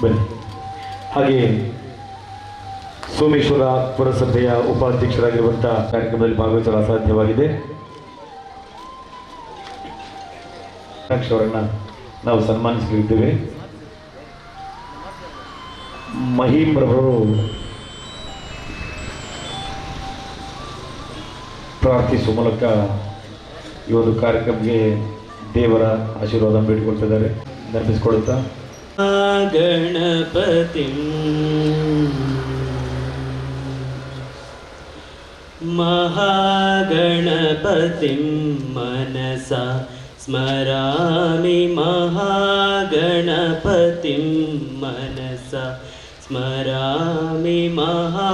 ಬನ್ನಿ. ಹಾಗೆ ಸೋಮೇಶ್ವರ ಪುರಸಭೆಯ ಉಪಾಧ್ಯಕ್ಷರಾಗಿರುವಂತಹ ಕಾರ್ಯಕ್ರಮದಲ್ಲಿ ಭಾಗವಹಿಸಲು ಅಸಾಧ್ಯವಾಗಿದೆ. ಅವರನ್ನ ನಾವು ಸನ್ಮಾನಿಸಲಿದ್ದೇವೆ. ಮಹೀಮ್ರವರು ಪ್ರಾರ್ಥಿಸುವ ಮೂಲಕ ಈ ಒಂದು ಕಾರ್ಯಕ್ರಮಕ್ಕೆ ದೇವರ ಆಶೀರ್ವಾದ ಬೇಡಿಕೊಳ್ತಿದ್ದಾರೆ. ನೆನಪಿಸಿಕೊಳ್ಳುತ್ತಾ ಗಣಪತಿ ಮಹಾಗಣಪತಿ ಮನಸ ಸ್ಮರಾಮಿ ಮಹಾಗಣಪತಿ ಮನಸ ಸ್ಮರಾಮಿ ಮಹಾಗಣಪತಿ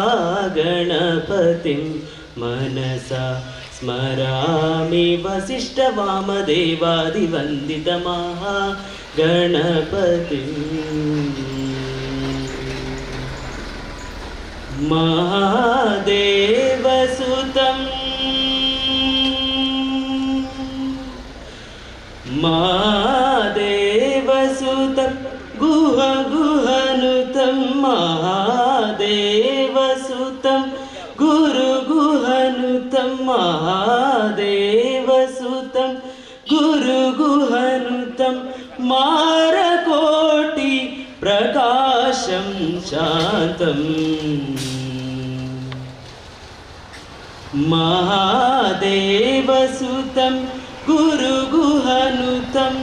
ಮನಸ ಸ್ಮರಾಮಿ ವಸಿಷ್ಠ ವಾಮದೇವಾದಿವಂದಿತ ಮಹಾಗಣಪತಿ ಮಹಾದೇವಸುತಂ ಮಹಾದೇವಸುತಂ ಗುಹ ಗುಹನುತಂ ಮಹಾದೇವಸುತಂ ಗುರು ಗುಹನುತಂ ಮಹಾದೇವಸುತಂ ಗುರು ಗುಹನುತಂ ಮಾರಕೋಟಿ ಪ್ರಕಾಶಂ ಶಾಂತಂ ಮಹಾದೇವಸುತಂ ಗುರು ಗುಹನುತಂ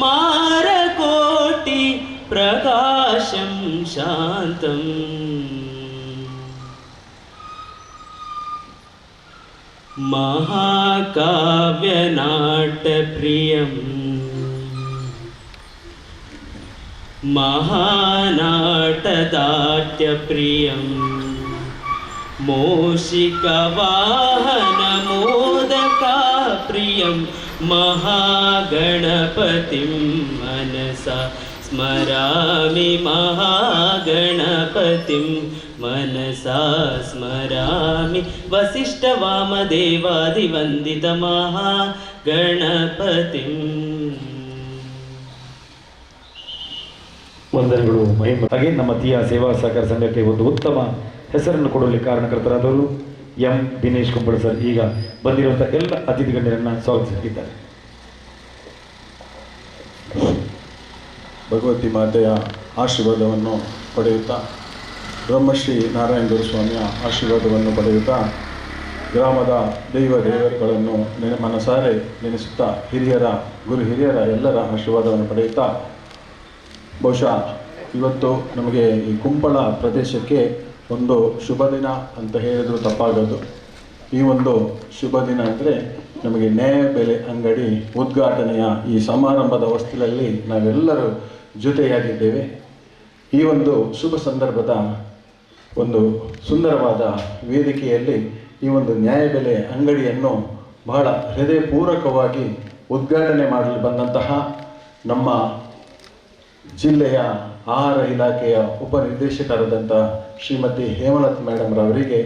ಮಾರಕೋಟಿ ಪ್ರಕಾಶಂ ಶಾಂತಂ ಮಹಾಕಾವ್ಯನಾಟ್ಯಪ್ರಿಯಂ ಮಹಾನಾಟದಾಟ್ಯಪ್ರಿಯಂ ಮೂಷಿಕವಾಹನಮೋದಕಾಪ್ರಿಯಂ ಮಹಾಗಣಪತಿಂ ಮನಸಾ ಸ್ಮರಾಮಿ ಮಹಾಗಣಪತಿಂ ಮನಸಾ ಸ್ಮರಾಮಿ ವಸಿಷ್ಠ ವಾಮದೇವಾದಿವಂದಿತ ಮಹಾಗಣಪತಿಂ. ವಂದನೆಗಳು ಮಹಿಮ. ಹಾಗೆ ನಮ್ಮ ತೀಯ ಸೇವಾ ಸಹಕಾರ ಸಂಘಕ್ಕೆ ಒಂದು ಉತ್ತಮ ಹೆಸರನ್ನು ಕೊಡಲು ಕಾರಣಕರ್ತರಾದವರು ಎಂ ದಿನೇಶ್ ಕುಂಬಳ ಸರ್ ಈಗ ಬಂದಿರುವಂಥ ಎಲ್ಲ ಅತಿಥಿ ಗಣ್ಯರನ್ನು ಸ್ವಾಗತಿಸುತ್ತಿದ್ದಾರೆ. ಭಗವತಿ ಮಾತೆಯ ಆಶೀರ್ವಾದವನ್ನು ಪಡೆಯುತ್ತಾ ಬ್ರಹ್ಮಶ್ರೀ ನಾರಾಯಣ ಗುರುಸ್ವಾಮಿಯ ಆಶೀರ್ವಾದವನ್ನು ಪಡೆಯುತ್ತಾ ಗ್ರಾಮದ ದೇವರುಗಳನ್ನು ಮನಸಾರೆ ನೆನೆಸುತ್ತಾ ಗುರು ಹಿರಿಯರ ಎಲ್ಲರ ಆಶೀರ್ವಾದವನ್ನು ಪಡೆಯುತ್ತಾ ಬಹುಶಃ ಇವತ್ತು ನಮಗೆ ಈ ಕುಂಪಳ ಪ್ರದೇಶಕ್ಕೆ ಒಂದು ಶುಭ ದಿನ ಅಂತ ಹೇಳಿದರೂ ತಪ್ಪಾಗೋದು. ಈ ಒಂದು ಶುಭ ದಿನ ಅಂದರೆ ನಮಗೆ ನ್ಯಾಯಬೆಲೆ ಅಂಗಡಿ ಉದ್ಘಾಟನೆಯ ಈ ಸಮಾರಂಭದ ಹೊಸ್ತಿಲಲ್ಲಿ ನಾವೆಲ್ಲರೂ ಜೊತೆಯಾಗಿದ್ದೇವೆ. ಈ ಒಂದು ಶುಭ ಸಂದರ್ಭದ ಒಂದು ಸುಂದರವಾದ ವೇದಿಕೆಯಲ್ಲಿ ಈ ಒಂದು ನ್ಯಾಯಬೆಲೆ ಅಂಗಡಿಯನ್ನು ಬಹಳ ಹೃದಯಪೂರ್ವಕವಾಗಿ ಉದ್ಘಾಟನೆ ಮಾಡಲು ಬಂದಂತಹ ನಮ್ಮ ಜಿಲ್ಲೆಯ ಆಹಾರ ಇಲಾಖೆಯ ಉಪನಿರ್ದೇಶಕರಾದಂಥ ಶ್ರೀಮತಿ ಹೇಮಲತಾ ಮೇಡಮ್ ರವರಿಗೆ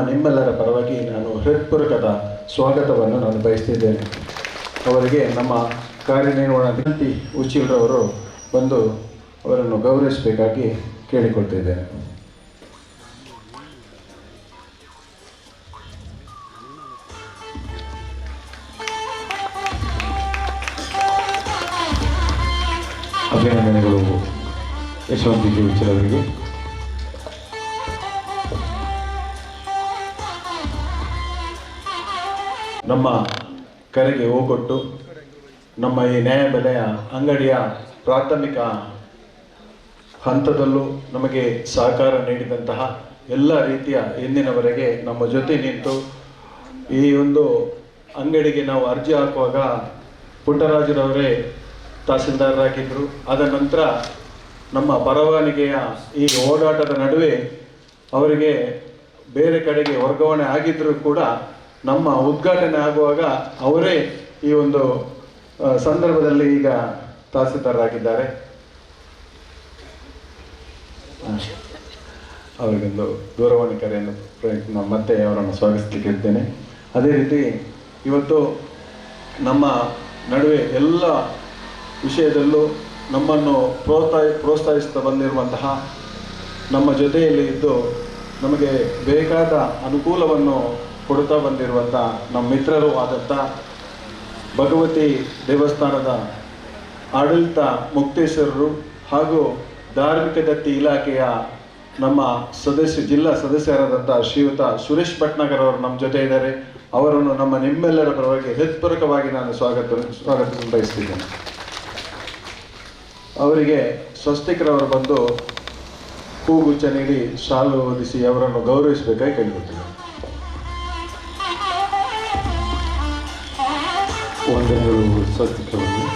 ನಿಮ್ಮೆಲ್ಲರ ಪರವಾಗಿ ನಾನು ಹೃತ್ಪೂರ್ವಕದ ಸ್ವಾಗತವನ್ನು ನಾನು ಬಯಸ್ತಿದ್ದೇನೆ. ಅವರಿಗೆ ನಮ್ಮ ಕಾರ್ಯನಿರ್ವಹಣಾಧಿಕಾರಿ ಉಚಿಲ್ರವರು ಬಂದು ಅವರನ್ನು ಗೌರವಿಸಬೇಕಾಗಿ ಕೇಳಿಕೊಳ್ತಿದ್ದೇನೆ. ಅಭಿನಂದನೆಗಳು ಯಶವಂತಿ ಜಿ ಉಚಿಲ್ ಅವರಿಗೆ. ನಮ್ಮ ಕರೆಗೆ ಹೋಗೊಟ್ಟು ನಮ್ಮ ಈ ನ್ಯಾಯಬೆಲೆಯ ಅಂಗಡಿಯ ಪ್ರಾಥಮಿಕ ಹಂತದಲ್ಲೂ ನಮಗೆ ಸಹಕಾರ ನೀಡಿದಂತಹ ಎಲ್ಲ ರೀತಿಯ ಎಂದಿನವರೆಗೆ ನಮ್ಮ ಜೊತೆ ನಿಂತು ಈ ಒಂದು ಅಂಗಡಿಗೆ ನಾವು ಅರ್ಜಿ ಹಾಕುವಾಗ ಪುಟ್ಟರಾಜರವರೇ ತಹಸೀಲ್ದಾರರಾಗಿದ್ದರು. ಅದ ನಂತರ ನಮ್ಮ ಪರವಾನಗಿಯ ಈ ಓಡಾಟದ ನಡುವೆ ಅವರಿಗೆ ಬೇರೆ ಕಡೆಗೆ ವರ್ಗಾವಣೆ ಆಗಿದ್ದರೂ ಕೂಡ ನಮ್ಮ ಉದ್ಘಾಟನೆ ಆಗುವಾಗ ಅವರೇ ಈ ಒಂದು ಸಂದರ್ಭದಲ್ಲಿ ಈಗ ತಹಸೀಲ್ದಾರರಾಗಿದ್ದಾರೆ. ಅವರಿಗೊಂದು ದೂರವಾಣಿ ಕರೆಯನ್ನು ಮತ್ತೆ ಅವರನ್ನು ಸ್ವಾಗತಿಸಲಿಕ್ಕೆ ಇದ್ದೇನೆ. ಅದೇ ರೀತಿ ಇವತ್ತು ನಮ್ಮ ನಡುವೆ ಎಲ್ಲ ವಿಷಯದಲ್ಲೂ ನಮ್ಮನ್ನು ಪ್ರೋತ್ಸಾಹಿಸ್ತಾ ಬಂದಿರುವಂತಹ, ನಮ್ಮ ಜೊತೆಯಲ್ಲಿ ಇದ್ದು ನಮಗೆ ಬೇಕಾದ ಅನುಕೂಲವನ್ನು ಕೊಡ್ತಾ ಬಂದಿರುವಂಥ ನಮ್ಮ ಮಿತ್ರರು ಆದಂಥ ಭಗವತಿ ದೇವಸ್ಥಾನದ ಆಡಳಿತ ಮುಕ್ತೇಶ್ವರರು ಹಾಗೂ ಧಾರ್ಮಿಕ ದತ್ತಿ ಇಲಾಖೆಯ ನಮ್ಮ ಜಿಲ್ಲಾ ಸದಸ್ಯರಾದಂಥ ಶ್ರೀಯುತ ಸುರೇಶ್ ಭಟ್ನಾಗರ್ ಅವರು ನಮ್ಮ ಜೊತೆ ಇದ್ದಾರೆ. ಅವರನ್ನು ನಿಮ್ಮೆಲ್ಲರ ಪರವಾಗಿ ಹೃತ್ಪೂರ್ವಕವಾಗಿ ನಾನು ಸ್ವಾಗತ ಬಯಸ್ತಿದ್ದೇನೆ. ಅವರಿಗೆ ಸ್ವಸ್ತಿಕರವರು ಬಂದು ಹೂಗುಚ್ಛ ನೀಡಿ ಶಾಲು ಹೊದಿಸಿ ಅವರನ್ನು ಗೌರವಿಸಬೇಕಾಗಿ ಕೇಳಿಕೊಳ್ತೇನೆ. ವಂದನೆಗಳು ಸ್ವಸ್ತಿಕರವರು.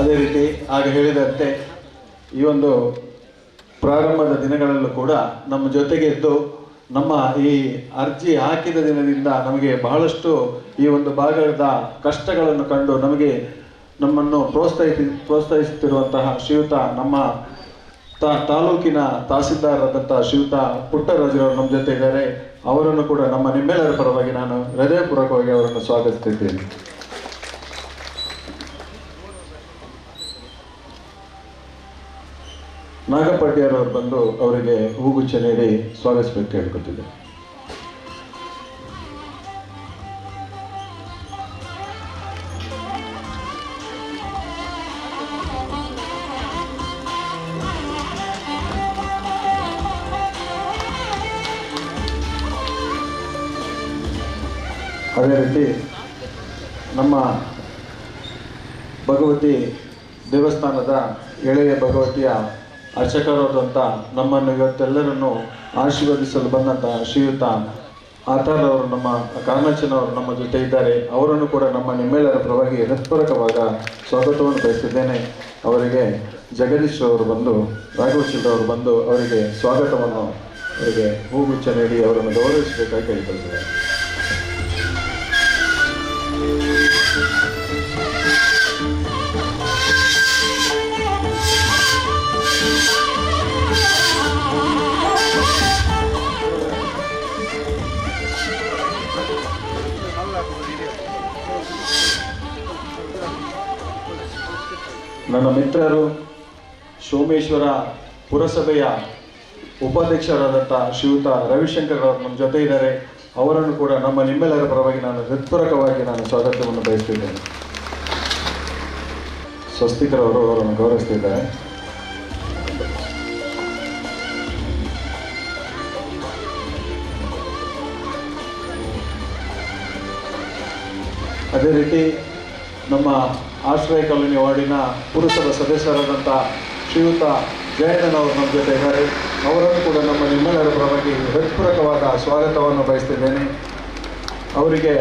ಅದೇ ರೀತಿ ಆಗ ಹೇಳಿದಂತೆ ಈ ಒಂದು ಪ್ರಾರಂಭದ ದಿನಗಳಲ್ಲೂ ಕೂಡ ನಮ್ಮ ಜೊತೆಗೆ ಇದ್ದು ನಮ್ಮ ಈ ಅರ್ಜಿ ಹಾಕಿದ ದಿನದಿಂದ ನಮಗೆ ಬಹಳಷ್ಟು ಈ ಒಂದು ಭಾಗದ ಕಷ್ಟಗಳನ್ನು ಕಂಡು ನಮ್ಮನ್ನು ಪ್ರೋತ್ಸಾಹಿಸುತ್ತಿರುವಂತಹ ಶ್ರೀಯುತ ನಮ್ಮ ತಾಲೂಕಿನ ತಹಸೀಲ್ದಾರರಾದಂಥ ಶ್ರೀಯುತ ಪುಟ್ಟರಾಜರವರು ನಮ್ಮ ಜೊತೆ ಇದ್ದಾರೆ. ಅವರನ್ನು ಕೂಡ ನಿಮ್ಮೆಲ್ಲರ ಪರವಾಗಿ ನಾನು ಹೃದಯಪೂರ್ವಕವಾಗಿ ಅವರನ್ನು ಸ್ವಾಗತಿಸುತ್ತಿದ್ದೇನೆ. ನಾಗಪಟ್ಟಿಯರವರು ಬಂದು ಅವರಿಗೆ ಹೂಗುಚ್ಛ ನೀಡಿ ಸ್ವಾಗತಿಸಬೇಕು ಹೇಳ್ಕೊತಿದ್ದೆ. ಅದೇ ರೀತಿ ನಮ್ಮ ಭಗವತಿ ದೇವಸ್ಥಾನದ ಎಳೆಯ ಭಗವತಿಯ ಅರ್ಚಕರಾದಂಥ ನಮ್ಮನ್ನು ಇವತ್ತೆಲ್ಲರನ್ನು ಆಶೀರ್ವದಿಸಲು ಬಂದಂಥ ಶ್ರೀಯುತ ಆತಾರವರು ನಮ್ಮ ಕಾರಣಚನವರು ನಮ್ಮ ಜೊತೆ ಇದ್ದಾರೆ. ಅವರನ್ನು ಕೂಡ ನಿಮ್ಮೆಲ್ಲರ ಪರವಾಗಿ ಹೃತ್ಪೂರ್ವಕವಾದ ಸ್ವಾಗತವನ್ನು ಬಯಸಿದ್ದೇನೆ. ಅವರಿಗೆ ಜಗದೀಶ್ ಅವರು ಬಂದು ರಾಘವಶೀಲರವರು ಬಂದು ಅವರಿಗೆ ಸ್ವಾಗತವನ್ನು ಅವರಿಗೆ ಹೂಗುಚ್ಛ ನೀಡಿ ಅವರನ್ನು ಗೌರವಿಸಬೇಕಾಗಿ ಕೇಳಿಕೊಳ್ತಿದ್ದಾರೆ. ನನ್ನ ಮಿತ್ರರು ಸೋಮೇಶ್ವರ ಪುರಸಭೆಯ ಉಪಾಧ್ಯಕ್ಷರಾದಂಥ ಶ್ರೀಯುತ ರವಿಶಂಕರ್ ಅವರು ನಮ್ಮ ಜೊತೆ ಇದ್ದಾರೆ. ಅವರನ್ನು ಕೂಡ ನಿಮ್ಮೆಲ್ಲರ ಪರವಾಗಿ ನಾನು ಹೃತ್ಪೂರ್ವಕವಾಗಿ ಸ್ವಾಗತವನ್ನು ಬಯಸ್ತಿದ್ದೇನೆ. ಸ್ವಸ್ತಿಕರವರು ಅವರನ್ನು ಗೌರವಿಸ್ತಿದ್ದಾರೆ. ಅದೇ ರೀತಿ ನಮ್ಮ ಆಶ್ರಯ ಕಾಲೋನಿ ವಾರ್ಡಿನ ಪುರಸಭಾ ಸದಸ್ಯರಾದಂಥ ಶ್ರೀಯುತ ಜಯಣ್ಣನವರು ನಮ್ಮ ಜೊತೆ ಇದ್ದಾರೆ. ಅವರನ್ನು ಕೂಡ ನಿಮ್ಮೆಲ್ಲರ ಪರವಾಗಿ ಹೃತ್ಪೂರ್ವಕವಾದ ಸ್ವಾಗತವನ್ನು ಬಯಸ್ತಿದ್ದೇನೆ. ಅವರಿಗೆ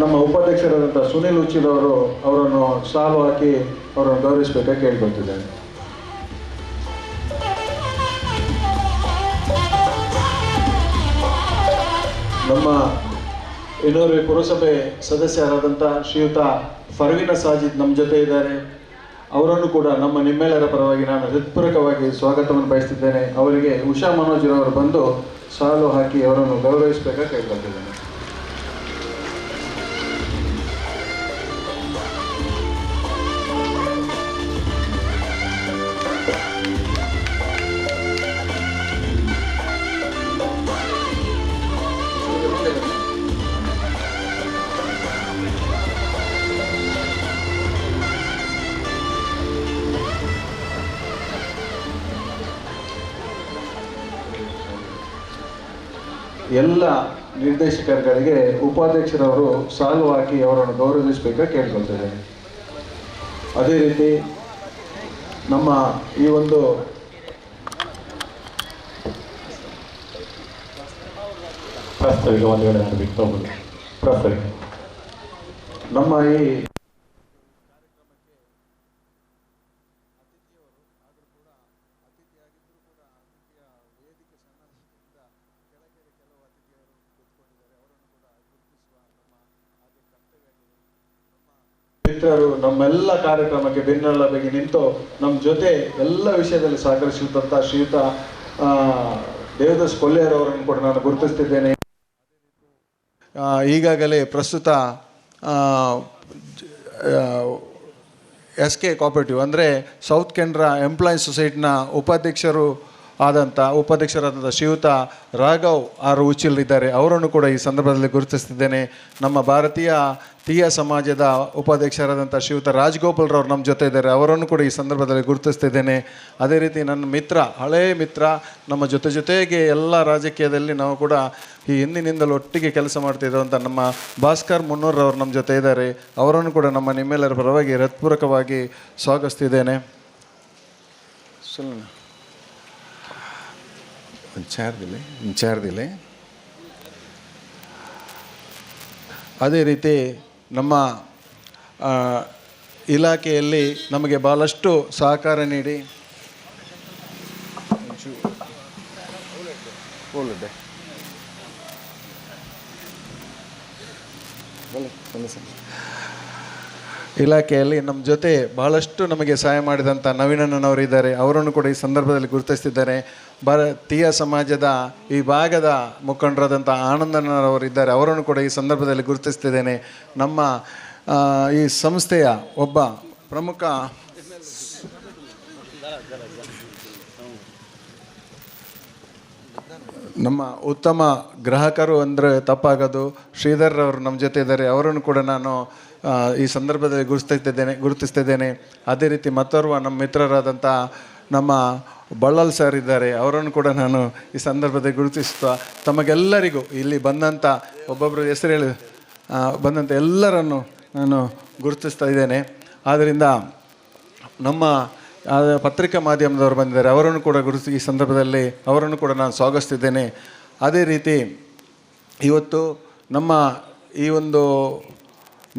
ನಮ್ಮ ಉಪಾಧ್ಯಕ್ಷರಾದಂಥ ಸುನಿಲ್ ಉಚ್ಚಿಲವರು ಅವರನ್ನು ಶಾಲು ಹಾಕಿ ಅವರನ್ನು ಗೌರವಿಸಬೇಕಾಗಿ ಕೇಳಿಕೊಳ್ತಿದ್ದೇನೆ. ನಮ್ಮ ಇನ್ನೋರ್ವಿ ಪುರಸಭೆ ಸದಸ್ಯರಾದಂಥ ಶ್ರೀಯುತ ಫರ್ವಿನ ಸಾಜಿದ್ ನಮ್ಮ ಜೊತೆ ಇದ್ದಾರೆ. ಅವರನ್ನು ಕೂಡ ನಿಮ್ಮೆಲ್ಲರ ಪರವಾಗಿ ನಾನು ಹೃತ್ಪೂರ್ವಕವಾಗಿ ಸ್ವಾಗತವನ್ನು ಬಯಸ್ತಿದ್ದೇನೆ. ಅವರಿಗೆ ಉಷಾ ಮನೋಜ್ರವರು ಬಂದು ಶಾಲು ಹಾಕಿ ಅವರನ್ನು ಗೌರವಿಸಬೇಕಾಗಿ ಕೇಳ್ಕೊಳ್ತಿದ್ದೇನೆ. ಎಲ್ಲ ನಿರ್ದೇಶಕರುಗಳಿಗೆ ಉಪಾಧ್ಯಕ್ಷರವರು ಸಾಲು ಹಾಕಿ ಅವರನ್ನು ಗೌರವಿಸಬೇಕಾಗಿ ಕೇಳ್ಕೊಳ್ತೇವೆ. ಅದೇ ರೀತಿ ನಮ್ಮ ಈ ಒಂದು ಪ್ರಾಸ್ತಾವಿಕ ವಂದನೆಗಳನ್ನು ಮಾಡಬೇಕು. ಪ್ರಾಸ್ತಾವಿಕ ನಮ್ಮ ಈ ಮಿತ್ರರು ನಮ್ಮೆಲ್ಲ ಕಾರ್ಯಕ್ರಮಕ್ಕೆ ಬೆನ್ನೆಲುಬಾಗಿ ನಿಂತು ನಮ್ಮ ಜೊತೆ ಎಲ್ಲ ವಿಷಯದಲ್ಲಿ ಸಹಕರಿಸಿದಂಥ ಶ್ರೀಯುತ ದೇವದಾಸ್ ಕೊಲ್ಲೆಯರವರನ್ನು ಕೂಡ ನಾನು ಗುರುತಿಸ್ತಿದ್ದೇನೆ. ಈಗಾಗಲೇ ಪ್ರಸ್ತುತ SK ಕೋಆಪರೇಟಿವ್ ಅಂದರೆ ಸೌತ್ ಕೆನರಾ ಎಂಪ್ಲಾಯೀಸ್ ಸೊಸೈಟಿನ ಉಪಾಧ್ಯಕ್ಷರಾದಂಥ ಶ್ರೀಯುತ ರಾಘವ್ ಆರ್ ಉಚಿಲ್ ಇದ್ದಾರೆ. ಅವರನ್ನು ಕೂಡ ಈ ಸಂದರ್ಭದಲ್ಲಿ ಗುರುತಿಸ್ತಿದ್ದೇನೆ. ನಮ್ಮ ಭಾರತೀಯ ತೀಯ ಸಮಾಜದ ಉಪಾಧ್ಯಕ್ಷರಾದಂಥ ಶ್ರೀಯುತ ರಾಜಗೋಪಾಲ್ರವ್ರು ನಮ್ಮ ಜೊತೆ ಇದ್ದಾರೆ. ಅವರನ್ನು ಕೂಡ ಈ ಸಂದರ್ಭದಲ್ಲಿ ಗುರುತಿಸ್ತಿದ್ದೇನೆ. ಅದೇ ರೀತಿ ನನ್ನ ಮಿತ್ರ, ಹಳೆಯ ಮಿತ್ರ, ನಮ್ಮ ಜೊತೆಗೆ ಎಲ್ಲ ರಾಜಕೀಯದಲ್ಲಿ ನಾವು ಕೂಡ ಈ ಹಿಂದಿನಿಂದಲೂ ಒಟ್ಟಿಗೆ ಕೆಲಸ ಮಾಡ್ತಿದ್ದಂಥ ನಮ್ಮ ಭಾಸ್ಕರ್ ಮುನ್ನೂರ್ರವ್ರು ನಮ್ಮ ಜೊತೆ ಇದ್ದಾರೆ. ಅವರನ್ನು ಕೂಡ ನಿಮ್ಮೆಲ್ಲರ ಪರವಾಗಿ ಹೃತ್ಪೂರ್ವಕವಾಗಿ ಸ್ವಾಗತಿಸ್ತಿದ್ದೇನೆ. ವಿಚಾರದಿಲ್ಲ. ಅದೇ ರೀತಿ ನಮ್ಮ ಇಲಾಖೆಯಲ್ಲಿ ನಮಗೆ ಭಾಳಷ್ಟು ಸಹಕಾರ ನೀಡಿ ಇಲಾಖೆಯಲ್ಲಿ ನಮ್ಮ ಜೊತೆ ಬಹಳಷ್ಟು ನಮಗೆ ಸಹಾಯ ಮಾಡಿದಂಥ ನವೀನಣ್ಣನವರು ಇದ್ದಾರೆ. ಅವರನ್ನು ಕೂಡ ಈ ಸಂದರ್ಭದಲ್ಲಿ ಗುರುತಿಸ್ತಿದ್ದಾರೆ. ಭಾರತೀಯ ಸಮಾಜದ ಈ ಭಾಗದ ಮುಖಂಡರಾದಂಥ ಆನಂದಣ್ಣನವರು ಇದ್ದಾರೆ. ಅವರನ್ನು ಕೂಡ ಈ ಸಂದರ್ಭದಲ್ಲಿ ಗುರುತಿಸ್ತಿದ್ದೇನೆ. ನಮ್ಮ ಈ ಸಂಸ್ಥೆಯ ಒಬ್ಬ ಪ್ರಮುಖ ನಮ್ಮ ಉತ್ತಮ ಗ್ರಾಹಕರು ಅಂದರೆ ತಪ್ಪಾಗೋದು, ಶ್ರೀಧರ್ರವರು ನಮ್ಮ ಜೊತೆ ಇದ್ದಾರೆ. ಅವರನ್ನು ಕೂಡ ನಾನು ಈ ಸಂದರ್ಭದಲ್ಲಿ ಗುರುತಿಸ್ತಿದ್ದೇನೆ. ಅದೇ ರೀತಿ ಮತ್ತೋರ್ವ ನಮ್ಮ ಮಿತ್ರರಾದಂಥ ನಮ್ಮ ಬಳ್ಳಲ್ ಸರ್ ಇದ್ದಾರೆ. ಅವರನ್ನು ಕೂಡ ನಾನು ಈ ಸಂದರ್ಭದಲ್ಲಿ ಗುರುತಿಸ್ತಾ ತಮಗೆಲ್ಲರಿಗೂ ಇಲ್ಲಿ ಬಂದಂಥ ಒಬ್ಬೊಬ್ಬರು ಹೆಸರು ಹೇಳಿ ಬಂದಂಥ ಎಲ್ಲರನ್ನು ನಾನು ಗುರುತಿಸ್ತಾ ಇದ್ದೇನೆ. ಆದ್ದರಿಂದ ನಮ್ಮ ಪತ್ರಿಕಾ ಮಾಧ್ಯಮದವರು ಬಂದಿದ್ದಾರೆ. ಅವರನ್ನು ಕೂಡ ಈ ಸಂದರ್ಭದಲ್ಲಿ ಅವರನ್ನು ಕೂಡ ನಾನು ಸ್ವಾಗತಿಸ್ತಿದ್ದೇನೆ. ಅದೇ ರೀತಿ ಇವತ್ತು ನಮ್ಮ ಈ ಒಂದು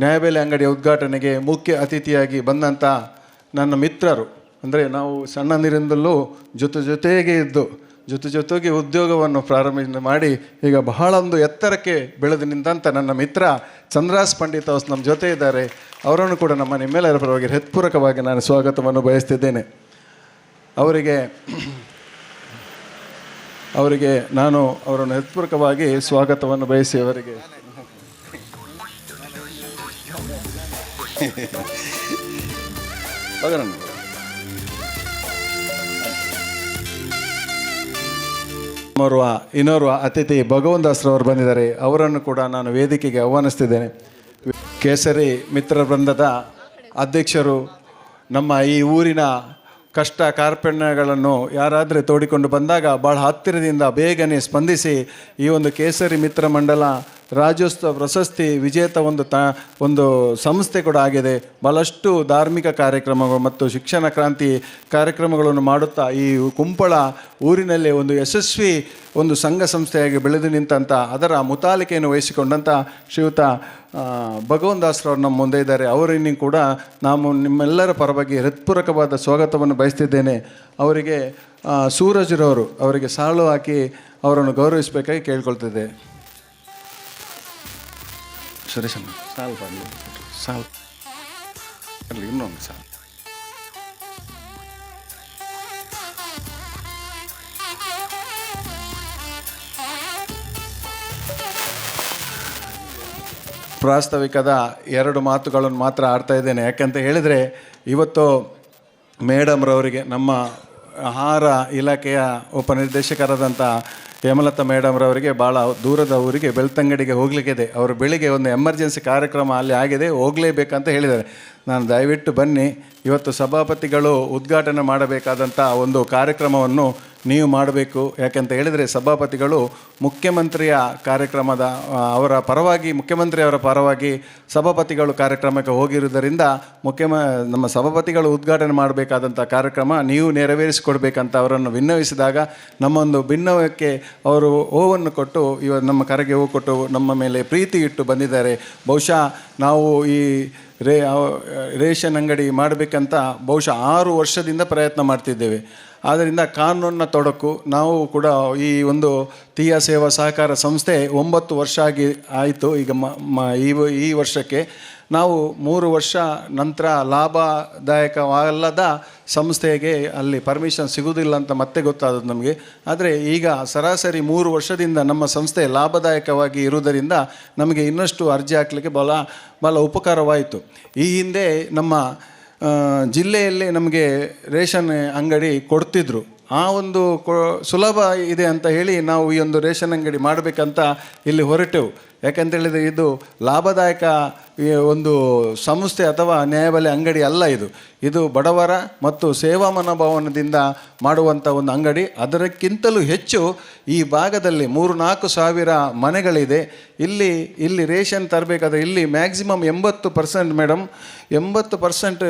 ನ್ಯಾಯಬೆಲೆ ಅಂಗಡಿಯ ಉದ್ಘಾಟನೆಗೆ ಮುಖ್ಯ ಅತಿಥಿಯಾಗಿ ಬಂದಂಥ ನನ್ನ ಮಿತ್ರರು, ಅಂದರೆ ನಾವು ಸಣ್ಣಂದಿರಿಂದಲೂ ಜೊತೆಗೆ ಇದ್ದು ಜೊತೆಗೆ ಉದ್ಯೋಗವನ್ನು ಪ್ರಾರಂಭ ಮಾಡಿ ಈಗ ಬಹಳ ಒಂದು ಎತ್ತರಕ್ಕೆ ಬೆಳೆದು ನಿಂತಂಥ ನನ್ನ ಮಿತ್ರ ಚಂದ್ರಾಸ್ ಪಂಡಿತ್ ಅವರು ನಮ್ಮ ಜೊತೆ ಇದ್ದಾರೆ. ಅವರನ್ನು ಕೂಡ ನಿಮ್ಮೆಲ್ಲರ ಪರವಾಗಿ ಹೃತ್ಪೂರ್ವಕವಾಗಿ ನಾನು ಸ್ವಾಗತವನ್ನು ಬಯಸ್ತಿದ್ದೇನೆ. ಅವರಿಗೆ ನಾನು ಅವರನ್ನು ಹೃತ್ಪೂರ್ವಕವಾಗಿ ಸ್ವಾಗತವನ್ನು ಬಯಸಿ ಅವರಿಗೆ ಇನ್ನೋರ್ವ ಅತಿಥಿ ಭಗವಂದಾಸ್ರವರು ಬಂದಿದ್ದಾರೆ. ಅವರನ್ನು ಕೂಡ ನಾನು ವೇದಿಕೆಗೆ ಆಹ್ವಾನಿಸ್ತಿದ್ದೇನೆ. ಕೇಸರಿ ಮಿತ್ರ ವೃಂದದ ಅಧ್ಯಕ್ಷರು, ನಮ್ಮ ಈ ಊರಿನ ಕಷ್ಟ ಕಾರ್ಪಣ್ಯಗಳನ್ನು ಯಾರಾದರೆ ತೋಡಿಕೊಂಡು ಬಂದಾಗ ಭಾಳ ಹತ್ತಿರದಿಂದ ಬೇಗನೆ ಸ್ಪಂದಿಸಿ ಈ ಒಂದು ಕೇಸರಿ ಮಿತ್ರ ಮಂಡಲ ರಾಜ್ಯೋತ್ಸವ ಪ್ರಶಸ್ತಿ ವಿಜೇತ ಒಂದು ಸಂಸ್ಥೆ ಕೂಡ ಆಗಿದೆ. ಭಾಳಷ್ಟು ಧಾರ್ಮಿಕ ಕಾರ್ಯಕ್ರಮಗಳು ಮತ್ತು ಶಿಕ್ಷಣ ಕ್ರಾಂತಿ ಕಾರ್ಯಕ್ರಮಗಳನ್ನು ಮಾಡುತ್ತಾ ಈ ಕುಂಪಳ ಊರಿನಲ್ಲಿ ಒಂದು ಯಶಸ್ವಿ ಒಂದು ಸಂಘ ಸಂಸ್ಥೆಯಾಗಿ ಬೆಳೆದು ನಿಂತಂಥ ಅದರ ಮುತಾಲಿಕೆಯನ್ನು ವಹಿಸಿಕೊಂಡಂಥ ಶ್ರೀಯುತ ಭಗವಂದಾಸ್ರವ್ರು ನಮ್ಮ ಮುಂದೆ ಇದ್ದಾರೆ. ಅವರಿಗೂ ಕೂಡ ನಾನು ನಿಮ್ಮೆಲ್ಲರ ಪರವಾಗಿ ಹೃತ್ಪೂರ್ವಕವಾದ ಸ್ವಾಗತವನ್ನು ಬಯಸ್ತಿದ್ದೇನೆ. ಅವರಿಗೆ ಸೂರಜ್ರವರು ಅವರಿಗೆ ಸಾಲು ಹಾಕಿ ಅವರನ್ನು ಗೌರವಿಸಬೇಕಾಗಿ ಕೇಳ್ಕೊಳ್ತಿದ್ದೆ. ಸುರೇಶಣ್ಣ ಸಾಲು ಬರಲಿ, ಸಾಲು ಬರಲಿ, ಇನ್ನೊಂದು ಸಾಲು. ಪ್ರಾಸ್ತಾವಿಕದ 2 ಮಾತುಗಳನ್ನು ಮಾತ್ರ ಆಡ್ತಾ ಇದ್ದೇನೆ. ಯಾಕಂತ ಹೇಳಿದರೆ ಇವತ್ತು ಮೇಡಮ್ರವರಿಗೆ ನಮ್ಮ ಆಹಾರ ಇಲಾಖೆಯ ಉಪನಿರ್ದೇಶಕರಾದಂಥ ಹೇಮಲತಾ ಮೇಡಮ್ರವರಿಗೆ ಭಾಳ ದೂರದ ಊರಿಗೆ ಬೆಳ್ತಂಗಡಿಗೆ ಹೋಗಲಿಕ್ಕಿದೆ. ಅವರು ಬೆಳಿಗ್ಗೆ ಒಂದು ಎಮರ್ಜೆನ್ಸಿ ಕಾರ್ಯಕ್ರಮ ಅಲ್ಲಿ ಆಗಿದೆ, ಹೋಗಲೇಬೇಕಂತ ಹೇಳಿದ್ದಾರೆ. ನಾನು ದಯವಿಟ್ಟು ಬನ್ನಿ, ಇವತ್ತು ಸಭಾಪತಿಗಳು ಉದ್ಘಾಟನೆ ಮಾಡಬೇಕಾದಂಥ ಒಂದು ಕಾರ್ಯಕ್ರಮವನ್ನು ನೀವು ಮಾಡಬೇಕು. ಯಾಕೆಂತ ಹೇಳಿದರೆ ಸಭಾಪತಿಗಳು ಮುಖ್ಯಮಂತ್ರಿಯ ಕಾರ್ಯಕ್ರಮದ ಮುಖ್ಯಮಂತ್ರಿಯವರ ಪರವಾಗಿ ಸಭಾಪತಿಗಳು ಕಾರ್ಯಕ್ರಮಕ್ಕೆ ಹೋಗಿರುವುದರಿಂದ ನಮ್ಮ ಸಭಾಪತಿಗಳು ಉದ್ಘಾಟನೆ ಮಾಡಬೇಕಾದಂಥ ಕಾರ್ಯಕ್ರಮ ನೀವು ನೆರವೇರಿಸಿಕೊಡ್ಬೇಕಂತ ಅವರನ್ನು ವಿನ್ನವಿಸಿದಾಗ ನಮ್ಮ ಭಿನ್ನವಕ್ಕೆ ಅವರು ಹೂವನ್ನು ಕೊಟ್ಟು ನಮ್ಮ ಕರೆಗೆ ಹೂ ಕೊಟ್ಟು ನಮ್ಮ ಮೇಲೆ ಪ್ರೀತಿ ಇಟ್ಟು ಬಂದಿದ್ದಾರೆ. ಬಹುಶಃ ನಾವು ಈ ರೇಷನ್ ಅಂಗಡಿ ಮಾಡಬೇಕಂತ ಬಹುಶಃ 6 ವರ್ಷದಿಂದ ಪ್ರಯತ್ನ ಮಾಡ್ತಿದ್ದೇವೆ. ಆದ್ದರಿಂದ ಕಾನೂನಿನ ತೊಡಕು. ನಾವು ಕೂಡ ಈ ಒಂದು ತೀಯ ಸೇವಾ ಸಹಕಾರ ಸಂಸ್ಥೆ 9 ವರ್ಷ ಆಯಿತು ಈಗ ಈ ವರ್ಷಕ್ಕೆ. ನಾವು 3 ವರ್ಷ ನಂತರ ಲಾಭದಾಯಕವಲ್ಲದ ಸಂಸ್ಥೆಗೆ ಅಲ್ಲಿ ಪರ್ಮಿಷನ್ ಸಿಗುವುದಿಲ್ಲ ಅಂತ ಮತ್ತೆ ಗೊತ್ತಾದದ್ದು ನಮಗೆ. ಆದರೆ ಈಗ ಸರಾಸರಿ 3 ವರ್ಷದಿಂದ ನಮ್ಮ ಸಂಸ್ಥೆ ಲಾಭದಾಯಕವಾಗಿ ಇರುವುದರಿಂದ ನಮಗೆ ಇನ್ನಷ್ಟು ಅರ್ಜಿ ಹಾಕಲಿಕ್ಕೆ ಭಾಳ ಉಪಕಾರವಾಯಿತು. ಈ ಹಿಂದೆ ನಮ್ಮ ಜಿಲ್ಲೆಯಲ್ಲಿ ನಮಗೆ ರೇಷನ್ ಅಂಗಡಿ ಕೊಡ್ತಿದ್ರು. ಆ ಒಂದು ಸುಲಭ ಇದೆ ಅಂತ ಹೇಳಿ ನಾವು ಈ ಒಂದು ರೇಷನ್ ಅಂಗಡಿ ಮಾಡಬೇಕಂತ ಇಲ್ಲಿ ಹೊರಟೆವು. ಯಾಕಂತೇಳಿದರೆ ಇದು ಲಾಭದಾಯಕ ಒಂದು ಸಂಸ್ಥೆ ಅಥವಾ ನ್ಯಾಯಬೆಲೆ ಅಂಗಡಿ ಅಲ್ಲ. ಇದು ಬಡವರ ಮತ್ತು ಸೇವಾ ಮನೋಭಾವನದಿಂದ ಮಾಡುವಂಥ ಒಂದು ಅಂಗಡಿ. ಅದಕ್ಕಿಂತಲೂ ಹೆಚ್ಚು ಈ ಭಾಗದಲ್ಲಿ 3-4 ಸಾವಿರ ಮನೆಗಳಿದೆ. ಇಲ್ಲಿ ರೇಷನ್ ತರಬೇಕಾದ್ರೆ ಇಲ್ಲಿ ಮ್ಯಾಕ್ಸಿಮಮ್ 80% ಮೇಡಮ್, 80%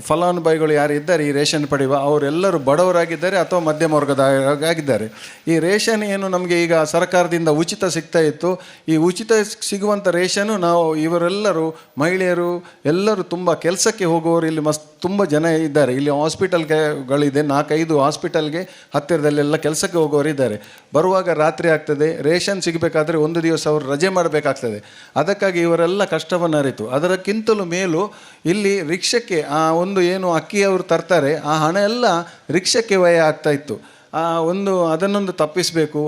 ಫಲಾನುಭವಿಗಳು ಯಾರು ಇದ್ದಾರೆ ಈ ರೇಷನ್ ಪಡೆಯುವ ಅವರೆಲ್ಲರೂ ಬಡವರಾಗಿದ್ದಾರೆ ಅಥವಾ ಮಧ್ಯಮ ವರ್ಗದಾಗಿದ್ದಾರೆ. ಈ ರೇಷನ್ ಏನು ನಮಗೆ ಈಗ ಸರ್ಕಾರದಿಂದ ಉಚಿತ ಸಿಗ್ತಾ ಇತ್ತು, ಈ ಉಚಿತ ಸಿಗುವಂಥ ರೇಷನ್ನು ನಾವು ಇವರೆಲ್ಲರೂ ಮಹಿಳೆಯರು ಎಲ್ಲರೂ ತುಂಬ ಕೆಲಸಕ್ಕೆ ಹೋಗುವವರು ಇಲ್ಲಿ ತುಂಬ ಜನ ಇದ್ದಾರೆ. ಇಲ್ಲಿ ಹಾಸ್ಪಿಟಲ್ಗಳಿದೆ, 4-5 ಹಾಸ್ಪಿಟಲ್ಗೆ ಹತ್ತಿರದಲ್ಲೆಲ್ಲ ಕೆಲಸಕ್ಕೆ ಹೋಗೋರು ಇದ್ದಾರೆ. ಬರುವಾಗ ರಾತ್ರಿ ಆಗ್ತದೆ, ರೇಷನ್ ಸಿಗಬೇಕಾದ್ರೆ ಒಂದು ದಿವಸ ಅವರು ರಜೆ ಮಾಡಬೇಕಾಗ್ತದೆ. ಅದಕ್ಕಾಗಿ ಇವರೆಲ್ಲ ಕಷ್ಟವನ್ನು ಅರಿತು ಅದಕ್ಕಿಂತಲೂ ಮೇಲೂ ಇಲ್ಲಿ ರಿಕ್ಷಕ್ಕೆ ಆ ಒಂದು ಏನು ಅಕ್ಕಿ ಅವರು ತರ್ತಾರೆ ಆ ಹಣ ಎಲ್ಲ ರಿಕ್ಷಕ್ಕೆ ವ್ಯಯ ಆಗ್ತಾ ಇತ್ತು. ಅದನ್ನೊಂದು ತಪ್ಪಿಸಬೇಕು.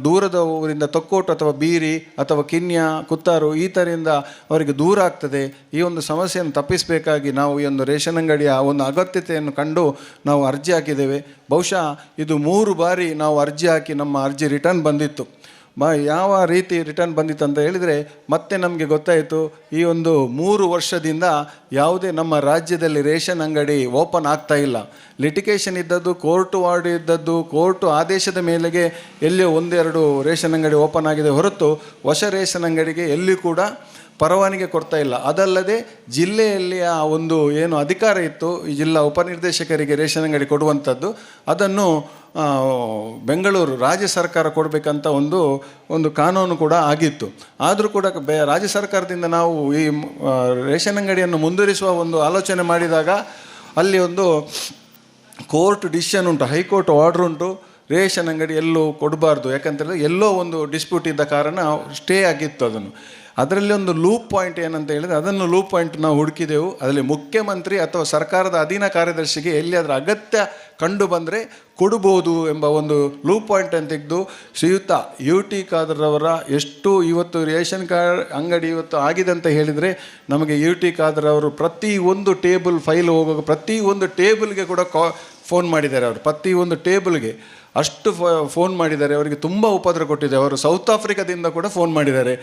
ದೂರದ ಊರಿಂದ ತೊಕ್ಕೋಟು ಅಥವಾ ಬೀರಿ ಅಥವಾ ಕಿನ್ಯ ಕುತ್ತಾರು ಈ ಥರದಿಂದ ಅವರಿಗೆ ದೂರ ಆಗ್ತದೆ. ಈ ಒಂದು ಸಮಸ್ಯೆಯನ್ನು ತಪ್ಪಿಸಬೇಕಾಗಿ ನಾವು ಈ ಒಂದು ರೇಷನ್ ಅಂಗಡಿಯ ಒಂದು ಅಗತ್ಯತೆಯನ್ನು ಕಂಡು ನಾವು ಅರ್ಜಿ ಹಾಕಿದ್ದೇವೆ. ಬಹುಶಃ ಇದು 3 ಬಾರಿ ನಾವು ಅರ್ಜಿ ಹಾಕಿ ನಮ್ಮ ಅರ್ಜಿ ರಿಟರ್ನ್ ಬಂದಿತ್ತು. ಯಾವ ರೀತಿ ರಿಟರ್ನ್ ಬಂದಿತ್ತು ಅಂತ ಹೇಳಿದರೆ ಮತ್ತೆ ನಮಗೆ ಗೊತ್ತಾಯಿತು ಈ ಒಂದು 3 ವರ್ಷದಿಂದ ಯಾವುದೇ ನಮ್ಮ ರಾಜ್ಯದಲ್ಲಿ ರೇಷನ್ ಅಂಗಡಿ ಓಪನ್ ಆಗ್ತಾ ಇಲ್ಲ. ಲಿಟಿಗೇಷನ್ ಇದ್ದದ್ದು, ಕೋರ್ಟು ವಾರ್ಡ್ ಇದ್ದದ್ದು, ಕೋರ್ಟು ಆದೇಶದ ಮೇಲೆಗೆ ಎಲ್ಲಿಯೋ 1-2 ರೇಷನ್ ಅಂಗಡಿ ಓಪನ್ ಆಗಿದೆ ಹೊರತು ಹೊಸ ರೇಷನ್ ಅಂಗಡಿಗೆ ಎಲ್ಲಿಯೂ ಕೂಡ ಪರವಾನಗಿ ಕೊಡ್ತಾ ಇಲ್ಲ. ಅದಲ್ಲದೆ ಜಿಲ್ಲೆಯಲ್ಲಿ ಆ ಒಂದು ಏನು ಅಧಿಕಾರ ಇತ್ತು ಈ ಜಿಲ್ಲಾ ಉಪನಿರ್ದೇಶಕರಿಗೆ ರೇಷನ್ ಅಂಗಡಿ ಕೊಡುವಂಥದ್ದು, ಅದನ್ನು ಬೆಂಗಳೂರು ರಾಜ್ಯ ಸರ್ಕಾರ ಕೊಡಬೇಕಂತ ಒಂದು ಕಾನೂನು ಕೂಡ ಆಗಿತ್ತು. ಆದರೂ ಕೂಡ ರಾಜ್ಯ ಸರ್ಕಾರದಿಂದ ನಾವು ಈ ರೇಷನ್ ಅಂಗಡಿಯನ್ನು ಮುಂದುವರಿಸುವ ಒಂದು ಆಲೋಚನೆ ಮಾಡಿದಾಗ ಅಲ್ಲಿ ಒಂದು ಕೋರ್ಟ್ ಡಿಸಿಷನ್ ಉಂಟು, ಹೈಕೋರ್ಟ್ ಆರ್ಡ್ರ್ ಉಂಟು, ರೇಷನ್ ಅಂಗಡಿ ಎಲ್ಲೂ ಕೊಡಬಾರ್ದು. ಯಾಕಂತೇಳಿದ್ರೆ ಎಲ್ಲೋ ಒಂದು ಡಿಸ್ಪ್ಯೂಟ್ ಇದ್ದ ಕಾರಣ ಸ್ಟೇ ಆಗಿತ್ತು. ಅದರಲ್ಲಿ ಒಂದು ಲೂಪ್ ಪಾಯಿಂಟ್ ಏನಂತ ಹೇಳಿದರೆ ಅದನ್ನು ಲೂಪ್ ಪಾಯಿಂಟ್ ನಾವು ಹುಡುಕಿದೆವು. ಅದರಲ್ಲಿ ಮುಖ್ಯಮಂತ್ರಿ ಅಥವಾ ಸರ್ಕಾರದ ಅಧೀನ ಕಾರ್ಯದರ್ಶಿಗೆ ಎಲ್ಲಿ ಅದರ ಅಗತ್ಯ ಕಂಡು ಬಂದರೆ ಕೊಡ್ಬೋದು ಎಂಬ ಒಂದು ಲೂಪ್ ಪಾಯಿಂಟನ್ನು ತೆಗೆದು ಶ್ರೀಯುತ UT ಖಾದರ್ರವರ ಎಷ್ಟು ಇವತ್ತು ರೇಷನ್ ಕಾರ್ಡ್ ಅಂಗಡಿ ಇವತ್ತು ಆಗಿದೆ ಅಂತ ಹೇಳಿದರೆ ನಮಗೆ UT ಖಾದರ್ರವರು ಪ್ರತಿಯೊಂದು ಟೇಬಲ್ ಫೈಲ್ ಹೋಗುವಾಗ ಪ್ರತಿಯೊಂದು ಟೇಬಲ್ಗೆ ಕೂಡ ಫೋನ್ ಮಾಡಿದ್ದಾರೆ. ಅವರು ಪ್ರತಿಯೊಂದು ಟೇಬಲ್ಗೆ ಅಷ್ಟು ಫೋನ್ ಮಾಡಿದ್ದಾರೆ. ಅವರಿಗೆ ತುಂಬ ಉಪದ್ರ ಕೊಟ್ಟಿದೆ. ಅವರು ಸೌತ್ ಆಫ್ರಿಕಾದಿಂದ ಕೂಡ ಫೋನ್ ಮಾಡಿದ್ದಾರೆ.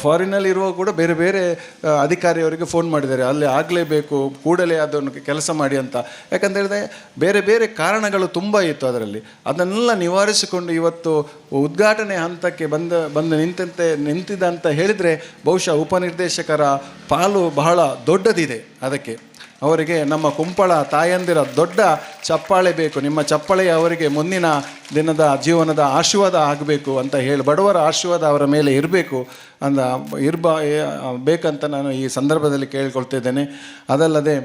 ಫಾರಿನಲ್ಲಿ ಇರುವ ಕೂಡ ಬೇರೆ ಬೇರೆ ಅಧಿಕಾರಿಯವರಿಗೆ ಫೋನ್ ಮಾಡಿದ್ದಾರೆ. ಅಲ್ಲಿ ಆಗಲೇಬೇಕು, ಕೂಡಲೇ ಅದನ್ನು ಕೆಲಸ ಮಾಡಿ ಅಂತ. ಯಾಕಂತೇಳಿದ್ರೆ ಬೇರೆ ಬೇರೆ ಕಾರಣಗಳು ತುಂಬ ಇತ್ತು ಅದರಲ್ಲಿ. ಅದನ್ನೆಲ್ಲ ನಿವಾರಿಸಿಕೊಂಡು ಇವತ್ತು ಉದ್ಘಾಟನೆ ಹಂತಕ್ಕೆ ನಿಂತಿದೆ ಅಂತ ಹೇಳಿದರೆ ಬಹುಶಃ ಉಪನಿರ್ದೇಶಕರ ಪಾಲು ಬಹಳ ದೊಡ್ಡದಿದೆ. ಅದಕ್ಕೆ ಅವರಿಗೆ ನಮ್ಮ ಕುಂಪಳ ತಾಯಂದಿರ ದೊಡ್ಡ ಚಪ್ಪಾಳೆ ಬೇಕು. ನಿಮ್ಮ ಚಪ್ಪಾಳೆ ಅವರಿಗೆ ಮುಂದಿನ ದಿನದ ಜೀವನದ ಆಶೀರ್ವಾದ ಆಗಬೇಕು ಅಂತ ಹೇಳಿ, ಬಡವರ ಆಶೀರ್ವಾದ ಅವರ ಮೇಲೆ ಇರಬೇಕು ಬೇಕಂತ ನಾನು ಈ ಸಂದರ್ಭದಲ್ಲಿ ಕೇಳಿಕೊಳ್ತಿದ್ದೇನೆ. ಅದಲ್ಲದೆ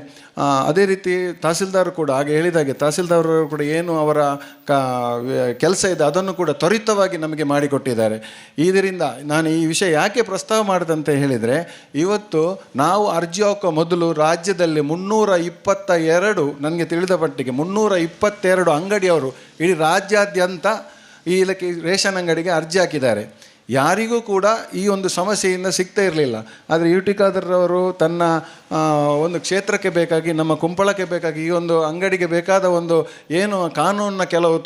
ಅದೇ ರೀತಿ ತಹಸೀಲ್ದಾರ್ ಕೂಡ ಹಾಗೆ ಹೇಳಿದಾಗೆ ತಹಸೀಲ್ದಾರ್ ಕೂಡ ಏನು ಅವರ ಕೆಲಸ ಇದೆ ಅದನ್ನು ಕೂಡ ತ್ವರಿತವಾಗಿ ನಮಗೆ ಮಾಡಿಕೊಟ್ಟಿದ್ದಾರೆ. ಇದರಿಂದ ನಾನು ಈ ವಿಷಯ ಯಾಕೆ ಪ್ರಸ್ತಾವ ಮಾಡಿದಂತ ಹೇಳಿದರೆ, ಇವತ್ತು ನಾವು ಅರ್ಜಿ ಹಾಕೋ ಮೊದಲು ರಾಜ್ಯದಲ್ಲಿ 322 ನನಗೆ ತಿಳಿದ ಪಟ್ಟಿಗೆ 322 ಅಂಗಡಿಯವರು ಇಡೀ ರಾಜ್ಯಾದ್ಯಂತ ಈ ರೇಷನ್ ಅಂಗಡಿಗೆ ಅರ್ಜಿ ಹಾಕಿದ್ದಾರೆ. ಯಾರಿಗೂ ಕೂಡ ಈ ಒಂದು ಸಮಸ್ಯೆಯಿಂದ ಸಿಗ್ತಾ ಇರಲಿಲ್ಲ. ಆದರೆ UT ಖಾದರ್ರವರು ತನ್ನ ಒಂದು ಕ್ಷೇತ್ರಕ್ಕೆ ಬೇಕಾಗಿ, ನಮ್ಮ ಕುಂಪಳಕ್ಕೆ ಬೇಕಾಗಿ, ಈ ಒಂದು ಅಂಗಡಿಗೆ ಬೇಕಾದ ಒಂದು ಏನು ಕಾನೂನಿನ ಕೆಲವು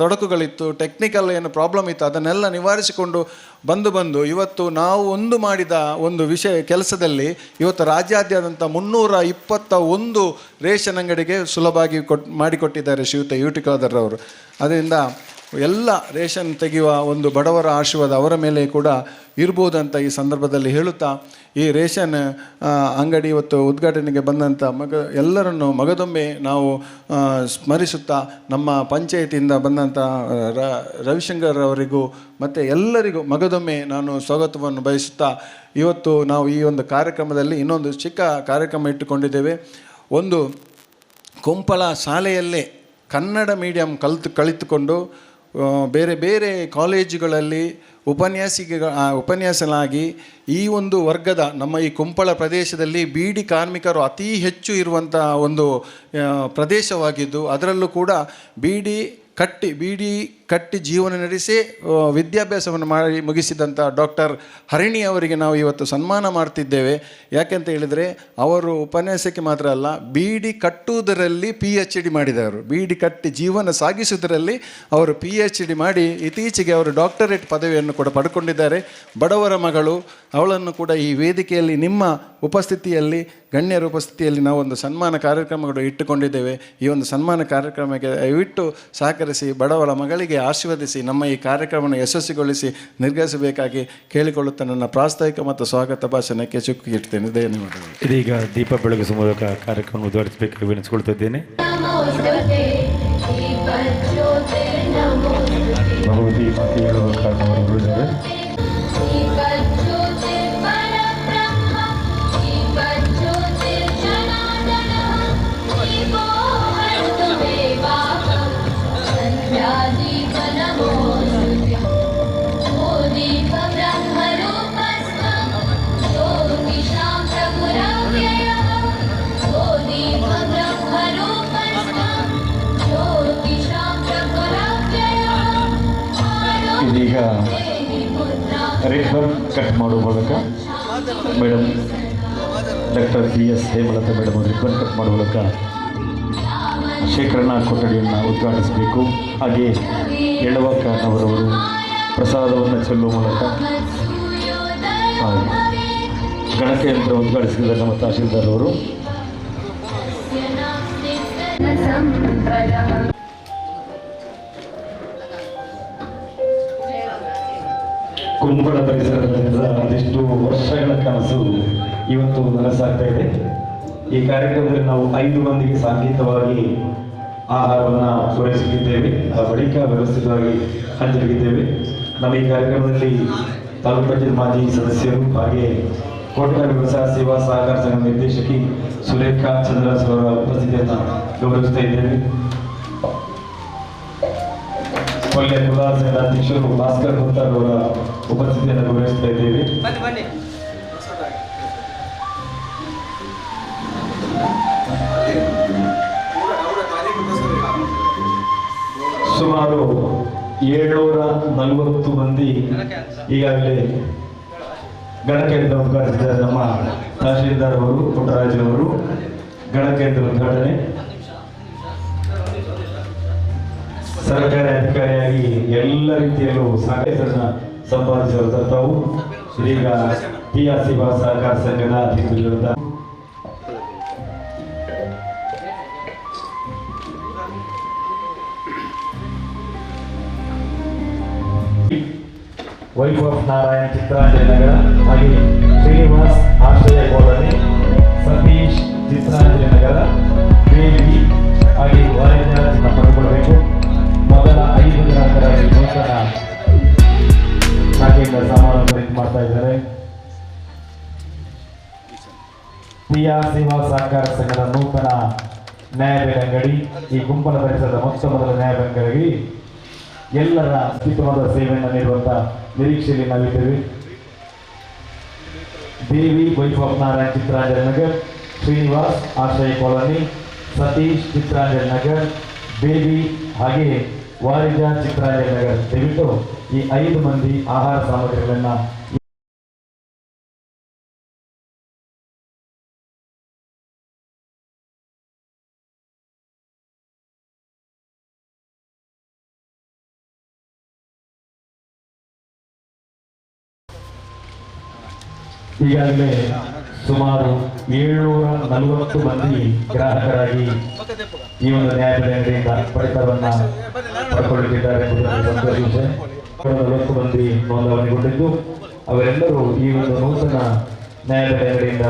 ತೊಡಕುಗಳಿತ್ತು, ಟೆಕ್ನಿಕಲ್ ಏನು ಪ್ರಾಬ್ಲಮ್ ಇತ್ತು, ಅದನ್ನೆಲ್ಲ ನಿವಾರಿಸಿಕೊಂಡು ಬಂದು ಇವತ್ತು ನಾವು ಮಾಡಿದ ಒಂದು ಕೆಲಸದಲ್ಲಿ ಇವತ್ತು ರಾಜ್ಯಾದ್ಯಂತ 321 ರೇಷನ್ ಅಂಗಡಿಗೆ ಸುಲಭವಾಗಿ ಮಾಡಿಕೊಟ್ಟಿದ್ದಾರೆ ಶ್ರೀಯುತ UT ಖಾದರ್ರವರು. ಅದರಿಂದ ಎಲ್ಲ ರೇಷನ್ ತೆಗೆಯುವ ಒಂದು ಬಡವರ ಆಶೀರ್ವಾದ ಅವರ ಮೇಲೆ ಕೂಡ ಇರ್ಬೋದಂತ ಈ ಸಂದರ್ಭದಲ್ಲಿ ಹೇಳುತ್ತಾ, ಈ ರೇಷನ್ ಅಂಗಡಿ ಇವತ್ತು ಉದ್ಘಾಟನೆಗೆ ಬಂದಂಥ ಎಲ್ಲರನ್ನು ಮಗದೊಮ್ಮೆ ನಾವು ಸ್ಮರಿಸುತ್ತಾ, ನಮ್ಮ ಪಂಚಾಯತಿಯಿಂದ ಬಂದಂಥ ರವಿಶಂಕರ್ ಅವರಿಗೂ ಮತ್ತು ಎಲ್ಲರಿಗೂ ಮಗದೊಮ್ಮೆ ನಾನು ಸ್ವಾಗತವನ್ನು ಬಯಸುತ್ತಾ, ಇವತ್ತು ನಾವು ಈ ಒಂದು ಕಾರ್ಯಕ್ರಮದಲ್ಲಿ ಇನ್ನೊಂದು ಚಿಕ್ಕ ಕಾರ್ಯಕ್ರಮ ಇಟ್ಟುಕೊಂಡಿದ್ದೇವೆ. ಒಂದು ಕುಂಪಳ ಶಾಲೆಯಲ್ಲೇ ಕನ್ನಡ ಮೀಡಿಯಂ ಕಲಿತುಕೊಂಡು ಬೇರೆ ಬೇರೆ ಕಾಲೇಜುಗಳಲ್ಲಿ ಉಪನ್ಯಾಸನಾಗಿ ಈ ಒಂದು ವರ್ಗದ ನಮ್ಮ ಈ ಕುಂಪಳ ಪ್ರದೇಶದಲ್ಲಿ ಬೀಡಿ ಕಾರ್ಮಿಕರು ಅತಿ ಹೆಚ್ಚು ಇರುವಂಥ ಒಂದು ಪ್ರದೇಶವಾಗಿದ್ದು, ಅದರಲ್ಲೂ ಕೂಡ ಬೀಡಿ ಕಟ್ಟಿ ಜೀವನ ನಡೆಸಿ ವಿದ್ಯಾಭ್ಯಾಸವನ್ನು ಮಾಡಿ ಮುಗಿಸಿದಂಥ ಡಾಕ್ಟರ್ ಹರಿಣಿ ಅವರಿಗೆ ನಾವು ಇವತ್ತು ಸನ್ಮಾನ ಮಾಡ್ತಿದ್ದೇವೆ. ಯಾಕೆಂತ ಹೇಳಿದರೆ ಅವರು ಉಪನ್ಯಾಸಕ್ಕೆ ಮಾತ್ರ ಅಲ್ಲ, ಬೀಡಿ ಕಟ್ಟುವುದರಲ್ಲಿ PhD ಮಾಡಿದವರು. ಬೀಡಿ ಕಟ್ಟಿ ಜೀವನ ಸಾಗಿಸುವುದರಲ್ಲಿ ಅವರು PhD ಮಾಡಿ ಇತ್ತೀಚೆಗೆ ಅವರು ಡಾಕ್ಟರೇಟ್ ಪದವಿಯನ್ನು ಕೂಡ ಪಡ್ಕೊಂಡಿದ್ದಾರೆ. ಬಡವರ ಮಗಳು, ಅವಳನ್ನು ಕೂಡ ಈ ವೇದಿಕೆಯಲ್ಲಿ ನಿಮ್ಮ ಉಪಸ್ಥಿತಿಯಲ್ಲಿ, ಗಣ್ಯರ ಉಪಸ್ಥಿತಿಯಲ್ಲಿ ನಾವು ಒಂದು ಸನ್ಮಾನ ಕಾರ್ಯಕ್ರಮಗಳು ಇಟ್ಟುಕೊಂಡಿದ್ದೇವೆ. ಈ ಒಂದು ಸನ್ಮಾನ ಕಾರ್ಯಕ್ರಮಕ್ಕೆ ದಯವಿಟ್ಟು ಸಹಕರಿಸಿ, ಬಡವರ ಮಗಳಿಗೆ ಆಶೀರ್ವದಿಸಿ ನಮ್ಮ ಈ ಕಾರ್ಯಕ್ರಮವನ್ನು ಯಶಸ್ವಿಗೊಳಿಸಿ ನಿರ್ಗಮಿಸಬೇಕಾಗಿ ಕೇಳಿಕೊಳ್ಳುತ್ತಾ ನನ್ನ ಪ್ರಾಸ್ತಾವಿಕ ಮತ್ತು ಸ್ವಾಗತ ಭಾಷಣಕ್ಕೆ ಚುಕ್ಕಿ ಇಡ್ತೇನೆ. ಧನ್ಯವಾದಗಳು. ಇದೀಗ ದೀಪ ಬೆಳಗಿಸುವ ಮೂಲಕ ಕಾರ್ಯಕ್ರಮ ಉದ್ಘಾಟಿಸಬೇಕಾಗಿ ವಿನಿಸಿಕೊಳ್ತಿದ್ದೇನೆ. ಬಹುದೀಪ ಹೇಳುವ ಕಾರಣವರು ಇದ್ದಾರೆ. ಇದೀಗ ರಿಬ್ಬನ್ ಕಟ್ ಮಾಡುವ ಮೂಲಕ madam doctor PS Hemalatha madam ribbon cut ಮಾಡುವ ಮೂಲಕ ಶೇಖರಣಾ ಕೊಠಡಿಯನ್ನು ಉದ್ಘಾಟಿಸಬೇಕು. ಹಾಗೆ ಎಳವಕ್ಕನವರವರು ಪ್ರಸಾದವನ್ನು ಚೆಲ್ಲುವ ಮೂಲಕ ಗಣಕಯಂತ್ರ ಉದ್ಘಾಟಿಸಿದ ನಮ್ಮ ತಹಶೀಲ್ದಾರ್ ಅವರು ಕುಂಬಳ ಪರಿಸರದಿಂದ ಒಂದಿಷ್ಟು ವರ್ಷಗಳ ಕನಸು ಇವತ್ತು ನನಸಾಗ್ತಾ ಇದೆ. ಈ ಕಾರ್ಯಕ್ರಮದಲ್ಲಿ ನಾವು 5 ಮಂದಿಗೆ ಸಾಂಕೇತಿಕವಾಗಿ ಆಹಾರವನ್ನು ಪೂರೈಸುತ್ತಿದ್ದೇವೆ. ಆ ಬಳಿಕ ವ್ಯವಸ್ಥಿತವಾಗಿ ಹಂಚಲಿದ್ದೇವೆ. ನಮ್ಮ ಈ ಕಾರ್ಯಕ್ರಮದಲ್ಲಿ ತಾಲೂಕು ಪಂಚಾಯತ್ ಮಾಜಿ ಸದಸ್ಯರು ಹಾಗೆ ಕೋಟೆ ವ್ಯವಸಾಯ ಸೇವಾ ಸಹಕಾರ ಸಂಘ ನಿರ್ದೇಶಕಿ ಸುರೇಖಾ ಚಂದ್ರಸ್ ಅವರ ಉಪಸ್ಥಿತಿಯನ್ನು ಗೌರವಿಸ್ತಾ ಇದ್ದೇವೆ. ಕೊಲ್ಲೆ ಕುಲಾಲ್ ಸಂಘದ ಅಧ್ಯಕ್ಷರು ಭಾಸ್ಕರ್ ಗುತ್ತರ್ ಅವರ ಉಪಸ್ಥಿತಿಯನ್ನು ಗೌರವಿಸ್ತಾ ಇದ್ದೇವೆ. ಸುಮಾರು 740 ಮಂದಿ ಈಗಾಗಲೇ ಗಣಕಯಂತ್ರ ಉದ್ಘಾಟಿಸಿದ್ದಾರೆ. ನಮ್ಮ ತಹಶೀಲ್ದಾರ್ ಅವರು, ಪುಟ್ಟರಾಜನವರು ಗಣಕಯಂತ್ರ ಉದ್ಘಾಟನೆ. ಸರ್ಕಾರಿ ಅಧಿಕಾರಿಯಾಗಿ ಎಲ್ಲ ರೀತಿಯಲ್ಲೂ ಸಹಕಾರವನ್ನು ಸಂಪಾದಿಸಿರುವಂಥ ತಾವು ಇದೀಗ TR ಸೇವಾ ಸಹಕಾರ ಸಂಘದ ಅಧ್ಯಕ್ಷರಾದ ವೈಫ್ ಆಫ್ ನಾರಾಯಣ್ ಚಿತ್ರಾಂಜಲಿ ನಗರ ಹಾಗೆ ಶ್ರೀನಿವಾಸ್ ಆಶ್ರಯ ಕಾಲೋನಿ, ಸತೀಶ್ ಚಿತ್ರಾಂಜಲಿ ನಗರ, ಬೇಬಿ ಹಾಗೆ ವಾರಿಜಾರನ್ನು ಪಡ್ಕೊಳ್ಬೇಕು. ಮೊದಲ 5 ಗ್ರಾಹಕರಾಗಿ ನೂತನ ಶಾಖೆಯಿಂದ ಸಾಮಾನು ಖರೀದಿ ಮಾಡ್ತಾ ಇದ್ದಾರೆ. TR ಸೇವಾ ಸಹಕಾರ ಸಂಘದ ನೂತನ ನ್ಯಾಯಬೆಲೆ ಅಂಗಡಿ ಈ ಗುಂಪಲ ಪರಿಸರದ ಮೊದಲ ನ್ಯಾಯಬೆಲೆ ಅಂಗಡಿ ಎಲ್ಲರ ಅತ್ಯುತ್ತಮವಾದ ಸೇವೆಯನ್ನು ನೀಡುವಂತಹ ನಿರೀಕ್ಷೆಯಲ್ಲಿ ನಾವಿದ್ದೇವೆ. ದೇವಿ ವೈಫ್ ಆಫ್ ನಾರಾಯಣ್ ಚಿತ್ರಾಂಜಲಿ ನಗರ್, ಶ್ರೀನಿವಾಸ್ ಆಶ್ರಯ ಕಾಲೋನಿ, ಸತೀಶ್ ಚಿತ್ರಾಂಜಲಿ ನಗರ್, ಬೇಬಿ ಹಾಗೆ ವಾರಿಜ ಚಿತ್ರಾಂಜಲಿ ನಗರ್. ದಯವಿಟ್ಟು ಈ 5 ಮಂದಿ ಆಹಾರ ಸಾಮಗ್ರಿಗಳನ್ನು ಈಗಾಗಲೇ ಸುಮಾರು 740 ಮಂದಿ ಗ್ರಾಹಕರಾಗಿ ಈ ಒಂದು ನ್ಯಾಯಬೆಲೆ ಅಂಗಡಿಯಿಂದ ಪಡಿತರವನ್ನು ಪಡ್ಕೊಳ್ಳುತ್ತಿದ್ದಾರೆ ಎಂಬುದನ್ನು ಸಂತೋಷ. 40 ಮಂದಿ ನೋಂದಣಿಗೊಂಡಿದ್ದು ಅವರೆಲ್ಲರೂ ಈ ಒಂದು ನೂತನ ನ್ಯಾಯಬೆಲೆ ಅಂಗಡಿಯಿಂದ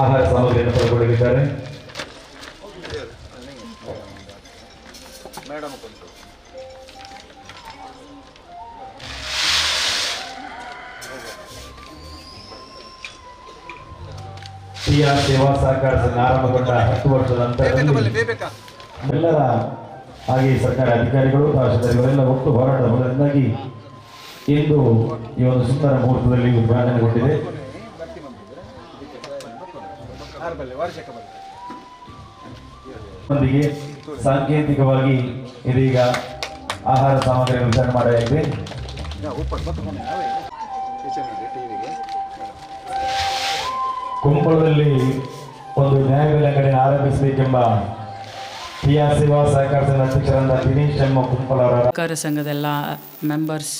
ಆಹಾರ ಸಾಮಗ್ರಿಯನ್ನು ಪಡ್ಕೊಳ್ಳಲಿದ್ದಾರೆ. TR ಸೇವಾ ಸಹಕಾರ ಸಂಘ ಆರಂಭಗೊಂಡ 10 ವರ್ಷದ ನಂತರದಲ್ಲಿ ಎಲ್ಲರ ಹಾಗೆ ಸರ್ಕಾರಿ ಅಧಿಕಾರಿಗಳು ತಹಶೀಲ್ದಾರ್ ಇವರೆಲ್ಲ ಒಟ್ಟು ಹೋರಾಟದ ಫಲದಿಂದಾಗಿ ಇಂದು ಈ ಒಂದು ಸುಂದರ ಮುಹೂರ್ತದಲ್ಲಿ ಉದ್ಘಾಟನೆಗೊಂಡಿದೆ. ಒಂದಿಗೆ ಸಾಂಕೇತಿಕವಾಗಿ ಇದೀಗ ಆಹಾರ ಸಾಮಗ್ರಿಯನ್ನು ವಿತರಣೆ ಮಾಡಲಾಗಿದೆ. ಕುಂಪಳದಲ್ಲಿ ಒಂದು ನ್ಯಾಯಬೆಲೆ ಅಂಗಡಿಯನ್ನು ಆರಂಭಿಸಬೇಕೆಂಬ ಪಿಆರ್ ಸೇವಾ ಸಹಕಾರ ಸಂಘದ ಅಧ್ಯಕ್ಷರಾದ ದಿನೇಶ್ ಎಂ ಕುಂಪಳ ಅವರ ಸಹಕಾರ ಸಂಘದೆಲ್ಲ ಮೆಂಬರ್ಸ್,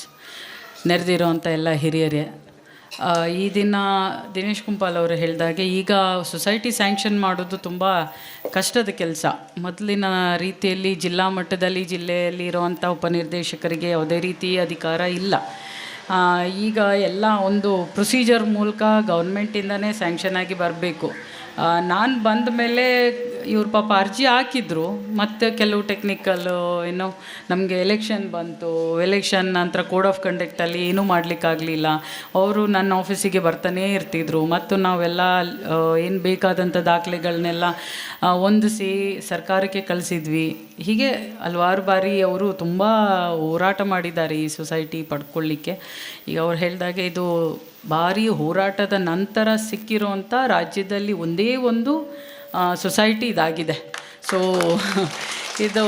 ನೆರೆದಿರೋಂಥ ಎಲ್ಲ ಹಿರಿಯರೇ, ಈ ದಿನ ದಿನೇಶ್ ಕುಂಪಾಲ್ ಅವರು ಹೇಳಿದಾಗೆ ಈಗ ಸೊಸೈಟಿ ಸ್ಯಾಂಕ್ಷನ್ ಮಾಡೋದು ತುಂಬ ಕಷ್ಟದ ಕೆಲಸ. ಮೊದಲಿನ ರೀತಿಯಲ್ಲಿ ಜಿಲ್ಲಾ ಮಟ್ಟದಲ್ಲಿ ಜಿಲ್ಲೆಯಲ್ಲಿ ಇರುವಂಥ ಉಪನಿರ್ದೇಶಕರಿಗೆ ಯಾವುದೇ ರೀತಿ ಅಧಿಕಾರ ಇಲ್ಲ. ಈಗ ಎಲ್ಲ ಒಂದು ಪ್ರೊಸೀಜರ್ ಮೂಲಕ ಗೌರ್ಮೆಂಟಿಂದನೇ ಸ್ಯಾಂಕ್ಷನ್ ಆಗಿ ಬರಬೇಕು. ನಾನು ಬಂದ ಮೇಲೆ ಇವ್ರು ಪಾಪ ಅರ್ಜಿ ಹಾಕಿದ್ರು, ಮತ್ತು ಕೆಲವು ಟೆಕ್ನಿಕಲ್ಲು ಏನೋ ನಮಗೆ ಎಲೆಕ್ಷನ್ ಬಂತು, ಎಲೆಕ್ಷನ್ ನಂತರ ಕೋಡ್ ಆಫ್ ಕಂಡಕ್ಟಲ್ಲಿ ಏನೂ ಮಾಡಲಿಕ್ಕಾಗಲಿಲ್ಲ. ಅವರು ನನ್ನ ಆಫೀಸಿಗೆ ಬರ್ತಾನೇ ಇರ್ತಿದ್ರು, ಮತ್ತು ನಾವೆಲ್ಲ ಏನು ಬೇಕಾದಂಥ ದಾಖಲೆಗಳನ್ನೆಲ್ಲ ಹೊಂದಿಸಿ ಸರ್ಕಾರಕ್ಕೆ ಕಳಿಸಿದ್ವಿ. ಹೀಗೆ ಹಲವಾರು ಬಾರಿ ಅವರು ತುಂಬ ಹೋರಾಟ ಮಾಡಿದ್ದಾರೆ ಈ ಸೊಸೈಟಿ ಪಡ್ಕೊಳ್ಳಿಕ್ಕೆ. ಈಗ ಅವ್ರು ಹೇಳಿದಾಗೆ ಇದು ಭಾರಿ ಹೋರಾಟದ ನಂತರ ಸಿಕ್ಕಿರೋಂಥ ರಾಜ್ಯದಲ್ಲಿ ಒಂದೇ ಒಂದು ಸೊಸೈಟಿ ಇದಾಗಿದೆ. ಸೊ ಇದು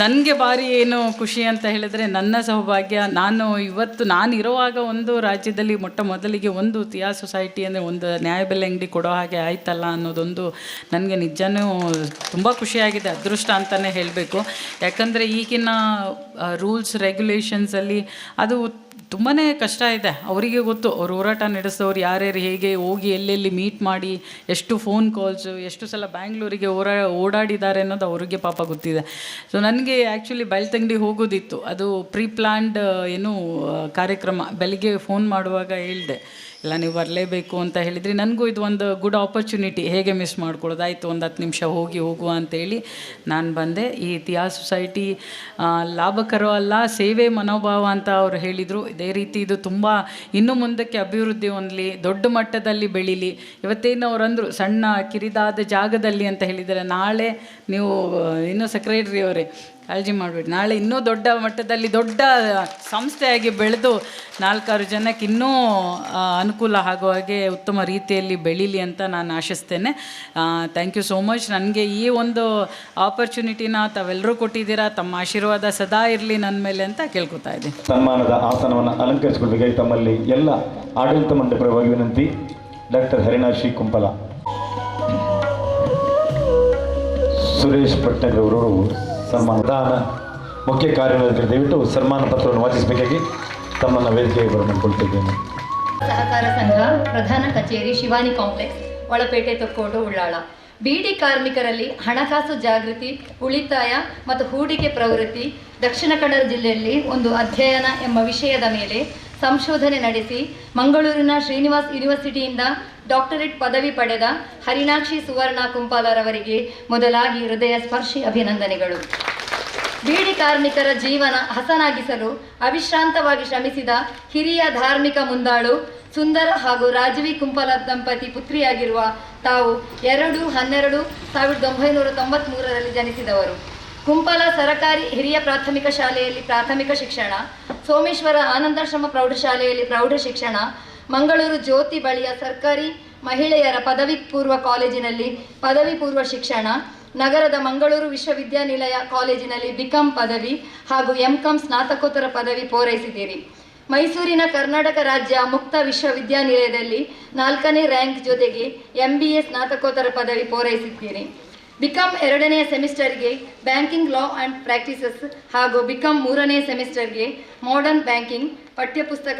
ನನಗೆ ಭಾರಿ ಏನು ಖುಷಿ ಅಂತ ಹೇಳಿದ್ರೆ ನನ್ನ ಸೌಭಾಗ್ಯ. ನಾನು ಇರುವಾಗ ಒಂದು ರಾಜ್ಯದಲ್ಲಿ ಮೊಟ್ಟ ಮೊದಲಿಗೆ ಒಂದು ತಿಯಾ ಸೊಸೈಟಿ ಅಂದರೆ ಒಂದು ನ್ಯಾಯಬೆಲೆ ಅಂಗಡಿ ಕೊಡೋ ಹಾಗೆ ಆಯ್ತಲ್ಲ ಅನ್ನೋದೊಂದು ನನಗೆ ನಿಜನೂ ತುಂಬ ಖುಷಿಯಾಗಿದೆ, ಅದೃಷ್ಟ ಅಂತಲೇ ಹೇಳಬೇಕು. ಯಾಕಂದರೆ ಈಗಿನ ರೂಲ್ಸ್ ರೆಗ್ಯುಲೇಷನ್ಸಲ್ಲಿ ಅದು ತುಂಬಾ ಕಷ್ಟ ಇದೆ. ಅವರಿಗೆ ಗೊತ್ತು, ಅವ್ರು ಹೋರಾಟ ನಡೆಸೋರು ಯಾರ್ಯಾರು ಹೇಗೆ ಹೋಗಿ ಎಲ್ಲೆಲ್ಲಿ ಮೀಟ್ ಮಾಡಿ ಎಷ್ಟು ಫೋನ್ ಕಾಲ್ಸು ಎಷ್ಟು ಸಲ ಬ್ಯಾಂಗ್ಳೂರಿಗೆ ಓಡಾಡಿದ್ದಾರೆ ಅನ್ನೋದು ಅವ್ರಿಗೆ ಪಾಪ ಗೊತ್ತಿದೆ. ಸೊ ನನಗೆ ಆ್ಯಕ್ಚುಲಿ ಬೆಳ್ತಂಗಡಿ ಹೋಗೋದಿತ್ತು, ಅದು ಪ್ರೀ ಪ್ಲ್ಯಾನ್ಡ್ ಕಾರ್ಯಕ್ರಮ. ಬೆಳಿಗ್ಗೆ ಫೋನ್ ಮಾಡುವಾಗ ಹೇಳಿದೆ, ಇಲ್ಲ ನೀವು ಬರಲೇಬೇಕು ಅಂತ ಹೇಳಿದ್ರಿ. ನನಗೂ ಇದು ಒಂದು ಗುಡ್ ಆಪರ್ಚುನಿಟಿ, ಹೇಗೆ ಮಿಸ್ ಮಾಡ್ಕೊಳ್ಳೋದಾಯಿತು, ಒಂದು 10 ನಿಮಿಷ ಹೋಗುವ ಅಂತೇಳಿ ನಾನು ಬಂದೆ. ಈ ತಿಯಾ ಸೊಸೈಟಿ ಲಾಭಕರ ಅಲ್ಲ, ಸೇವೆ ಮನೋಭಾವ ಅಂತ ಅವರು ಹೇಳಿದರು. ಇದೇ ರೀತಿ ಇದು ತುಂಬ ಇನ್ನೂ ಮುಂದಕ್ಕೆ ಅಭಿವೃದ್ಧಿ ಹೊಂದಲಿ, ದೊಡ್ಡ ಮಟ್ಟದಲ್ಲಿ ಬೆಳೀಲಿ. ಇವತ್ತೇನು ಅವ್ರು ಅಂದರು ಸಣ್ಣ ಕಿರಿದಾದ ಜಾಗದಲ್ಲಿ ಅಂತ ಹೇಳಿದ್ದಾರೆ. ನಾಳೆ ನೀವು ಇನ್ನೂ ಸೆಕ್ರೆಟ್ರಿ ಅವರೇ ಕಾಳಜಿ ಮಾಡಬೇಡಿ, ನಾಳೆ ಇನ್ನೂ ದೊಡ್ಡ ಮಟ್ಟದಲ್ಲಿ ದೊಡ್ಡ ಸಂಸ್ಥೆಯಾಗಿ ಬೆಳೆದು 4-6 ಜನಕ್ಕೆ ಇನ್ನೂ ಅನುಕೂಲ ಆಗೋ ಹಾಗೆ ಉತ್ತಮ ರೀತಿಯಲ್ಲಿ ಬೆಳೀಲಿ ಅಂತ ನಾನು ಆಶಿಸ್ತೇನೆ. Thank you so much. ನನಗೆ ಈ ಒಂದು ಆಪರ್ಚುನಿಟಿನ ತಾವೆಲ್ಲರೂ ಕೊಟ್ಟಿದ್ದೀರಾ. ತಮ್ಮ ಆಶೀರ್ವಾದ ಸದಾ ಇರಲಿ ನನ್ನ ಮೇಲೆ ಅಂತ ಕೇಳ್ಕೊತಾ ಇದ್ದೀನಿ. ಸನ್ಮಾನದ ಆಸನವನ್ನು ಅಲಂಕರಿಸಿಕೊಳ್ಳಬೇಕಾಗಿ ತಮ್ಮಲ್ಲಿ ಎಲ್ಲ ಆಡಳಿತ ಮಂಡಳಿ ಪರವಾಗಿ ವಿನಂತಿ. ಡಾಕ್ಟರ್ ಹರಿನಾಶಿ ಕುಂಪಲ, ಸುರೇಶ್ ಪಟ್ನಗರ್ ಅವರು ಸನ್ಮಾನದ ಮುಖ್ಯ ಕಾರ್ಯನಿರ್ವಹಿಸಿದ ದಯವಿಟ್ಟು ಸನ್ಮಾನ ಪತ್ರವನ್ನು ವಾಚಿಸಬೇಕಾಗಿ ತಮ್ಮನ್ನು ವೇದಿಕೆಗೆ ಬರಮಾಡಿಕೊಳ್ತಿದ್ದೇನೆ. ಸಹಕಾರ ಸಂಘ ಪ್ರಧಾನ ಕಚೇರಿ ಶಿವಾನಿ ಕಾಂಪ್ಲೆಕ್ಸ್, ಒಳಪೇಟೆ, ತೊಕ್ಕೋಟು, ಉಳ್ಳಾಳ. ಬೀಡಿ ಕಾರ್ಮಿಕರಲ್ಲಿ ಹಣಕಾಸು ಜಾಗೃತಿ, ಉಳಿತಾಯ ಮತ್ತು ಹೂಡಿಕೆ ಪ್ರವೃತ್ತಿ ದಕ್ಷಿಣ ಕನ್ನಡ ಜಿಲ್ಲೆಯಲ್ಲಿ ಒಂದು ಅಧ್ಯಯನ ಎಂಬ ವಿಷಯದ ಮೇಲೆ ಸಂಶೋಧನೆ ನಡೆಸಿ ಮಂಗಳೂರಿನ ಶ್ರೀನಿವಾಸ್ ಯೂನಿವರ್ಸಿಟಿಯಿಂದ ಡಾಕ್ಟರೇಟ್ ಪದವಿ ಪಡೆದ ಹರಿನಾಕ್ಷಿ ಸುವರ್ಣ ಕುಂಪಾಲರವರಿಗೆ ಮೊದಲಾಗಿ ಹೃದಯ ಸ್ಪರ್ಶಿ ಅಭಿನಂದನೆಗಳು. ಬೀಡಿ ಕಾರ್ಮಿಕರ ಜೀವನ ಹಸನಾಗಿಸಲು ಅವಿಶ್ರಾಂತವಾಗಿ ಶ್ರಮಿಸಿದ ಹಿರಿಯ ಧಾರ್ಮಿಕ ಮುಂದಾಳು ಸುಂದರ ಹಾಗೂ ರಾಜವಿ ಕುಂಪಲ ದಂಪತಿ ಪುತ್ರಿಯಾಗಿರುವ ತಾವು 2/12/1993 ಜನಿಸಿದವರು. ಕುಂಪಲ ಸರಕಾರಿ ಹಿರಿಯ ಪ್ರಾಥಮಿಕ ಶಾಲೆಯಲ್ಲಿ ಪ್ರಾಥಮಿಕ ಶಿಕ್ಷಣ, ಸೋಮೇಶ್ವರ ಆನಂದಾಶ್ರಮ ಪ್ರೌಢಶಾಲೆಯಲ್ಲಿ ಪ್ರೌಢ ಶಿಕ್ಷಣ, ಮಂಗಳೂರು ಜ್ಯೋತಿ ಬಳಿಯ ಸರ್ಕಾರಿ ಮಹಿಳೆಯರ ಪದವಿ ಪೂರ್ವ ಕಾಲೇಜಿನಲ್ಲಿ ಪದವಿ ಪೂರ್ವ ಶಿಕ್ಷಣ, ನಗರದ ಮಂಗಳೂರು ವಿಶ್ವವಿದ್ಯಾನಿಲಯ ಕಾಲೇಜಿನಲ್ಲಿ ಬಿಕಾಂ ಪದವಿ ಹಾಗೂ ಎಂಕಾಂ ಸ್ನಾತಕೋತ್ತರ ಪದವಿ ಪೂರೈಸಿದ್ದೀರಿ. ಮೈಸೂರಿನ ಕರ್ನಾಟಕ ರಾಜ್ಯ ಮುಕ್ತ ವಿಶ್ವವಿದ್ಯಾನಿಲಯದಲ್ಲಿ 4ನೇ ರ್ಯಾಂಕ್ ಜೊತೆಗೆ MBA ಸ್ನಾತಕೋತ್ತರ ಪದವಿ ಪೂರೈಸಿದ್ದೀರಿ. ಬಿಕಾಂ 2ನೇ ಸೆಮಿಸ್ಟರ್ಗೆ ಬ್ಯಾಂಕಿಂಗ್ ಲಾ ಆ್ಯಂಡ್ ಪ್ರಾಕ್ಟೀಸಸ್ ಹಾಗೂ ಬಿಕಾಂ 3ನೇ ಸೆಮಿಸ್ಟರ್ಗೆ ಮಾಡರ್ನ್ ಬ್ಯಾಂಕಿಂಗ್ ಪಠ್ಯಪುಸ್ತಕ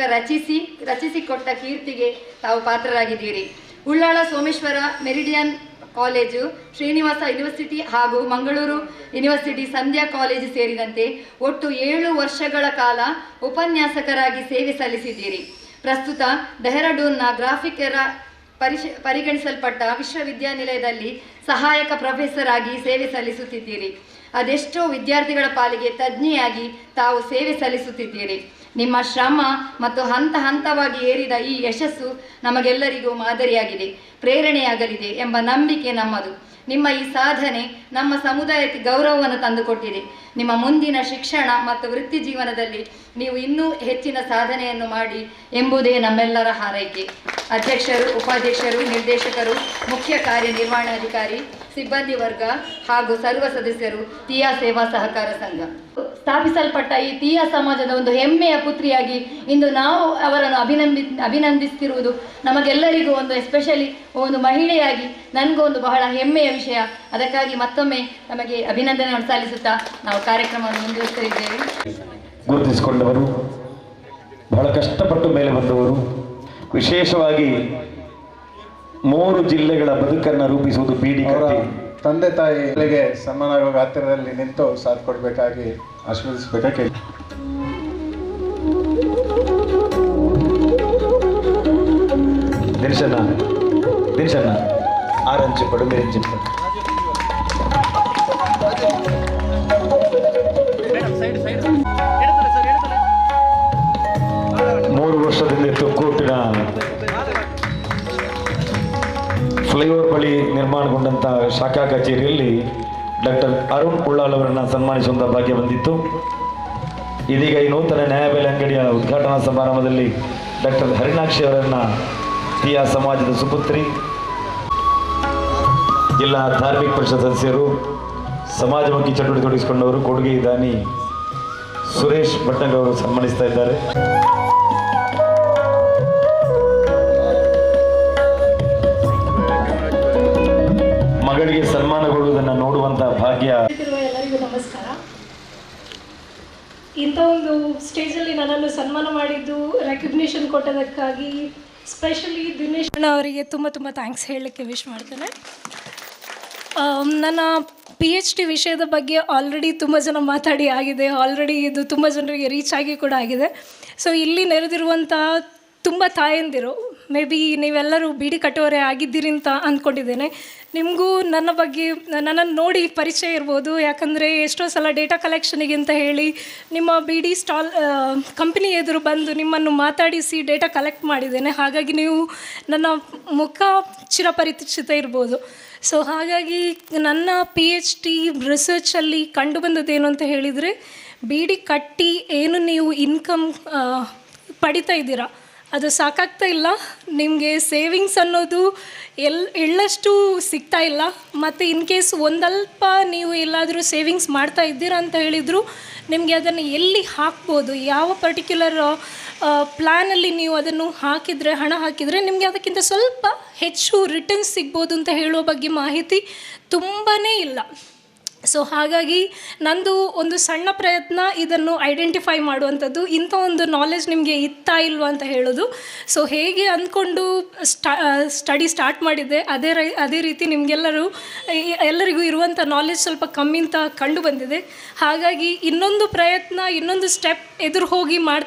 ರಚಿಸಿಕೊಟ್ಟ ಕೀರ್ತಿಗೆ ತಾವು ಪಾತ್ರರಾಗಿದ್ದೀರಿ. Ullal Someshwar meridian college, Srinivas university ಹಾಗೂ ಮಂಗಳೂರು ಯೂನಿವರ್ಸಿಟಿ ಸಂಧ್ಯಾ ಕಾಲೇಜು ಸೇರಿದಂತೆ ಒಟ್ಟು 7 ವರ್ಷಗಳ ಕಾಲ ಉಪನ್ಯಾಸಕರಾಗಿ ಸೇವೆ ಸಲ್ಲಿಸಿದ್ದೀರಿ. ಪ್ರಸ್ತುತ ಡೆಹ್ರಾಡೂನ್ನ ಗ್ರಾಫಿಕರ ಪರಿಗಣಿಸಲ್ಪಟ್ಟ ವಿಶ್ವವಿದ್ಯಾನಿಲಯದಲ್ಲಿ ಸಹಾಯಕ ಪ್ರೊಫೆಸರ್ ಆಗಿ ಸೇವೆ ಸಲ್ಲಿಸುತ್ತಿದ್ದೀರಿ. ಅದೆಷ್ಟೋ ವಿದ್ಯಾರ್ಥಿಗಳ ಪಾಲಿಗೆ ತಜ್ಞೆಯಾಗಿ ತಾವು ಸೇವೆ ಸಲ್ಲಿಸುತ್ತಿದ್ದೀರಿ. ನಿಮ್ಮ ಶ್ರಮ ಮತ್ತು ಹಂತ ಹಂತವಾಗಿ ಏರಿದ ಈ ಯಶಸ್ಸು ನಮಗೆಲ್ಲರಿಗೂ ಮಾದರಿಯಾಗಿದೆ, ಪ್ರೇರಣೆಯಾಗಲಿದೆ ಎಂಬ ನಂಬಿಕೆ ನಮ್ಮದು. ನಿಮ್ಮ ಈ ಸಾಧನೆ ನಮ್ಮ ಸಮುದಾಯಕ್ಕೆ ಗೌರವವನ್ನು ತಂದುಕೊಟ್ಟಿದೆ. ನಿಮ್ಮ ಮುಂದಿನ ಶಿಕ್ಷಣ ಮತ್ತು ವೃತ್ತಿ ಜೀವನದಲ್ಲಿ ನೀವು ಇನ್ನೂ ಹೆಚ್ಚಿನ ಸಾಧನೆಯನ್ನು ಮಾಡಿ ಎಂಬುದೇ ನಮ್ಮೆಲ್ಲರ ಹಾರೈಕೆ. ಅಧ್ಯಕ್ಷರು, ಉಪಾಧ್ಯಕ್ಷರು, ನಿರ್ದೇಶಕರು, ಮುಖ್ಯ ಕಾರ್ಯನಿರ್ವಹಣಾಧಿಕಾರಿ, ಸಿಬ್ಬಂದಿ ವರ್ಗ ಹಾಗೂ ಸರ್ವ ಸದಸ್ಯರು ತೀಯಾ ಸೇವಾ ಸಹಕಾರ ಸಂಘ ಸ್ಥಾಪಿಸಲ್ಪಟ್ಟ ಈ ತೀಯಾ ಸಮಾಜದ ಒಂದು ಹೆಮ್ಮೆಯ ಪುತ್ರಿಯಾಗಿ ಇಂದು ನಾವು ಅವರನ್ನು ಅಭಿನಂದಿಸ್ತಿರುವುದು ನಮಗೆಲ್ಲರಿಗೂ ಒಂದು ಎಸ್ಪೆಷಲಿ ಒಂದು ಮಹಿಳೆಯಾಗಿ ನನಗೂ ಒಂದು ಬಹಳ ಹೆಮ್ಮೆಯ ವಿಷಯ. ಅದಕ್ಕಾಗಿ ಮತ್ತೊಮ್ಮೆ ನಮಗೆ ಅಭಿನಂದನೆಯನ್ನು ಸಲ್ಲಿಸುತ್ತಾ ನಾವು ಕಾರ್ಯಕ್ರಮವನ್ನು ಮುಂದುವರಿಸಿದ್ದೇವೆ. ಗುರುತಿಸಿಕೊಂಡವರು, ಬಹಳ ಕಷ್ಟಪಟ್ಟು ಮೇಲೆ ಬಂದವರು, ವಿಶೇಷವಾಗಿ 3 ಜಿಲ್ಲೆಗಳ ಬದುಕನ್ನು ರೂಪಿಸುವುದು ಬೀಡಿ ಕಟ್ಟಿ ತಂದೆ ತಾಯಿಗಳಿಗೆ ಸನ್ಮಾನ ಆಗುವಾಗ ಹತ್ತಿರದಲ್ಲಿ ನಿಂತು ಸಾಥ್ ಕೊಡಬೇಕಾಗಿ ಆಶೀರ್ವದಿಸಬೇಕಾಗಿ ದಿನಶನ್ನ ಆರಂಚು ಪಡು ಮೇರಂಚು ಪಡು. ಮೂರು ವರ್ಷದಿಂದ ತುಕ್ಕೋಟಿನ ಫ್ಲೈಓವರ್ ಬಳಿ ನಿರ್ಮಾಣಗೊಂಡಂಥ ಶಾಖಾ ಕಚೇರಿಯಲ್ಲಿ ಡಾಕ್ಟರ್ ಅರುಣ್ ಉಳ್ಳಾಲ್ ಅವರನ್ನು ಸನ್ಮಾನಿಸುವಂಥ ಭಾಗ್ಯ ಬಂದಿತ್ತು. ಇದೀಗ ಈ ನೂತನ ನ್ಯಾಯಬೆಲೆ ಅಂಗಡಿಯ ಉದ್ಘಾಟನಾ ಸಮಾರಂಭದಲ್ಲಿ ಡಾಕ್ಟರ್ ಹರಿಣಾಕ್ಷಿ ಅವರನ್ನು ತೀಯಾ ಸಮಾಜದ ಸುಪುತ್ರಿ, ಜಿಲ್ಲಾ ಧಾರ್ಮಿಕ ಪರಿಷತ್ ಸದಸ್ಯರು, ಸಮಾಜಮುಖಿ ಚಟುವಟಿಕೆ ತೊಡಗಿಸಿಕೊಂಡವರು, ಕೊಡುಗೆ ದಾನಿ ಸುರೇಶ್ ಭಟ್ನಗರ್ ಅವರು ಸನ್ಮಾನಿಸ್ತಾ ಇದ್ದಾರೆ. ಮಗಳಿಗೆ ಸನ್ಮಾನಗೊಳ್ಳುವುದನ್ನು ನೋಡುವಂತಹ ಭಾಗ್ಯ. ಎಲ್ಲರಿಗೂ ನಮಸ್ಕಾರ. ಇಂಥ ಒಂದು ಸ್ಟೇಜಲ್ಲಿ ನನ್ನನ್ನು ಸನ್ಮಾನ ಮಾಡಿದ್ದು, ರೆಕಗ್ನಿಷನ್ ಕೊಟ್ಟದಕ್ಕಾಗಿ ಸ್ಪೆಷಲಿ ದಿನೇಶ್ ಅಣ್ಣ ಅವರಿಗೆ ತುಂಬ ತುಂಬ ಥ್ಯಾಂಕ್ಸ್ ಹೇಳಲಿಕ್ಕೆ ವಿಶ್ ಮಾಡ್ತೇನೆ. ನನ್ನ PhD ವಿಷಯದ ಬಗ್ಗೆ ಆಲ್ರೆಡಿ ತುಂಬ ಜನ ಮಾತಾಡಿ ಆಗಿದೆ, ಆಲ್ರೆಡಿ ಇದು ತುಂಬ ಜನರಿಗೆ ರೀಚ್ ಆಗಿ ಕೂಡ ಆಗಿದೆ. ಸೊ ಇಲ್ಲಿ ನೆರೆದಿರುವಂಥ ತುಂಬ ತಾಯಂದಿರು, ಮೇ ಬಿ ನೀವೆಲ್ಲರೂ ಬೀಡಿ ಕಟ್ಟೋರೆ ಆಗಿದ್ದೀರಿ ಅಂತ ಅಂದ್ಕೊಂಡಿದ್ದೇನೆ. ನಿಮಗೂ ನನ್ನ ಬಗ್ಗೆ ನನ್ನನ್ನು ನೋಡಿ ಪರಿಚಯ ಇರ್ಬೋದು, ಯಾಕಂದರೆ ಎಷ್ಟೋ ಸಲ ಡೇಟಾ ಕಲೆಕ್ಷನಿಗೆ ಅಂತ ಹೇಳಿ ನಿಮ್ಮ ಬೀಡಿ ಸ್ಟಾಲ್ ಕಂಪ್ನಿ ಎದುರು ಬಂದು ನಿಮ್ಮನ್ನು ಮಾತಾಡಿಸಿ ಡೇಟಾ ಕಲೆಕ್ಟ್ ಮಾಡಿದ್ದೇನೆ. ಹಾಗಾಗಿ ನೀವು ನನ್ನ ಮುಖ ಚಿರಪರಿಚಿತ ಇರ್ಬೋದು. ಸೊ ಹಾಗಾಗಿ ನನ್ನ PhD ರಿಸರ್ಚಲ್ಲಿ ಕಂಡು ಬಂದದ್ದೇನು ಅಂತ ಹೇಳಿದರೆ, ಬೀಡಿ ಕಟ್ಟಿ ಏನು ನೀವು ಇನ್ಕಮ್ ಪಡಿತಾ ಇದ್ದೀರಾ ಅದು ಸಾಕಾಗ್ತಾ ಇಲ್ಲ, ನಿಮಗೆ ಸೇವಿಂಗ್ಸ್ ಅನ್ನೋದು ಎಳ್ಳಷ್ಟು ಸಿಗ್ತಾ ಇಲ್ಲ. ಮತ್ತು ಇನ್ ಕೇಸ್ ಒಂದಲ್ಪ ನೀವು ಎಲ್ಲಾದರೂ ಸೇವಿಂಗ್ಸ್ ಮಾಡ್ತಾ ಇದ್ದೀರಾ ಅಂತ ಹೇಳಿದರು, ನಿಮಗೆ ಅದನ್ನು ಎಲ್ಲಿ ಹಾಕ್ಬೋದು, ಯಾವ ಪರ್ಟಿಕ್ಯುಲರ್ ಪ್ಲ್ಯಾನಲ್ಲಿ ನೀವು ಅದನ್ನು ಹಾಕಿದರೆ, ಹಣ ಹಾಕಿದರೆ ನಿಮಗೆ ಅದಕ್ಕಿಂತ ಸ್ವಲ್ಪ ಹೆಚ್ಚು ರಿಟರ್ನ್ಸ್ ಸಿಗ್ಬೋದು ಅಂತ ಹೇಳುವ ಬಗ್ಗೆ ಮಾಹಿತಿ ತುಂಬಾ ಇಲ್ಲ. ಸೊ ಹಾಗಾಗಿ ನಂದು ಒಂದು ಸಣ್ಣ ಪ್ರಯತ್ನ ಇದನ್ನು ಐಡೆಂಟಿಫೈ ಮಾಡುವಂಥದ್ದು. ಇಂಥ ಒಂದು ನಾಲೆಜ್ ನಿಮಗೆ ಇತ್ತಾ ಇಲ್ವಾ ಅಂತ ಹೇಳೋದು. ಸೊ ಹೇಗೆ ಅಂದ್ಕೊಂಡು ಸ್ಟಡಿ ಸ್ಟಾರ್ಟ್ ಮಾಡಿದ್ದೆ, ಅದೇ ರೀತಿ ಎಲ್ಲರಿಗೂ ಇರುವಂಥ ನಾಲೆಜ್ ಸ್ವಲ್ಪ ಕಮ್ಮಿ ಅಂತ ಕಂಡು ಬಂದಿದೆ. ಹಾಗಾಗಿ ಇನ್ನೊಂದು ಪ್ರಯತ್ನ, ಇನ್ನೊಂದು ಸ್ಟೆಪ್ ಎದುರು ಹೋಗಿ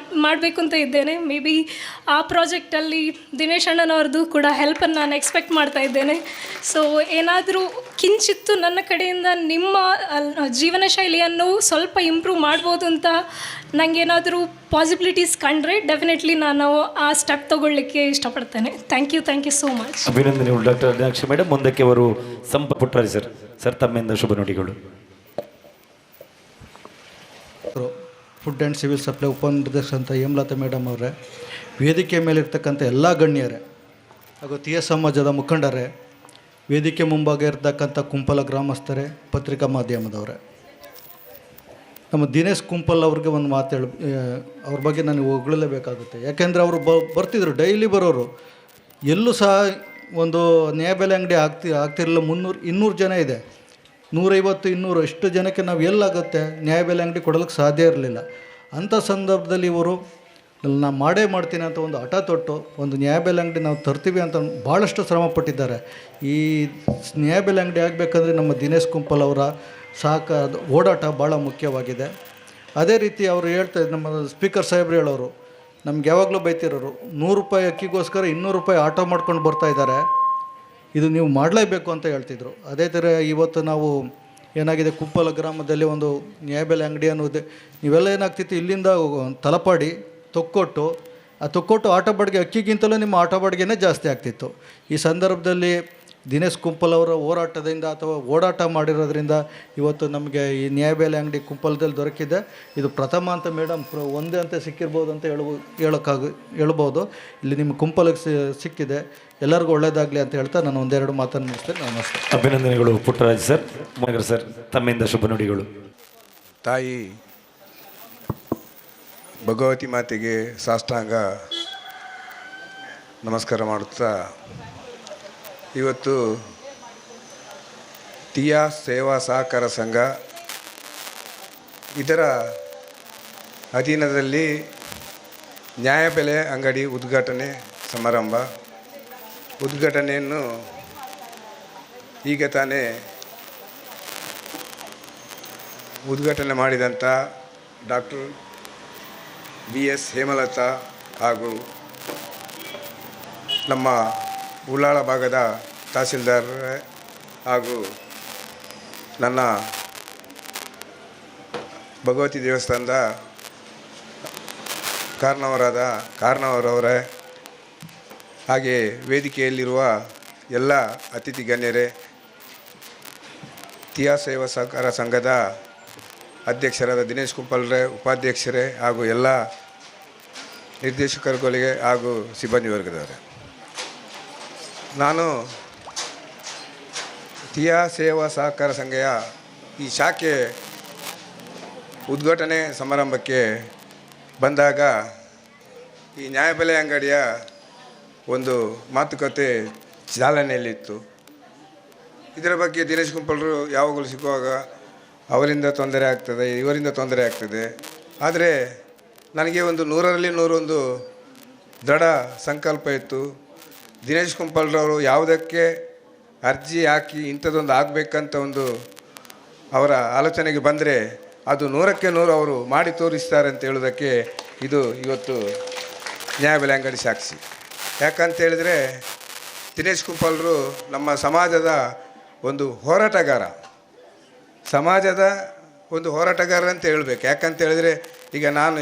ಮಾಡಬೇಕು ಅಂತ ಇದ್ದೇನೆ. ಮೇ ಬಿ ಆ ಪ್ರಾಜೆಕ್ಟಲ್ಲಿ ದಿನೇಶ್ ಅಣ್ಣನವ್ರದ್ದು ಕೂಡ ಹೆಲ್ಪನ್ನು ನಾನು ಎಕ್ಸ್ಪೆಕ್ಟ್ ಮಾಡ್ತಾ ಇದ್ದೇನೆ. ಸೊ ಏನಾದರೂ ಕಿಂಚಿತ್ತು ನನ್ನ ಕಡೆಯಿಂದ ನಿಮ್ಮ ಜೀವನ ಶೈಲಿಯನ್ನು ಸ್ವಲ್ಪ ಇಂಪ್ರೂವ್ ಮಾಡ್ಬೋದು ಅಂತ ನನಗೇನಾದರೂ ಪಾಸಿಬಿಲಿಟೀಸ್ ಕಂಡ್ರೆ ಡೆಫಿನೆಟ್ಲಿ ನಾನು ಆ ಸ್ಟೆಪ್ ತೊಗೊಳ್ಳಿಕ್ಕೆ ಇಷ್ಟಪಡ್ತೇನೆ. Thank you so much. ಅಭಿನಂದನೆಗಳು ಡಾಕ್ಟರ್ ಹರಿಣಾಕ್ಷಿ ಮೇಡಮ್. ಮುಂದಕ್ಕೆ ಅವರು ಪುಟ್ಟರಾಜ್ ಸರ್ ತಮ್ಮಿಂದ ಶುಭ ನುಡಿಗಳು. ಫುಡ್ ಆ್ಯಂಡ್ ಸಿವಿಲ್ ಸಪ್ಲೈ ಉಪನಿರ್ದೇಶಕಂತ ಹೇಮಲತಾ ಮೇಡಮ್ ಅವರೇ, ವೇದಿಕೆ ಮೇಲಿರ್ತಕ್ಕಂಥ ಎಲ್ಲ ಗಣ್ಯರೇ ಹಾಗೂ ತೀಯಾ ಸಮಾಜದ ಮುಖಂಡರೇ, ವೇದಿಕೆ ಮುಂಭಾಗ ಇರ್ತಕ್ಕಂಥ ಕುಂಪಲ ಗ್ರಾಮಸ್ಥರೇ, ಪತ್ರಿಕಾ ಮಾಧ್ಯಮದವರೇ, ನಮ್ಮ ದಿನೇಶ್ ಕುಂಪಲ್ ಅವ್ರಿಗೆ ಒಂದು ಮಾತು ಅವ್ರ ಬಗ್ಗೆ ನನಗೆ ಹೊಗಳಲೇಬೇಕಾಗುತ್ತೆ. ಯಾಕೆಂದರೆ ಅವರು ಬರ್ತಿದ್ರು, ಡೈಲಿ ಬರೋರು. ಎಲ್ಲೂ ಸಹ ಒಂದು ನ್ಯಾಯಬೆಲೆ ಅಂಗಡಿ ಆಗ್ತಿರಲಿಲ್ಲ. 200 ಜನ ಇದೆ, 150-200 ಇಷ್ಟು ಜನಕ್ಕೆ ನಾವು ಎಲ್ಲಾಗುತ್ತೆ ನ್ಯಾಯಬೆಲೆ ಅಂಗಡಿ ಕೊಡಲಿಕ್ಕೆ ಸಾಧ್ಯ ಇರಲಿಲ್ಲ. ಅಂಥ ಸಂದರ್ಭದಲ್ಲಿ ಇವರು ನಾನು ಮಾಡೇ ಮಾಡ್ತೀನಿ ಅಂತ ಒಂದು ಹಠ ತೊಟ್ಟು ಒಂದು ನ್ಯಾಯಬೆಲೆ ಅಂಗಡಿ ನಾವು ತರ್ತೀವಿ ಅಂತ ಭಾಳಷ್ಟು ಶ್ರಮಪಟ್ಟಿದ್ದಾರೆ. ಈ ನ್ಯಾಯಬೆಲೆ ಅಂಗಡಿ ಆಗಬೇಕಂದ್ರೆ ನಮ್ಮ ದಿನೇಶ್ ಕುಂಪಲ್ ಅವರ ಓಡಾಟ ಭಾಳ ಮುಖ್ಯವಾಗಿದೆ. ಅದೇ ರೀತಿ ಅವರು ಹೇಳ್ತಾರೆ, ನಮ್ಮ ಸ್ಪೀಕರ್ ಸಾಹೇಬ್ರು ಹೇಳೋರು, ನಮ್ಗೆ ಯಾವಾಗಲೂ ಬೈತಿರೋರು, 100 ರೂಪಾಯಿ ಅಕ್ಕಿಗೋಸ್ಕರ 200 ರೂಪಾಯಿ ಆಟೋ ಮಾಡ್ಕೊಂಡು ಬರ್ತಾ ಇದ್ದಾರೆ, ಇದು ನೀವು ಮಾಡಲೇಬೇಕು ಅಂತ ಹೇಳ್ತಿದ್ರು. ಅದೇ ಥರ ಇವತ್ತು ನಾವು ಏನಾಗಿದೆ, ಕುಪ್ಪಲ ಗ್ರಾಮದಲ್ಲಿ ಒಂದು ನ್ಯಾಯಬೆಲೆ ಅಂಗಡಿ ಅನ್ನೋದು ನೀವೆಲ್ಲ ಏನಾಗ್ತಿತ್ತು, ಇಲ್ಲಿಂದ ತಲಪಾಡಿ ತೊಕ್ಕೊಟ್ಟು ಆಟೋ ಬಾಡಿಗೆ ಅಕ್ಕಿಗಿಂತಲೂ ನಿಮ್ಮ ಆಟೋ ಬಾಡಿಗೆನೇ ಜಾಸ್ತಿ ಆಗ್ತಿತ್ತು. ಈ ಸಂದರ್ಭದಲ್ಲಿ ದಿನೇಶ್ ಕುಂಪಲ್ ಅವರ ಹೋರಾಟದಿಂದ ಅಥವಾ ಓಡಾಟ ಮಾಡಿರೋದ್ರಿಂದ ಇವತ್ತು ನಮಗೆ ಈ ನ್ಯಾಯಬೆಲೆ ಅಂಗಡಿ ಕುಂಪಲದಲ್ಲಿ ದೊರಕಿದೆ. ಇದು ಪ್ರಥಮ ಅಂತ ಮೇಡಮ್ ಒಂದೇ ಅಂತ ಸಿಕ್ಕಿರ್ಬೋದು ಅಂತ ಹೇಳ್ಬೋದು. ಇಲ್ಲಿ ನಿಮ್ಮ ಕುಂಪಲಿಗೆ ಸಿಕ್ಕಿದೆ. ಎಲ್ಲರಿಗೂ ಒಳ್ಳೆಯದಾಗಲಿ ಅಂತ ಹೇಳ್ತಾ ನಾನು ಒಂದೆರಡು ಮಾತನ್ನು ಮುಗಿಸ್ತೇನೆ. ನಮಸ್ತೆ. ಅಭಿನಂದನೆಗಳು ಪುಟ್ಟರಾಜ್ ಸರ್. ಮಗರ್ ಸರ್, ತಮ್ಮಿಂದ ಶುಭ ನುಡಿಗಳು. ತಾಯಿ ಭಗವತಿ ಮಾತೆಗೆ ಸಾಷ್ಟಾಂಗ ನಮಸ್ಕಾರ ಮಾಡುತ್ತಾ, ಇವತ್ತು ಟಿಯಾ ಸೇವಾ ಸಹಕಾರ ಸಂಘ ಇದರ ಅಧೀನದಲ್ಲಿ ನ್ಯಾಯಬೆಲೆ ಅಂಗಡಿ ಉದ್ಘಾಟನೆ ಸಮಾರಂಭ. ಉದ್ಘಾಟನೆಯನ್ನು ಈಗ ತಾನೇ ಉದ್ಘಾಟನೆ ಮಾಡಿದಂಥ ಡಾಕ್ಟರ್ BS ಹೇಮಲತಾ ಹಾಗೂ ನಮ್ಮ ಉಳ್ಳಾಳ ಭಾಗದ ತಹಸೀಲ್ದಾರ್ ಹಾಗೂ ನನ್ನ ಭಗವತಿ ದೇವಸ್ಥಾನದ ಕಾರ್ನವರವರೇ, ಹಾಗೆ ವೇದಿಕೆಯಲ್ಲಿರುವ ಎಲ್ಲ ಅತಿಥಿ ಗಣ್ಯರೇ, ಟಿಯಾ ಸೇವಾ ಸಹಕಾರ ಸಂಘದ ಅಧ್ಯಕ್ಷರಾದ ದಿನೇಶ್ ಕುಂಪಲ್ರೆ, ಉಪಾಧ್ಯಕ್ಷರೇ ಹಾಗೂ ಎಲ್ಲ ನಿರ್ದೇಶಕರುಗಳಿಗೆ ಹಾಗೂ ಸಿಬ್ಬಂದಿ ವರ್ಗದವರೇ, ನಾನು ಟಿಯಾ ಸೇವಾ ಸಹಕಾರ ಸಂಘಯ ಈ ಶಾಖೆ ಉದ್ಘಾಟನೆ ಸಮಾರಂಭಕ್ಕೆ ಬಂದಾಗ ಈ ನ್ಯಾಯಬೆಲೆ ಅಂಗಡಿಯ ಒಂದು ಮಾತುಕತೆ ಚಾಲನೆಯಲ್ಲಿತ್ತು. ಇದರ ಬಗ್ಗೆ ದಿನೇಶ್ ಕುಂಪಲ್ರು ಯಾವಾಗಲೂ ಸಿಕ್ಕುವಾಗ ಅವರಿಂದ ತೊಂದರೆ ಆಗ್ತದೆ, ಇವರಿಂದ ತೊಂದರೆ ಆಗ್ತದೆ. ಆದರೆ ನನಗೆ ಒಂದು 100ರಲ್ಲಿ 101 ದೃಢ ಸಂಕಲ್ಪ ಇತ್ತು. ದಿನೇಶ್ ಕುಂಪಲ್ರವರು ಯಾವುದಕ್ಕೆ ಅರ್ಜಿ ಹಾಕಿ ಇಂಥದ್ದೊಂದು ಆಗಬೇಕಂತ ಒಂದು ಅವರ ಆಲೋಚನೆಗೆ ಬಂದರೆ ಅದು 100ಕ್ಕೆ 100 ಅವರು ಮಾಡಿ ತೋರಿಸ್ತಾರೆ ಅಂತ ಹೇಳೋದಕ್ಕೆ ಇದು ಇವತ್ತು ನ್ಯಾಯಬೆಲೆ ಅಂಗಡಿ ಸಾಕ್ಷಿ. ಯಾಕಂತೇಳಿದರೆ ದಿನೇಶ್ ಕುಂಪಲ್ರು ನಮ್ಮ ಸಮಾಜದ ಒಂದು ಹೋರಾಟಗಾರ, ಸಮಾಜದ ಒಂದು ಹೋರಾಟಗಾರ ಅಂತ ಹೇಳಬೇಕು. ಯಾಕಂತೇಳಿದರೆ ಈಗ ನಾನು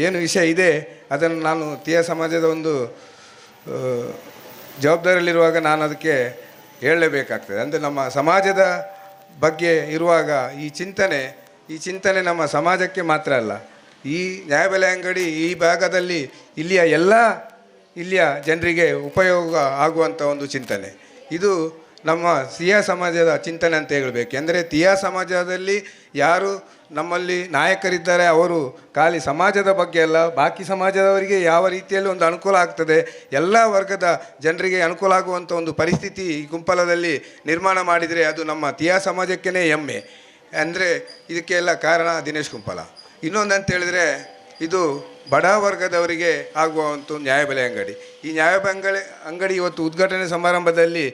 ಏನು ವಿಷಯ ಇದೆ ಅದನ್ನು ನಾನು ಟಿಯಾ ಸಮಾಜದ ಒಂದು ಜವಾಬ್ದಾರಿಯಲ್ಲಿರುವಾಗ ನಾನು ಅದಕ್ಕೆ ಹೇಳಲೇಬೇಕಾಗ್ತದೆ. ಅಂದರೆ ನಮ್ಮ ಸಮಾಜದ ಬಗ್ಗೆ ಇರುವಾಗ ಈ ಚಿಂತನೆ ನಮ್ಮ ಸಮಾಜಕ್ಕೆ ಮಾತ್ರ ಅಲ್ಲ, ಈ ನ್ಯಾಯಬೆಲೆ ಅಂಗಡಿ ಈ ಭಾಗದಲ್ಲಿ ಇಲ್ಲಿಯ ಜನರಿಗೆ ಉಪಯೋಗ ಆಗುವಂಥ ಒಂದು ಚಿಂತನೆ. ಇದು ನಮ್ಮ ಟಿಯಾ ಸಮಾಜದ ಚಿಂತನೆ ಅಂತ ಹೇಳಬೇಕು. ಅಂದರೆ ಟಿಯಾ ಸಮಾಜದಲ್ಲಿ ಯಾರು ನಮ್ಮಲ್ಲಿ ನಾಯಕರಿದ್ದಾರೆ ಅವರು ಖಾಲಿ ಸಮಾಜದ ಬಗ್ಗೆ ಅಲ್ಲ, ಬಾಕಿ ಸಮಾಜದವರಿಗೆ ಯಾವ ರೀತಿಯಲ್ಲಿ ಒಂದು ಅನುಕೂಲ ಆಗ್ತದೆ, ಎಲ್ಲ ವರ್ಗದ ಜನರಿಗೆ ಅನುಕೂಲ ಆಗುವಂಥ ಒಂದು ಪರಿಸ್ಥಿತಿ ಈ ಕುಂಪಲದಲ್ಲಿ ನಿರ್ಮಾಣ ಮಾಡಿದರೆ ಅದು ನಮ್ಮ ಟಿಯಾ ಸಮಾಜಕ್ಕೇ ಹೆಮ್ಮೆ. ಅಂದರೆ ಇದಕ್ಕೆಲ್ಲ ಕಾರಣ ದಿನೇಶ್ ಕುಂಪಲ. ಇನ್ನೊಂದು ಅಂತ ಹೇಳಿದರೆ ಇದು ಬಡ ವರ್ಗದವರಿಗೆ ಆಗುವಂಥ ನ್ಯಾಯಬೆಲೆ ಅಂಗಡಿ. ಈ ನ್ಯಾಯಬೆಲೆ ಅಂಗಡಿ ಇವತ್ತು ಉದ್ಘಾಟನೆ ಸಮಾರಂಭದಲ್ಲಿ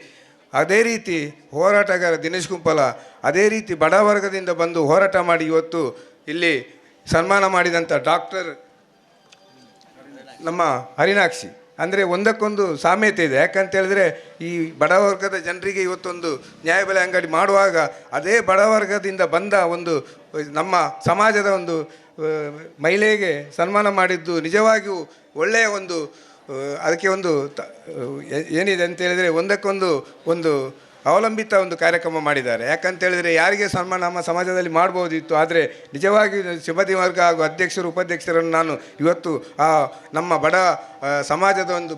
ಅದೇ ರೀತಿ ಹೋರಾಟಗಾರ ದಿನೇಶ್ ಕುಂಪಲ ಅದೇ ರೀತಿ ಬಡ ವರ್ಗದಿಂದ ಬಂದು ಹೋರಾಟ ಮಾಡಿ ಇವತ್ತು ಇಲ್ಲಿ ಸನ್ಮಾನ ಮಾಡಿದಂಥ ಡಾಕ್ಟರ್ ನಮ್ಮ ಹರಿಣಾಕ್ಷಿ. ಅಂದರೆ ಒಂದಕ್ಕೊಂದು ಸಾಮ್ಯತೆ ಇದೆ. ಯಾಕಂತೇಳಿದ್ರೆ ಈ ಬಡವರ್ಗದ ಜನರಿಗೆ ಇವತ್ತೊಂದು ನ್ಯಾಯಬೆಲೆ ಅಂಗಡಿ ಮಾಡುವಾಗ ಅದೇ ಬಡವರ್ಗದಿಂದ ಬಂದ ಒಂದು ನಮ್ಮ ಸಮಾಜದ ಒಂದು ಮಹಿಳೆಗೆ ಸನ್ಮಾನ ಮಾಡಿದ್ದು ನಿಜವಾಗಿಯೂ ಒಳ್ಳೆಯ ಒಂದು ಅದಕ್ಕೆ ಒಂದು ಏನಿದೆ ಅಂತೇಳಿದರೆ ಒಂದು ಅವಲಂಬಿತ ಒಂದು ಕಾರ್ಯಕ್ರಮ ಮಾಡಿದ್ದಾರೆ. ಯಾಕಂತೇಳಿದರೆ ಯಾರಿಗೆ ಸನ್ಮಾನ ನಮ್ಮ ಸಮಾಜದಲ್ಲಿ ಮಾಡ್ಬೋದಿತ್ತು, ಆದರೆ ನಿಜವಾಗಿ ಸಿಬ್ಬಂದಿ ವರ್ಗ ಹಾಗೂ ಅಧ್ಯಕ್ಷರು ಉಪಾಧ್ಯಕ್ಷರನ್ನು ನಾನು ಇವತ್ತು ನಮ್ಮ ಬಡ ಸಮಾಜದ ಒಂದು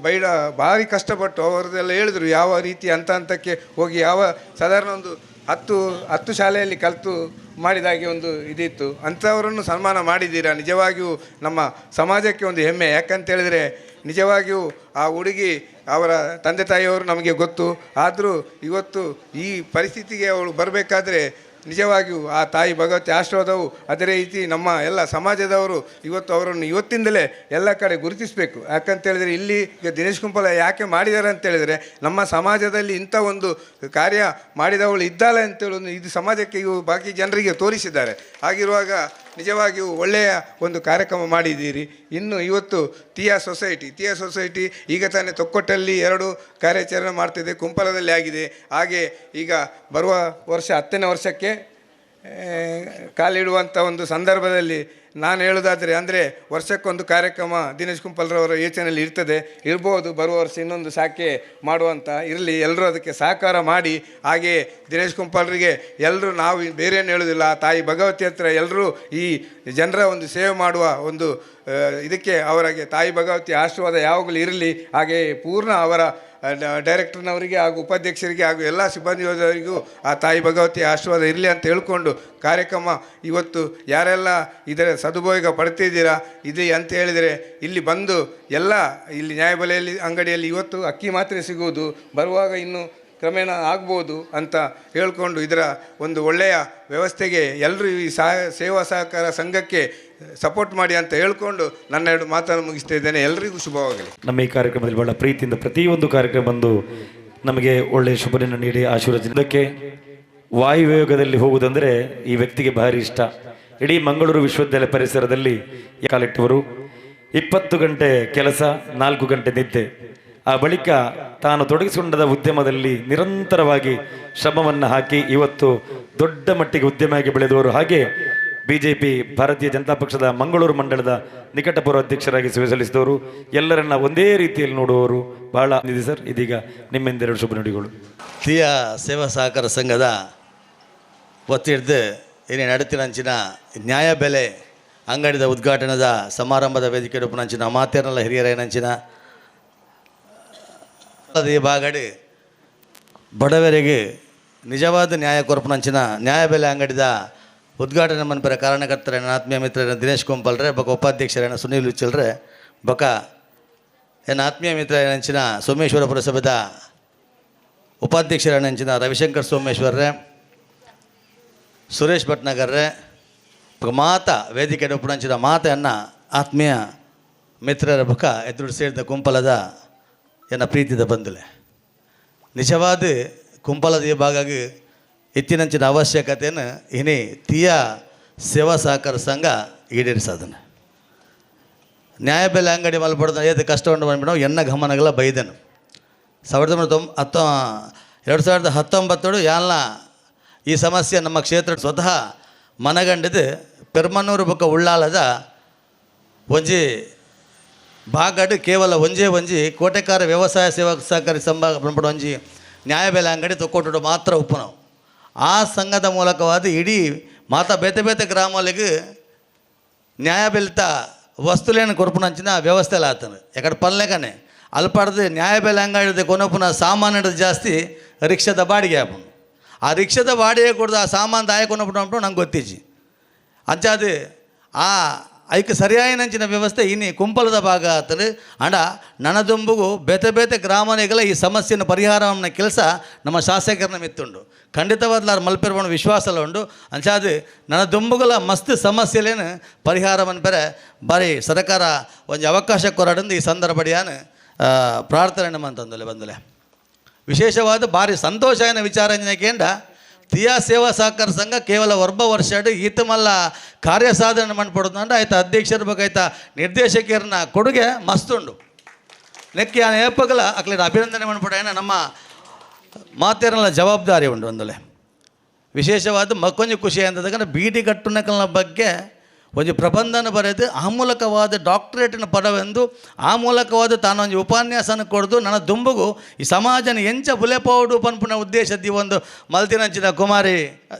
ಭಾರಿ ಕಷ್ಟಪಟ್ಟು ಅವರದೆಲ್ಲ ಹೇಳಿದ್ರು ಯಾವ ರೀತಿ ಹಂತಕ್ಕೆ ಹೋಗಿ ಯಾವ ಸಾಧಾರಣ ಒಂದು 10 ಶಾಲೆಯಲ್ಲಿ ಕಲಿತು ಮಾಡಿದಾಗೆ ಒಂದು ಇದಿತ್ತು. ಅಂಥವರನ್ನು ಸನ್ಮಾನ ಮಾಡಿದ್ದೀರಾ, ನಿಜವಾಗಿಯೂ ನಮ್ಮ ಸಮಾಜಕ್ಕೆ ಒಂದು ಹೆಮ್ಮೆ. ಯಾಕಂತೇಳಿದರೆ ನಿಜವಾಗಿಯೂ ಆ ಹುಡುಗಿ ಅವರ ತಂದೆ ತಾಯಿಯವರು ನಮಗೆ ಗೊತ್ತು. ಆದರೂ ಇವತ್ತು ಈ ಪರಿಸ್ಥಿತಿಗೆ ಅವಳು ಬರಬೇಕಾದ್ರೆ ನಿಜವಾಗಿಯೂ ಆ ತಾಯಿ ಭಗವತಿ ಆಶೀರ್ವಾದವು ಅದೇ ರೀತಿ ನಮ್ಮ ಎಲ್ಲ ಸಮಾಜದವರು ಇವತ್ತು ಅವರನ್ನು ಇವತ್ತಿಂದಲೇ ಎಲ್ಲ ಕಡೆ ಗುರುತಿಸಬೇಕು. ಯಾಕಂತೇಳಿದರೆ ಇಲ್ಲಿ ಈಗ ದಿನೇಶ್ ಕುಂಪಲ ಯಾಕೆ ಮಾಡಿದ್ದಾರೆ ಅಂತೇಳಿದರೆ ನಮ್ಮ ಸಮಾಜದಲ್ಲಿ ಇಂಥ ಒಂದು ಕಾರ್ಯ ಮಾಡಿದವಳು ಇದ್ದಾಳೆ ಅಂತೇಳಿ ಇದು ಸಮಾಜಕ್ಕೆ ಇವು ಬಾಕಿ ಜನರಿಗೆ ತೋರಿಸಿದ್ದಾರೆ. ಹಾಗಿರುವಾಗ ನಿಜವಾಗಿಯೂ ಒಳ್ಳೆಯ ಒಂದು ಕಾರ್ಯಕ್ರಮ ಮಾಡಿದ್ದೀರಿ. ಇನ್ನು ಇವತ್ತು ಟಿಯಾ ಸೊಸೈಟಿ ಈಗ ತಾನೇ ತೊಕ್ಕೊಟ್ಟಲ್ಲಿ 2 ಕಾರ್ಯಾಚರಣೆ ಮಾಡ್ತಿದೆ, ಕುಂಪಲದಲ್ಲಿ ಆಗಿದೆ. ಹಾಗೆ ಈಗ ಬರುವ ವರ್ಷ 10ನೇ ವರ್ಷಕ್ಕೆ ಕಾಲಿಡುವಂಥ ಒಂದು ಸಂದರ್ಭದಲ್ಲಿ ನಾನು ಹೇಳೋದಾದರೆ ಅಂದರೆ ವರ್ಷಕ್ಕೊಂದು ಕಾರ್ಯಕ್ರಮ ದಿನೇಶ್ ಕುಂಪಲ್ರವರ ಯೋಚನೆಯಲ್ಲಿ ಇರ್ಬೋದು, ಬರುವ ವರ್ಷ ಇನ್ನೊಂದು ಶಾಖೆ ಮಾಡುವಂಥ ಇರಲಿ, ಎಲ್ಲರೂ ಅದಕ್ಕೆ ಸಹಕಾರ ಮಾಡಿ. ಹಾಗೆಯೇ ದಿನೇಶ್ ಕುಂಪಲ್ರಿಗೆ ಎಲ್ಲರೂ ನಾವು ಬೇರೇನು ಹೇಳೋದಿಲ್ಲ, ತಾಯಿ ಭಗವತಿ ಹತ್ರ ಎಲ್ಲರೂ ಈ ಜನರ ಒಂದು ಸೇವೆ ಮಾಡುವ ಒಂದು ಇದಕ್ಕೆ ಅವರಿಗೆ ತಾಯಿ ಭಗವತಿ ಆಶೀರ್ವಾದ ಯಾವಾಗಲೂ ಇರಲಿ. ಹಾಗೆಯೇ ಪೂರ್ಣ ಅವರ ಡೈರೆಕ್ಟರ್ನವರಿಗೆ ಹಾಗೂ ಉಪಾಧ್ಯಕ್ಷರಿಗೆ ಹಾಗೂ ಎಲ್ಲ ಸಿಬ್ಬಂದಿಯವರಿಗೂ ಆ ತಾಯಿ ಭಗವತಿ ಆಶೀರ್ವಾದ ಇರಲಿ ಅಂತ ಹೇಳ್ಕೊಂಡು ಕಾರ್ಯಕ್ರಮ ಇವತ್ತು ಯಾರೆಲ್ಲ ಇದರ ಸದುಪಯೋಗ ಪಡ್ತಿದ್ದೀರಾ ಇದೆ ಅಂತ ಹೇಳಿದರೆ ಇಲ್ಲಿ ಬಂದು ಎಲ್ಲ ಇಲ್ಲಿ ನ್ಯಾಯಬೆಲೆಯಲ್ಲಿ ಅಂಗಡಿಯಲ್ಲಿ ಇವತ್ತು ಅಕ್ಕಿ ಮಾತ್ರ ಸಿಗುವುದು, ಬರುವಾಗ ಇನ್ನು ಕ್ರಮೇಣ ಆಗ್ಬೋದು ಅಂತ ಹೇಳ್ಕೊಂಡು ಇದರ ಒಂದು ಒಳ್ಳೆಯ ವ್ಯವಸ್ಥೆಗೆ ಎಲ್ಲರೂ ಈ ಸೇವಾ ಸಹಕಾರ ಸಂಘಕ್ಕೆ ಸಪೋರ್ಟ್ ಮಾಡಿ ಅಂತ ಹೇಳ್ಕೊಂಡು ನನ್ನ 2 ಮಾತನ್ನು ಮುಗಿಸ್ತಾ ಇದ್ದೇನೆ. ಎಲ್ಲರಿಗೂ ಶುಭವಾಗಲಿ. ನಮ್ಮ ಈ ಕಾರ್ಯಕ್ರಮದಲ್ಲಿ ಬಹಳ ಪ್ರೀತಿಯಿಂದ ಪ್ರತಿಯೊಂದು ಕಾರ್ಯಕ್ರಮ ಬಂದು ನಮಗೆ ಒಳ್ಳೆಯ ಶುಭವನ್ನು ನೀಡಿ ಆಶೀರ್ವದಿಸೋದಕ್ಕೆ ವಾಯುವೇಗದಲ್ಲಿ ಹೋಗುವುದಂದರೆ ಈ ವ್ಯಕ್ತಿಗೆ ಭಾರಿ ಇಷ್ಟ. ಇಡೀ ಮಂಗಳೂರು ವಿಶ್ವವಿದ್ಯಾಲಯ ಪರಿಸರದಲ್ಲಿ ಕಾಲಿಟ್ಟವರು 20 ಗಂಟೆ ಕೆಲಸ, 4 ಗಂಟೆ ನಿದ್ದೆ. ಆ ಬಳಿಕ ತಾನು ತೊಡಗಿಸಿಕೊಂಡ ಉದ್ಯಮದಲ್ಲಿ ನಿರಂತರವಾಗಿ ಶ್ರಮವನ್ನು ಹಾಕಿ ಇವತ್ತು ದೊಡ್ಡ ಮಟ್ಟಿಗೆ ಉದ್ಯಮಿಯಾಗಿ ಬೆಳೆದವರು. ಹಾಗೆ ಬಿಜೆಪಿ ಭಾರತೀಯ ಜನತಾ ಪಕ್ಷದ ಮಂಗಳೂರು ಮಂಡಳದ ನಿಕಟಪೂರ್ವ ಅಧ್ಯಕ್ಷರಾಗಿ ಸೇವೆ ಸಲ್ಲಿಸಿದವರು. ಎಲ್ಲರನ್ನ ಒಂದೇ ರೀತಿಯಲ್ಲಿ ನೋಡುವವರು. ಬಹಳ ಇದೆ ಸರ್. ಇದೀಗ ನಿಮ್ಮಿಂದೆರಡು ಶುಭ ನುಡಿಗಳು. ತೀಯ ಸೇವಾ ಸಹಕಾರ ಸಂಘದ ಒತ್ತಿಡ್ದು ಏನೇ ನಡತಿನಂಚಿನ ನ್ಯಾಯಬೆಲೆ ಅಂಗಡಿದ ಉದ್ಘಾಟನದ ಸಮಾರಂಭದ ವೇದಿಕೆ ರೂಪನಂಚಿನ ಮಾತೇರನಲ್ಲ ಹಿರಿಯರ ಏನಂಚಿನ ಈ ಬಾಗಡಿ ಬಡವರಿಗೆ ನಿಜವಾದ ನ್ಯಾಯ ಕೊರಪನಂಚಿನ ನ್ಯಾಯಬೆಲೆ ಅಂಗಡಿದ ಉದ್ಘಾಟನೆ ಮನ್ಪರ ಕಾರಣಕರ್ತರ ಆತ್ಮೀಯ ಮಿತ್ರರ ದಿನೇಶ್ ಕುಂಪಲ್ರೆ, ಬೊಕ ಉಪಾಧ್ಯಕ್ಷರ ಸುನೀಲ್ ಉಚ್ಚಲ್ರೆ, ಬೊಕ ಏನು ಆತ್ಮೀಯ ಮಿತ್ರ ಏನಂಚಿನ ಸೋಮೇಶ್ವರ ಪುರಸಭೆದ ಉಪಾಧ್ಯಕ್ಷರ ಏನಂಚಿನ ರವಿಶಂಕರ್ ಸೋಮೇಶ್ವರ್ರೆ, ಸುರೇಶ್ ಭಟ್ನಗರ್ರೆ, ಮಾತ ವೇದಿಕೆ ಉಪನಂಚಿನ ಮಾತೆಯನ್ನು ಆತ್ಮೀಯ ಮಿತ್ರರ ಬೊಕ ಎದುರು ಸೇರಿದ ಕುಂಪಲದ ಎನ್ನ ಪ್ರೀತಿದ ಬಂಧುಲೆ, ನಿಜವಾದ ಕುಂಪಲದ ಈ ಭಾಗಾಗಿ ಇತ್ತಿನಂಚಿನ ಅವಶ್ಯಕತೆಯನ್ನು ಇನಿ ತೀಯ ಸೇವಾ ಸಹಕಾರ ಸಂಘ ಈಡೇರಿಸೋದನ್ನು ನ್ಯಾಯಬೆಲೆ ಅಂಗಡಿ ಮಲ್ಪಡ್ದ ಏದು ಕಷ್ಟ ಉಂಟು ಬಂದ್ಬಿಟ್ಟು ಎನ್ನ ಗಮನಗಳ ಬೈದನು 2019 ಯಾಲ್ನ ಈ ಸಮಸ್ಯೆ ನಮ್ಮ ಕ್ಷೇತ್ರ ಸ್ವತಃ ಮನಗಂಡಿದ್ದು ಪೆರ್ಮನ್ನೂರು ಬೊಕ್ಕ ಉಳ್ಳಾಲದ ಒಂಜಿ ಬಾಗಡ್ ಕೇವಲ ಒಂಜಿ ಕೋಟೆಕಾರ ವ್ಯವಸಾಯ ಸೇವಾ ಸಹಕಾರಿ ಸಂಘ ಬಂದ್ಬಿಟ್ಟು ಒಂಜಿ ನ್ಯಾಯಬೆಲೆ ಅಂಗಡಿ ತೊಕ್ಕೊಟ್ಟು ಮಾತ್ರ ಉಪ್ಪುನವು. ಆ ಸಂಘದ ಮೂಲಕವಾದ ಇಡೀ ಮಾತಾ ಬೇತೆ ಬೇತೆ ಗ್ರಾಮಗಳಿಗೆ ನ್ಯಾಯಬೆಲೆತ ವಸ್ತುಲೇನು ಕೊರಪುನಂಚಿನ ವ್ಯವಸ್ಥೆಲ್ಲ ಆತನು. ಯಾಕಡೆ ಪಲ್ಲೆಗನೆ ಅಲ್ಪಾಡ್ದು ನ್ಯಾಯಬೆಲೆ ಅಂಗಡಿ ಕೊನಪುನ ಸಾಮಾನು ಜಾಸ್ತಿ ರಿಕ್ಷಾದ ಬಾಡಿಗೆ ಆಪನು. ಆ ರಿಕ್ಷಾದ ಬಾಡಿಗೆ ಕೊಡ್ದು ಆ ಸಾಮಾನು ದಾಯ ಕೊನಪುಟ್ಟು ನಂಗೆ ಗೊತ್ತಿಜ್ಜಿ ಅಂಚಾದು ಆ ಐಕೆ ಸರಿಯಾಯಿನಂಚಿನ ವ್ಯವಸ್ಥೆ ಇನ್ನು ಕುಂಪಲದ ಭಾಗ ಆತನು. ಅಂಡ ನನದೊಂಬುಗು ಬೇತೆ ಬೇತೆ ಗ್ರಾಮನೆಗಳ ಈ ಸಮಸ್ಯೆನ ಪರಿಹಾರವನ್ನು ಕೆಲಸ ನಮ್ಮ ಶಾಸಕರನ್ನ ಮಿತ್ತುಂಡು. ಖಂಡಿತವಾದ್ಲಾರು ಮಲ್ಪೆರ್ಬಣ ವಿಶ್ವಾಸಲ್ಲ ಉಂಡು. ಅಂಚಾದು ನನ್ನ ದುಂಬುಗಳ ಮಸ್ತ್ ಸಮಸ್ಯೆಲೇನು ಪರಿಹಾರವನ್ನು ಬೇರೆ ಬಾರಿ ಸರ್ಕಾರ ಒಂದು ಅವಕಾಶ ಕೊರಡಂದು ಈ ಸಂದರ್ಭಡಿಯಾನು ಪ್ರಾರ್ಥನೆ ಅಂತಂದಲೆ ಬಂದಲೆ ವಿಶೇಷವಾದ ಭಾರಿ ಸಂತೋಷನ ವಿಚಾರಂಜನೆಗೇಂಡ ತೀಯ ಸೇವಾ ಸಹಕಾರ ಸಂಘ ಕೇವಲ ವರ್ಷ ಈತ ಮಲ್ಲ ಕಾರ್ಯಸಾಧನೆ ಮಾಡ್ಕೊಡೋದು ಆಯ್ತಾ ಅಧ್ಯಕ್ಷರ ಬಗ್ಗೆ ಆಯ್ತಾ ನಿರ್ದೇಶಕರನ್ನ ಕೊಡುಗೆ ಮಸ್ತುಂಡು. ನೆಕ್ಕಿ ಆ ಏಪಗಲ ಅಕ್ಲೇನ ಅಭಿನಂದನೆ ಮಾಡ್ಬಿಡ ನಮ್ಮ ಮಾತೇರಲ್ಲ ಜವಾಬ್ದಾರಿ ಉಂಡು. ಒಂದಲೆ ವಿಶೇಷವಾದ ಮಕ್ಕೊಂದು ಖುಷಿ ಅಂತಂದಾಗ ಬೀಡಿ ಕಟ್ಟುನಕಲ್ನ ಬಗ್ಗೆ ಒಂದು ಪ್ರಬಂಧನ ಬರೆದು ಆ ಮೂಲಕವಾದ ಡಾಕ್ಟರೇಟಿನ ಪದವೆಂದು ಆ ಮೂಲಕವಾದ ತಾನೊಂದು ಉಪನ್ಯಾಸನ ಕೊಡ್ದು ನನ್ನ ದುಂಬುಗು ಈ ಸಮಾಜನ ಎಂಚ ಬುಲೆಪೌಡು ಪನ್ಪುನ ಉದ್ದೇಶದ ಒಂದು ಮಲ್ತಿನಂಚಿನ ಕುಮಾರಿ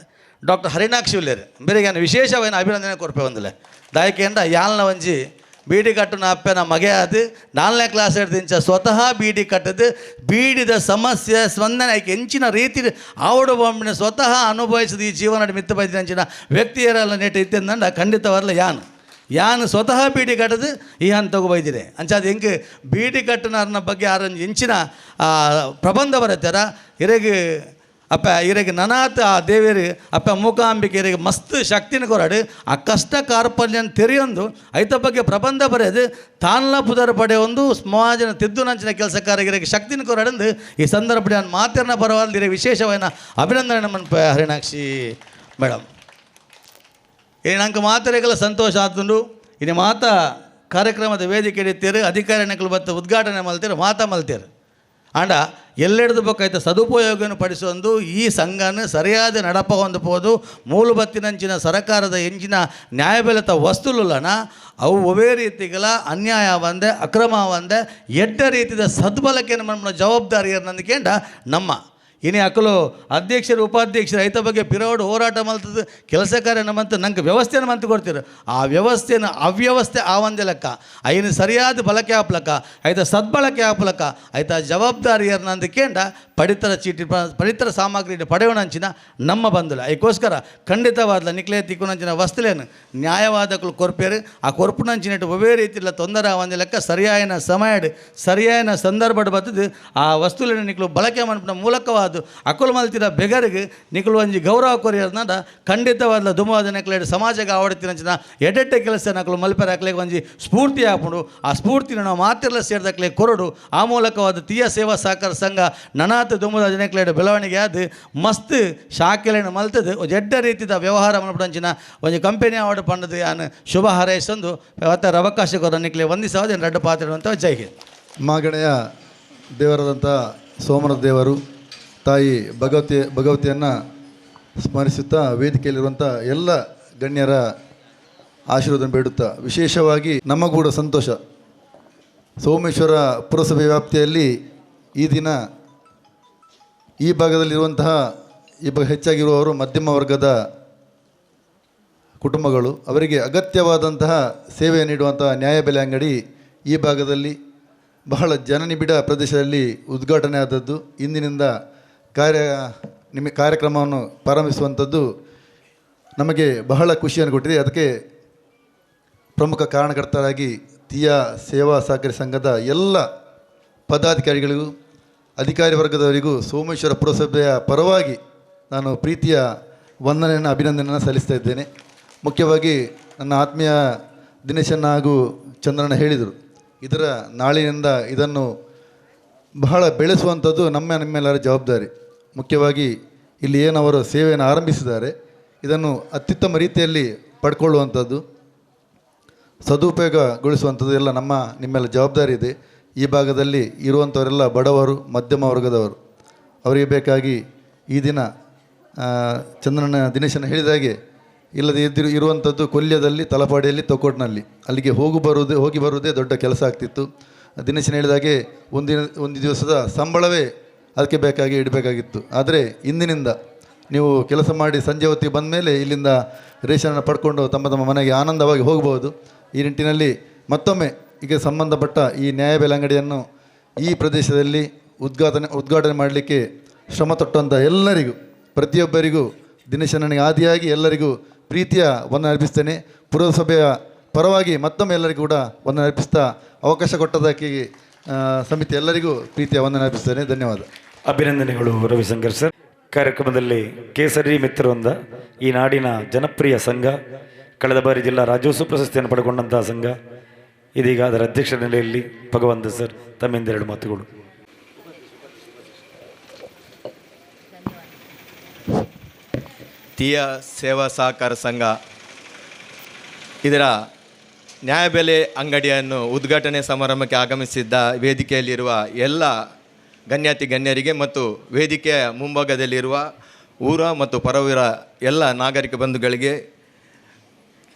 ಡಾಕ್ಟರ್ ಹರಿನಾಕ್ಷಿ ಉಲ್ಲೇರು ಬೇರೆಗೆ ವಿಶೇಷವೇನು ಅಭಿನಂದನೆ ಕೊರಪೆ ಒಂದಲೆ ದಾಯಕೆಯಿಂದ ಯಾಲ್ನ ಒಂಜಿ ಬೀಡಿ ಕಟ್ಟುನ ಅಪ್ಪನ ಮಗೆ ಅದು 4ನೇ ಕ್ಲಾಸ್ ಹಿಡ್ದಿಂಚ ಸ್ವತಃ ಬೀಡಿ ಕಟ್ಟದು ಬೀಡಿದ ಸಮಸ್ಯೆ ಸ್ಪಂದನೆ ಆಯ್ಕೆ ಹೆಂಚಿನ ರೀತಿ ಆವಡು ಬೊಂಬಿನ ಸ್ವತಃ ಅನುಭವಿಸಿದ ಈ ಜೀವನ ಮಿತ್ತ ಬೈದಿನಂಚಿನ ವ್ಯಕ್ತಿಯರೆಲ್ಲ ನೆಟ್ಟು ಇತ್ತಂದ ಖಂಡಿತವರಲ್ಲ ಯಾನು ಸ್ವತಃ ಬೀಡಿ ಕಟ್ಟದು ಈ ಹಂತಗೂ ಬೈದಿದೆ ಅಂಚಾದ ಹೆಂಗೆ ಬೀಡಿ ಕಟ್ಟನರ್ನ ಬಗ್ಗೆ ಯಾರೊಂದು ಹೆಂಚಿನ ಪ್ರಬಂಧ ಬರುತ್ತಾರ ಇರೆಗೆ ಅಪ್ಪ ಇರೆಗೆ ನನಾಥ ಆ ದೇವಿಯರು ಅಪ್ಪ ಮೂಕಾಂಬಿಕೆ ಇರೆಗೆ ಮಸ್ತ್ ಶಕ್ತಿನ ಕೊರಡು ಆ ಕಷ್ಟ ಕಾರ್ಪಣ್ಯನ ತೆರೆಯೊಂದು ಐತ ಬಗ್ಗೆ ಪ್ರಬಂಧ ಬರೆದು ತಾನ್ಲ ಪುದರ ಪಡೆ ಒಂದು ಸಮಾಜನ ತಿದ್ದು ನಂಚಿನ ಕೆಲಸಕಾರರಿಗೆ ಶಕ್ತಿನ ಕೊರಡಂದು ಈ ಸಂದರ್ಭ ನಾನು ಮಾತಿನ ಪರವಾದ ವಿಶೇಷವಾದ ಅಭಿನಂದನೆ ನಮ್ಮ ಹರಿನಾಕ್ಷಿ ಮೇಡಮ್. ನಂಗೆ ಮಾತರೆಗಳ ಸಂತೋಷ ಆತುಂಡು. ಇನ್ನು ಮಾತಾ ಕಾರ್ಯಕ್ರಮದ ವೇದಿಕೆ ಹಿಡಿತೀರು ಅಧಿಕಾರಿಗಳು ಬತ್ತು ಉದ್ಘಾಟನೆ ಮಲ್ತೀರು ಮಾತಾ ಮಲ್ತೀರು ಆಂಡ ಎಲ್ಲೆಡ್ದು ಬೇಕಾಯ್ತು ಸದುಪಯೋಗವನ್ನು ಪಡಿಸೊಂದು ಈ ಸಂಘನ ಸರಿಯಾದ ನಡಪ ಹೊಂದಬಹುದು. ಮೂಲಬತ್ತಿನಂಚಿನ ಸರಕಾರದ ಎಂಚಿನ ನ್ಯಾಯಬೆಲೆತ ವಸ್ತುಲುಲನ ಅವು ಒವೇ ರೀತಿಗಳ ಅನ್ಯಾಯ ಬಂದೆ ಅಕ್ರಮ ಬಂದೆ ಎಡ್ಡ ರೀತಿಯ ಸದ್ಬಳಕೆಯನ್ನು ನಮ್ಮ ಜವಾಬ್ದಾರಿ ನಂದಿಕೆಂಡ ನಮ್ಮ ಇನಿ ಅಕ್ಕಲು ಅಧ್ಯಕ್ಷರು ಉಪಾಧ್ಯಕ್ಷರು ಐತ ಬಗ್ಗೆ ಪಿರೋಡು ಹೋರಾಟ ಮಲ್ತದ್ದು ಕೆಲಸ ಕಾರ್ಯನ ಮಂತು ನಂಗೆ ವ್ಯವಸ್ಥೆಯನ್ನು ಮಂತು ಕೊಡ್ತೀರು. ಆ ವ್ಯವಸ್ಥೆಯನ್ನು ಅವ್ಯವಸ್ಥೆ ಆವಂದೆ ಲೆಕ್ಕ ಐನು ಸರಿಯಾದ ಬಳಕೆ ಆಪ್ಲಕ್ಕ ಐತ ಸದ್ಬಳಕೆ ಆಪ್ಲಕ್ಕ ಐತ ಜವಾಬ್ದಾರಿಯರ್ ನಂದಿಕೆಂಡ ಪಡಿತರ ಚೀಟಿ ಪಡಿತರ ಸಾಮಗ್ರಿ ಪಡೆಯೋಣಂಚಿನ ನಮ್ಮ ಬಂಧುಲ ಅದಕ್ಕೋಸ್ಕರ ಖಂಡಿತವಾದ ನಿಕ್ಲೆ ತಿಕ್ಕುನಂಚಿನ ವಸ್ತುಲೇನು ನ್ಯಾಯವಾದಗಳು ಕೊರ್ಪೇರು ಆ ಕೊರ್ಪುನಂಚಿನಟ್ಟು ಒವೇ ರೀತಿಯ ತೊಂದರೆ ಆವಂದೆ ಲೆಕ್ಕ ಸರಿಯಾಯಿನ ಸಮಯ ಸರಿಯಾಯಿನ ಸಂದರ್ಭ ಬರ್ತದೆ ಆ ವಸ್ತುಲೇನು ನಿಕ್ಲು ಬಳಕೆ ಮಾಡಿದ ಮೂಲಕವಾದ ಅಕುಲ್ ಮಲ್ತಿದ ಬೆಗರಿಗೆ ನಿಕಲು ಒಂಜಿ ಗೌರವ ಕೊರಿಯರ್ನಂಡ ಖಂಡಿತವಾದ ದುಮವಾದ ನೆಕ್ಲೇಡ್ ಸಮಾಜಕ್ಕೆ ಆವಡ್ತಿನಂಚಿನ ಎಡೆಟ್ಟೆ ಕೆಲಸ ನಕಲು ಮಲ್ಪೆರ ಹಾಕ್ಲಿಕ್ಕೆ ಒಂಜಿ ಸ್ಫೂರ್ತಿ ಹಾಕೊಂಡು ಆ ಸ್ಫೂರ್ತಿನ ನಾವು ಮಾತೆಲ್ಲ ಸೇರಿದಾಕ್ಲೆ ಕೊರಡು ಆ ಮೂಲಕವಾದ ತೀಯ ಸೇವಾ ಸಹಕಾರ ಸಂಘ ನನಾತ ದುಮವಾದ ನೆಕ್ಲೇಡ್ ಬೆಳವಣಿಗೆ ಆದ ಮಸ್ತ್ ಶಾಖೆಲೆಯನ್ನು ಮಲ್ತದ್ದು ಒಂದು ಎಡ್ಡ ರೀತಿಯ ವ್ಯವಹಾರ ಮಾಡ್ಬಿಡಂಚಿನ ಒಂದು ಕಂಪನಿ ಆವಡ್ ಪಂಡದು ಯಾನು ಶುಭ ಹಾರೈಸೊಂದು ಅವತ್ತರ ಅವಕಾಶ ಕೊರ ನಿಕ್ಲೆ ವಂದಿಸೋದು ಏನು ರಡ್ಡು ಪಾತ್ರ ಅಂತ ಜೈ ಹಿಂದ್. ಮಾಗಣೆಯ ದೇವರಾದಂಥ ಸೋಮನಾಥ ದೇವರು ತಾಯಿ ಭಗವತಿಯನ್ನು ಸ್ಮರಿಸುತ್ತಾ ವೇದಿಕೆಯಲ್ಲಿರುವಂಥ ಎಲ್ಲ ಗಣ್ಯರ ಆಶೀರ್ವಾದ ಬೇಡುತ್ತಾ ವಿಶೇಷವಾಗಿ ನಮಗೂಡ ಸಂತೋಷ ಸೋಮೇಶ್ವರ ಪುರಸಭೆ ವ್ಯಾಪ್ತಿಯಲ್ಲಿ ಈ ದಿನ ಈ ಭಾಗದಲ್ಲಿರುವಂತಹ ಹೆಚ್ಚಾಗಿರುವವರು ಮಧ್ಯಮ ವರ್ಗದ ಕುಟುಂಬಗಳು ಅವರಿಗೆ ಅಗತ್ಯವಾದಂತಹ ಸೇವೆ ನೀಡುವಂತಹ ನ್ಯಾಯಬೆಲೆ ಅಂಗಡಿ ಈ ಭಾಗದಲ್ಲಿ ಬಹಳ ಜನನಿಬಿಡ ಪ್ರದೇಶದಲ್ಲಿ ಉದ್ಘಾಟನೆ ಆದದ್ದು. ಇಂದಿನಿಂದ ಕಾರ್ಯಕ್ರಮವನ್ನು ಪ್ರಾರಂಭಿಸುವಂಥದ್ದು ನಮಗೆ ಬಹಳ ಖುಷಿಯನ್ನು ಕೊಟ್ಟಿದೆ. ಅದಕ್ಕೆ ಪ್ರಮುಖ ಕಾರಣಕರ್ತರಾಗಿ ತೀಯ ಸೇವಾ ಸಹಕಾರಿ ಸಂಘದ ಎಲ್ಲ ಪದಾಧಿಕಾರಿಗಳಿಗೂ ಅಧಿಕಾರಿ ವರ್ಗದವರಿಗೂ ಸೋಮೇಶ್ವರ ಪುರಸಭೆಯ ಪರವಾಗಿ ನಾನು ಪ್ರೀತಿಯ ವಂದನೆಯನ್ನು ಅಭಿನಂದನೆಯನ್ನು ಸಲ್ಲಿಸ್ತಾ ಇದ್ದೇನೆ. ಮುಖ್ಯವಾಗಿ ನನ್ನ ಆತ್ಮೀಯ ದಿನೇಶಣ್ಣ ಹಾಗೂ ಚಂದ್ರಣ್ಣ ಹೇಳಿದರು, ಇದರ ನಾಳಿನಿಂದ ಇದನ್ನು ಬಹಳ ಬೆಳೆಸುವಂಥದ್ದು ನಿಮ್ಮೆಲ್ಲರ ಜವಾಬ್ದಾರಿ. ಮುಖ್ಯವಾಗಿ ಇಲ್ಲಿ ಏನವರು ಸೇವೆಯನ್ನು ಆರಂಭಿಸಿದ್ದಾರೆ ಇದನ್ನು ಅತ್ಯುತ್ತಮ ರೀತಿಯಲ್ಲಿ ಪಡ್ಕೊಳ್ಳುವಂಥದ್ದು ಸದುಪಯೋಗಗೊಳಿಸುವಂಥದ್ದು ಎಲ್ಲ ನಿಮ್ಮೆಲ್ಲ ಜವಾಬ್ದಾರಿ ಇದೆ. ಈ ಭಾಗದಲ್ಲಿ ಇರುವಂಥವರೆಲ್ಲ ಬಡವರು ಮಧ್ಯಮ ವರ್ಗದವರು ಅವರಿಗೆ ಬೇಕಾಗಿ ಈ ದಿನ ಚಂದ್ರಣ್ಣ ದಿನೇಶನ ಹೇಳಿದಾಗೆ ಇಲ್ಲದೆ ಇರುವಂಥದ್ದು ಕೊಲ್ಯದಲ್ಲಿ ತಲಪಾಡಿಯಲ್ಲಿ ತೊಕ್ಕೋಟ್ನಲ್ಲಿ ಅಲ್ಲಿಗೆ ಹೋಗಿ ಬರುವುದೇ ದೊಡ್ಡ ಕೆಲಸ ಆಗ್ತಿತ್ತು. ದಿನೇಶನ ಹೇಳಿದಾಗೆ ಒಂದು ದಿವಸದ ಸಂಬಳವೇ ಅದಕ್ಕೆ ಬೇಕಾಗಿ ಇಡಬೇಕಾಗಿತ್ತು. ಆದರೆ ಇಂದಿನಿಂದ ನೀವು ಕೆಲಸ ಮಾಡಿ ಸಂಜೆ ಹೊತ್ತಿಗೆ ಬಂದ ಮೇಲೆ ಇಲ್ಲಿಂದ ರೇಷನನ್ನು ಪಡ್ಕೊಂಡು ತಮ್ಮ ಮನೆಗೆ ಆನಂದವಾಗಿ ಹೋಗಬಹುದು. ಈ ನಿಟ್ಟಿನಲ್ಲಿ ಮತ್ತೊಮ್ಮೆ ಈಗ ಸಂಬಂಧಪಟ್ಟ ಈ ನ್ಯಾಯಬೆಲೆ ಅಂಗಡಿಯನ್ನು ಈ ಪ್ರದೇಶದಲ್ಲಿ ಉದ್ಘಾಟನೆ ಮಾಡಲಿಕ್ಕೆ ಶ್ರಮ ತೊಟ್ಟಂಥ ಎಲ್ಲರಿಗೂ ಪ್ರತಿಯೊಬ್ಬರಿಗೂ ದಿನೇಶನಿಗೆ ಆದಿಯಾಗಿ ಎಲ್ಲರಿಗೂ ಪ್ರೀತಿಯ ವಂದನೆ ಅರ್ಪಿಸ್ತೇನೆ. ಪುರಸಭೆಯ ಪರವಾಗಿ ಮತ್ತೊಮ್ಮೆ ಎಲ್ಲರಿಗೂ ಕೂಡ ವಂದನೆ ಅರ್ಪಿಸ್ತಾ ಅವಕಾಶ ಕೊಟ್ಟದಕ್ಕೆ ಸಮಿತಿ ಎಲ್ಲರಿಗೂ ಪ್ರೀತಿಯ ವಂದನೆ ಅರ್ಪಿಸ್ತೇನೆ. ಧನ್ಯವಾದ. ಅಭಿನಂದನೆಗಳು ರವಿಶಂಕರ್ ಸರ್. ಕಾರ್ಯಕ್ರಮದಲ್ಲಿ ಕೇಸರಿ ಮಿತ್ರವೃಂದ ಈ ನಾಡಿನ ಜನಪ್ರಿಯ ಸಂಘ, ಕಳೆದ ಬಾರಿ ಜಿಲ್ಲಾ ರಾಜ್ಯೋತ್ಸವ ಪ್ರಶಸ್ತಿಯನ್ನು ಪಡೆದುಕೊಂಡಂತಹ ಸಂಘ, ಇದೀಗ ಅದರ ಅಧ್ಯಕ್ಷರ ನೆಲೆಯಲ್ಲಿ ಭಗವಂತ ಸರ್ ತಮ್ಮಿಂದೆರಡು ಮಾತುಗಳು. ತೀಯ ಸೇವಾ ಸಹಕಾರ ಸಂಘ ಇದರ ನ್ಯಾಯಬೆಲೆ ಅಂಗಡಿಯನ್ನು ಉದ್ಘಾಟನೆ ಸಮಾರಂಭಕ್ಕೆ ಆಗಮಿಸಿದ್ದ ವೇದಿಕೆಯಲ್ಲಿರುವ ಎಲ್ಲ ಗಣ್ಯರಿಗೆ ಮತ್ತು ವೇದಿಕೆಯ ಮುಂಭಾಗದಲ್ಲಿರುವ ಊರ ಮತ್ತು ಪರವೂರ ಎಲ್ಲ ನಾಗರಿಕ ಬಂಧುಗಳಿಗೆ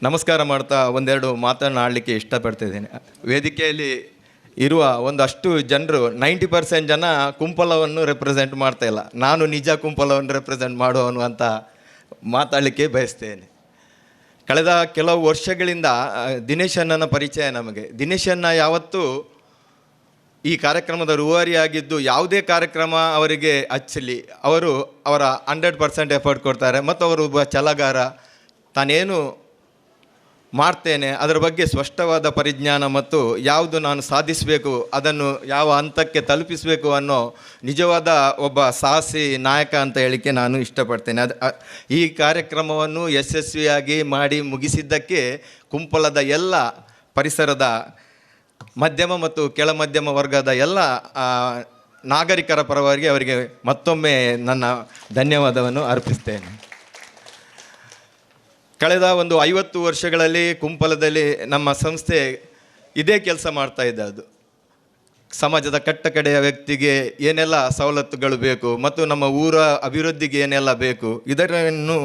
ನಮಸ್ಕಾರ ಮಾಡ್ತಾ ಒಂದೆರಡು ಮಾತನಾಡಲಿಕ್ಕೆ ಇಷ್ಟಪಡ್ತಿದ್ದೇನೆ. ವೇದಿಕೆಯಲ್ಲಿ ಇರುವ ಒಂದಷ್ಟು ಜನರು 90% ಜನ ಕುಂಪಲವನ್ನು ರೆಪ್ರೆಸೆಂಟ್ ಮಾಡ್ತಾ ಇಲ್ಲ. ನಾನು ನಿಜ ಕುಂಪಲವನ್ನು ರೆಪ್ರೆಸೆಂಟ್ ಮಾಡುವವನು ಅಂತ ಮಾತಾಡಲಿಕ್ಕೆ ಬಯಸ್ತೇನೆ. ಕಳೆದ ಕೆಲವು ವರ್ಷಗಳಿಂದ ದಿನೇಶಣ್ಣನ ಪರಿಚಯ ನಮಗೆ. ದಿನೇಶಣ್ಣ ಯಾವತ್ತೂ ಈ ಕಾರ್ಯಕ್ರಮದ ರೂವಾರಿಯಾಗಿದ್ದು ಯಾವುದೇ ಕಾರ್ಯಕ್ರಮ ಅವರಿಗೆ ಹಚ್ಚಲಿ ಅವರ 100% ಎಫರ್ಟ್ ಕೊಡ್ತಾರೆ. ಮತ್ತು ಅವರು ಒಬ್ಬ ಛಲಗಾರ, ತಾನೇನು ಮಾಡ್ತೇನೆ ಅದರ ಬಗ್ಗೆ ಸ್ಪಷ್ಟವಾದ ಪರಿಜ್ಞಾನ ಮತ್ತು ಯಾವುದು ನಾನು ಸಾಧಿಸಬೇಕು ಅದನ್ನು ಯಾವ ಹಂತಕ್ಕೆ ತಲುಪಿಸಬೇಕು ಅನ್ನೋ ನಿಜವಾದ ಒಬ್ಬ ಸಾಹಸಿ ನಾಯಕ ಅಂತ ಹೇಳಿಕೆ ನಾನು ಇಷ್ಟಪಡ್ತೇನೆ. ಈ ಕಾರ್ಯಕ್ರಮವನ್ನು ಯಶಸ್ವಿಯಾಗಿ ಮಾಡಿ ಮುಗಿಸಿದ್ದಕ್ಕೆ ಕುಂಪಲದ ಎಲ್ಲ ಪರಿಸರದ ಮಧ್ಯಮ ಮತ್ತು ಕೆಳ ಮಧ್ಯಮ ವರ್ಗದ ಎಲ್ಲ ನಾಗರಿಕರ ಪರವಾಗಿ ಅವರಿಗೆ ಮತ್ತೊಮ್ಮೆ ನನ್ನ ಧನ್ಯವಾದವನ್ನು ಅರ್ಪಿಸ್ತೇನೆ. ಕಳೆದ ಒಂದು 50 ವರ್ಷಗಳಲ್ಲಿ ಕುಂಪಲದಲ್ಲಿ ನಮ್ಮ ಸಂಸ್ಥೆ ಇದೇ ಕೆಲಸ ಮಾಡ್ತಾ ಇದ್ದದ್ದು. ಸಮಾಜದ ಕಟ್ಟಕಡೆಯ ವ್ಯಕ್ತಿಗೆ ಏನೆಲ್ಲ ಸವಲತ್ತುಗಳು ಬೇಕು ಮತ್ತು ನಮ್ಮ ಊರ ಅಭಿವೃದ್ಧಿಗೆ ಏನೆಲ್ಲ ಬೇಕು ಇದನ್ನು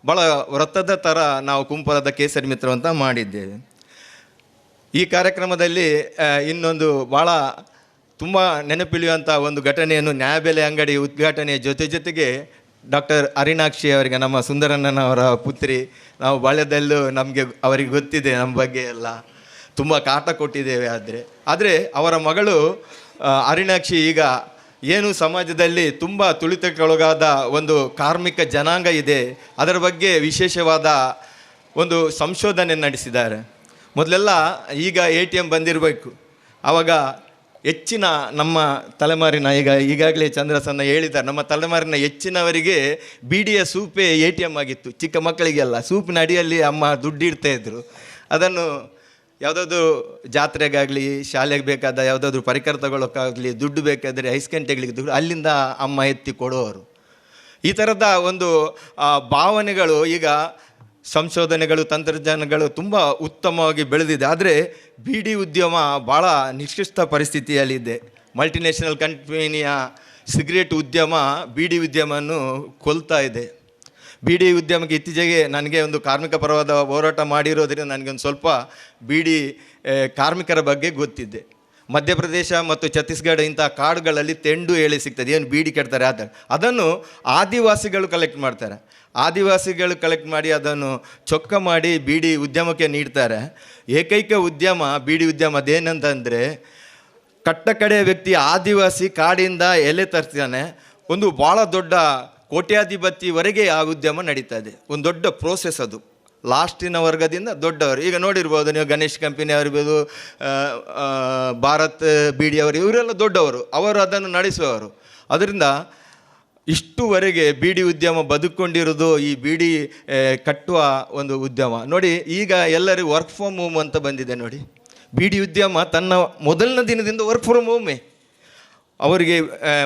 ಭಾಳ ವೃತ್ತದ ಥರ ನಾವು ಕುಂಪಲದ ಕೇಸರಿ ಮಿತ್ರ ಅಂತ ಮಾಡಿದ್ದೇವೆ. ಈ ಕಾರ್ಯಕ್ರಮದಲ್ಲಿ ಇನ್ನೊಂದು ಭಾಳ ತುಂಬ ನೆನಪಿಳಿಯುವಂಥ ಒಂದು ಘಟನೆಯನ್ನು ನ್ಯಾಯಬೆಲೆ ಅಂಗಡಿ ಉದ್ಘಾಟನೆಯ ಜೊತೆಗೆ ಡಾಕ್ಟರ್ ಅರಿಣಾಕ್ಷಿ ಅವರಿಗೆ, ನಮ್ಮ ಸುಂದರಣ್ಣನವರ ಪುತ್ರಿ, ನಾವು ಬಾಲ್ಯದಲ್ಲೂ ನಮಗೆ ಅವರಿಗೆ ಗೊತ್ತಿದೆ ನಮ್ಮ ಬಗ್ಗೆ ಎಲ್ಲ ತುಂಬ ಕಾಟ ಕೊಟ್ಟಿದ್ದೇವೆ. ಆದರೆ ಅವರ ಮಗಳು ಅರಿಣಾಕ್ಷಿ ಈಗ ಏನು ಸಮಾಜದಲ್ಲಿ ತುಂಬ ತುಳಿತಕ್ಕೊಳಗಾದ ಒಂದು ಕಾರ್ಮಿಕ ಜನಾಂಗ ಇದೆ, ಅದರ ಬಗ್ಗೆ ವಿಶೇಷವಾದ ಒಂದು ಸಂಶೋಧನೆ ನಡೆಸಿದ್ದಾರೆ. ಮೊದಲೆಲ್ಲ ಈಗ ATM ಬಂದಿರಬೇಕು, ಆವಾಗ ಹೆಚ್ಚಿನ ನಮ್ಮ ತಲೆಮಾರಿನ ಈಗಾಗಲೇ ಚಂದ್ರಸನ್ನ ಹೇಳಿದ್ದಾರೆ, ನಮ್ಮ ತಲೆಮಾರಿನ ಹೆಚ್ಚಿನವರಿಗೆ ಬೀಡಿಯ ಸೂಪೇ ATM ಆಗಿತ್ತು. ಚಿಕ್ಕ ಮಕ್ಕಳಿಗೆಲ್ಲ ಸೂಪಿನ ಅಡಿಯಲ್ಲಿ ಅಮ್ಮ ದುಡ್ಡು ಇಡ್ತಾಯಿದ್ರು. ಅದನ್ನು ಯಾವುದಾದ್ರು ಜಾತ್ರೆಗಾಗಲಿ, ಶಾಲೆಗೆ ಬೇಕಾದ ಯಾವುದಾದ್ರೂ ಪರಿಕರ ತಗೊಳ್ಳೋಕ್ಕಾಗಲಿ, ದುಡ್ಡು ಬೇಕಾದರೆ ಐಸ್ಕಂಟೆಗಳಿಗೆ ದುಡ್ಡು ಅಲ್ಲಿಂದ ಅಮ್ಮ ಎತ್ತಿ ಕೊಡೋರು. ಈ ಥರದ ಒಂದು ಭಾವನೆಗಳು ಈಗ ಸಂಶೋಧನೆಗಳು, ತಂತ್ರಜ್ಞಾನಗಳು ತುಂಬ ಉತ್ತಮವಾಗಿ ಬೆಳೆದಿದೆ. ಆದರೆ ಬೀಡಿ ಉದ್ಯಮ ಭಾಳ ನಿಷ್ಕೃಷ್ಟ ಪರಿಸ್ಥಿತಿಯಲ್ಲಿದೆ. ಮಲ್ಟಿನ್ಯಾಷನಲ್ ಕಂಪನಿಯ ಸಿಗರೇಟ್ ಉದ್ಯಮ ಬೀಡಿ ಉದ್ಯಮವನ್ನು ಕೊಲ್ತಾ ಇದೆ. ಬೀಡಿ ಉದ್ಯಮಕ್ಕೆ ಇತ್ತೀಚೆಗೆ ನನಗೆ ಒಂದು ಕಾರ್ಮಿಕ ಪರವಾದ ಹೋರಾಟ ಮಾಡಿರೋದ್ರಿಂದ ನನಗೊಂದು ಸ್ವಲ್ಪ ಬೀಡಿ ಕಾರ್ಮಿಕರ ಬಗ್ಗೆ ಗೊತ್ತಿದೆ. ಮಧ್ಯಪ್ರದೇಶ ಮತ್ತು ಛತ್ತೀಸ್ಗಢ ಇಂಥ ಕಾಡುಗಳಲ್ಲಿ ತೆಂಡು ಎಳೆ ಸಿಗ್ತದೆ, ಏನು ಬೀಡಿ ಕೆಡ್ತಾರೆ ಅದನ್ನು ಆದಿವಾಸಿಗಳು ಕಲೆಕ್ಟ್ ಮಾಡ್ತಾರೆ. ಆದಿವಾಸಿಗಳು ಕಲೆಕ್ಟ್ ಮಾಡಿ ಅದನ್ನು ಚೊಕ್ಕ ಮಾಡಿ ಬೀಡಿ ಉದ್ಯಮಕ್ಕೆ ನೀಡ್ತಾರೆ. ಏಕೈಕ ಉದ್ಯಮ ಬೀಡಿ ಉದ್ಯಮ ಅದೇನಂತಂದರೆ, ಕಟ್ಟಕಡೆಯ ವ್ಯಕ್ತಿ ಆದಿವಾಸಿ ಕಾಡಿಂದ ಎಲೆ ತರ್ತಾನೆ, ಒಂದು ಭಾಳ ದೊಡ್ಡ ಕೋಟ್ಯಾಧಿಪತಿವರೆಗೆ ಆ ಉದ್ಯಮ ನಡೀತಾ ಇದೆ. ಒಂದು ದೊಡ್ಡ ಪ್ರೋಸೆಸ್ ಅದು, ಲಾಸ್ಟಿನ ವರ್ಗದಿಂದ ದೊಡ್ಡವರು. ಈಗ ನೋಡಿರ್ಬೋದು ನೀವು, ಗಣೇಶ್ ಕಂಪನಿ ಅವರಿರ್ಬೋದು, ಭಾರತ್ ಬೀಡಿ ಅವರು, ಇವರೆಲ್ಲ ದೊಡ್ಡವರು, ಅವರು ಅದನ್ನು ನಡೆಸುವವರು. ಅದರಿಂದ ಇಷ್ಟುವರೆಗೆ ಬೀಡಿ ಉದ್ಯಮ ಬದುಕೊಂಡಿರೋದು ಈ ಬೀಡಿ ಕಟ್ಟುವ ಒಂದು ಉದ್ಯಮ. ನೋಡಿ, ಈಗ ಎಲ್ಲರಿಗೂ ವರ್ಕ್ ಫ್ರಮ್ ಹೋಮ್ ಅಂತ ಬಂದಿದೆ. ನೋಡಿ, ಬೀಡಿ ಉದ್ಯಮ ತನ್ನ ಮೊದಲನೇ ದಿನದಿಂದ ವರ್ಕ್ ಫ್ರಮ್ ಹೋಮೇ. ಅವರಿಗೆ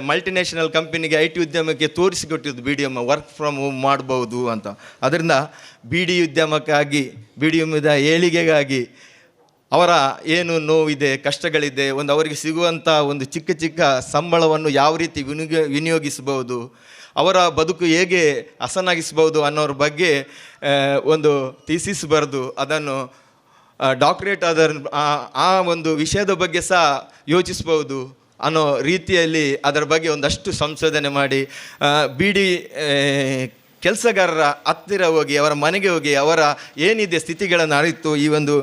ಮಲ್ಟಿನ್ಯಾಷನಲ್ ಕಂಪನಿಗೆ, IT ಉದ್ಯಮಕ್ಕೆ ತೋರಿಸಿಕೊಟ್ಟಿದ್ದು ಬೀಡಿ ವರ್ಕ್ ಫ್ರಮ್ ಹೋಮ್ ಮಾಡ್ಬೋದು ಅಂತ. ಅದರಿಂದ ಬೀಡಿ ಉದ್ಯಮಕ್ಕಾಗಿ, ಬೀಡಿ ಉದ್ಯಮದ ಏಳಿಗೆಗಾಗಿ ಅವರ ಏನು ನೋವಿದೆ, ಕಷ್ಟಗಳಿದೆ, ಅವರಿಗೆ ಸಿಗುವಂಥ ಒಂದು ಚಿಕ್ಕ ಚಿಕ್ಕ ಸಂಬಳವನ್ನು ಯಾವ ರೀತಿ ವಿನಿಯೋಗಿಸ್ಬೋದು, ಅವರ ಬದುಕು ಹೇಗೆ ಹಸನಾಗಿಸ್ಬೋದು ಅನ್ನೋರ ಬಗ್ಗೆ ಒಂದು ಥೀಸಿಸ್ ಬರೆದು ಅದನ್ನು ಡಾಕ್ಟರೇಟ್ ಆ ಒಂದು ವಿಷಯದ ಬಗ್ಗೆ ಸಹ ಯೋಚಿಸ್ಬೋದು ಅನ್ನೋ ರೀತಿಯಲ್ಲಿ ಅದರ ಬಗ್ಗೆ ಒಂದಷ್ಟು ಸಂಶೋಧನೆ ಮಾಡಿ ಬೀಡಿ ಕೆಲಸಗಾರರ ಹತ್ತಿರ ಹೋಗಿ, ಅವರ ಮನೆಗೆ ಹೋಗಿ, ಅವರ ಏನಿದೆ ಸ್ಥಿತಿಗಳನ್ನು ಅರಿತು ಈ ಒಂದು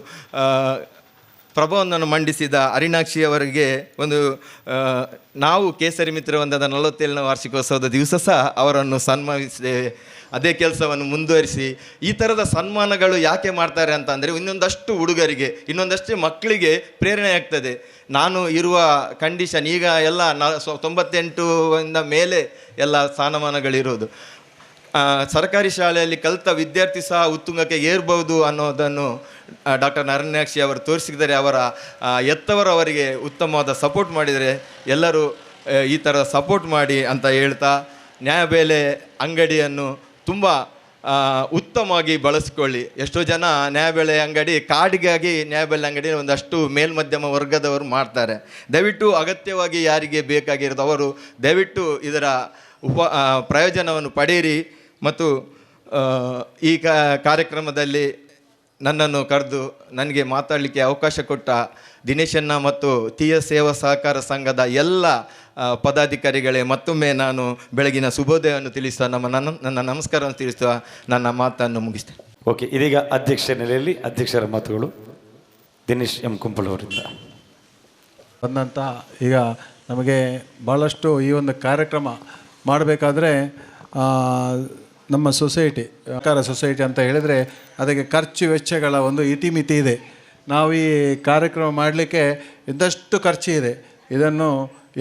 ಪ್ರಬಂಧವನ್ನು ಮಂಡಿಸಿದ ಅರಿಣಾಕ್ಷಿ ಅವರಿಗೆ ನಾವು ಕೇಸರಿ ಮಿತ್ರ ವೃಂದದ 47ನೇ ವಾರ್ಷಿಕೋತ್ಸವದ ದಿವಸ ಸಹ ಅವರನ್ನು ಸನ್ಮಾನಿಸಿದ್ದೇವೆ. ಅದೇ ಕೆಲಸವನ್ನು ಮುಂದುವರಿಸಿ ಈ ಥರದ ಸನ್ಮಾನಗಳು ಯಾಕೆ ಮಾಡ್ತಾರೆ ಅಂತಂದರೆ, ಇನ್ನೊಂದಷ್ಟು ಹುಡುಗರಿಗೆ, ಇನ್ನೊಂದಷ್ಟು ಮಕ್ಕಳಿಗೆ ಪ್ರೇರಣೆ ಆಗ್ತದೆ. ನಾನು ಇರುವ ಕಂಡೀಷನ್ ಈಗ ಎಲ್ಲ 98 ಮೇಲೆ ಎಲ್ಲ ಸ್ಥಾನಮಾನಗಳಿರೋದು. ಸರ್ಕಾರಿ ಶಾಲೆಯಲ್ಲಿ ಕಲಿತ ವಿದ್ಯಾರ್ಥಿ ಸಹ ಉತ್ತುಂಗಕ್ಕೆ ಏರ್ಬೋದು ಅನ್ನೋದನ್ನು ಡಾಕ್ಟರ್ ಅರಿಣಾಕ್ಷಿ ಅವರು ತೋರಿಸಿದ್ದಾರೆ. ಅವರ ಎತ್ತವರು ಅವರಿಗೆ ಉತ್ತಮವಾದ ಸಪೋರ್ಟ್ ಮಾಡಿದರೆ ಎಲ್ಲರೂ ಈ ಥರ ಸಪೋರ್ಟ್ ಮಾಡಿ ಅಂತ ಹೇಳ್ತಾ, ನ್ಯಾಯಬೆಲೆ ಅಂಗಡಿಯನ್ನು ತುಂಬ ಉತ್ತಮವಾಗಿ ಬಳಸ್ಕೊಳ್ಳಿ. ಎಷ್ಟೋ ಜನ ನ್ಯಾಯಬೆಲೆ ಅಂಗಡಿ ಕಾಡಿಗಾಗಿ ನ್ಯಾಯಬೆಲೆ ಅಂಗಡಿ ಒಂದಷ್ಟು ಮೇಲ್ಮಧ್ಯಮ ವರ್ಗದವರು ಮಾಡ್ತಾರೆ. ದಯವಿಟ್ಟು ಅಗತ್ಯವಾಗಿ ಯಾರಿಗೆ ಬೇಕಾಗಿರೋದು ಅವರು ದಯವಿಟ್ಟು ಇದರ ಪ್ರಯೋಜನವನ್ನು ಪಡೆಯಿರಿ. ಮತ್ತು ಈ ಕಾರ್ಯಕ್ರಮದಲ್ಲಿ ನನ್ನನ್ನು ಕರೆದು ನನಗೆ ಮಾತಾಡಲಿಕ್ಕೆ ಅವಕಾಶ ಕೊಟ್ಟ ದಿನೇಶಣ್ಣ ಮತ್ತು TS ಸೇವಾ ಸಹಕಾರ ಸಂಘದ ಎಲ್ಲ ಪದಾಧಿಕಾರಿಗಳೇ ಮತ್ತೊಮ್ಮೆ ನಾನು ಬೆಳಗಿನ ಶುಭೋದಯವನ್ನು ತಿಳಿಸ್ತಾ ನನ್ನ ನಮಸ್ಕಾರವನ್ನು ತಿಳಿಸ್ತಾ ನನ್ನ ಮಾತನ್ನು ಮುಗಿಸ್ತೇನೆ. ಓಕೆ, ಇದೀಗ ಅಧ್ಯಕ್ಷ ನೆಲೆಯಲ್ಲಿ ಅಧ್ಯಕ್ಷರ ಮಾತುಗಳು ದಿನೇಶ್ M. ಕುಂಪಲ್ ಅವರಿಂದ ಬಂದಂಥ. ಈಗ ನಮಗೆ ಭಾಳಷ್ಟು ಈ ಒಂದು ಕಾರ್ಯಕ್ರಮ ಮಾಡಬೇಕಾದ್ರೆ ನಮ್ಮ ಸೊಸೈಟಿ, ಸಹಕಾರ ಸೊಸೈಟಿ ಅಂತ ಹೇಳಿದರೆ ಅದಕ್ಕೆ ಖರ್ಚು ವೆಚ್ಚಗಳ ಒಂದು ಇತಿಮಿತಿ ಇದೆ. ನಾವು ಈ ಕಾರ್ಯಕ್ರಮ ಮಾಡಲಿಕ್ಕೆ ಇದ್ದಷ್ಟು ಖರ್ಚು ಇದೆ. ಇದನ್ನು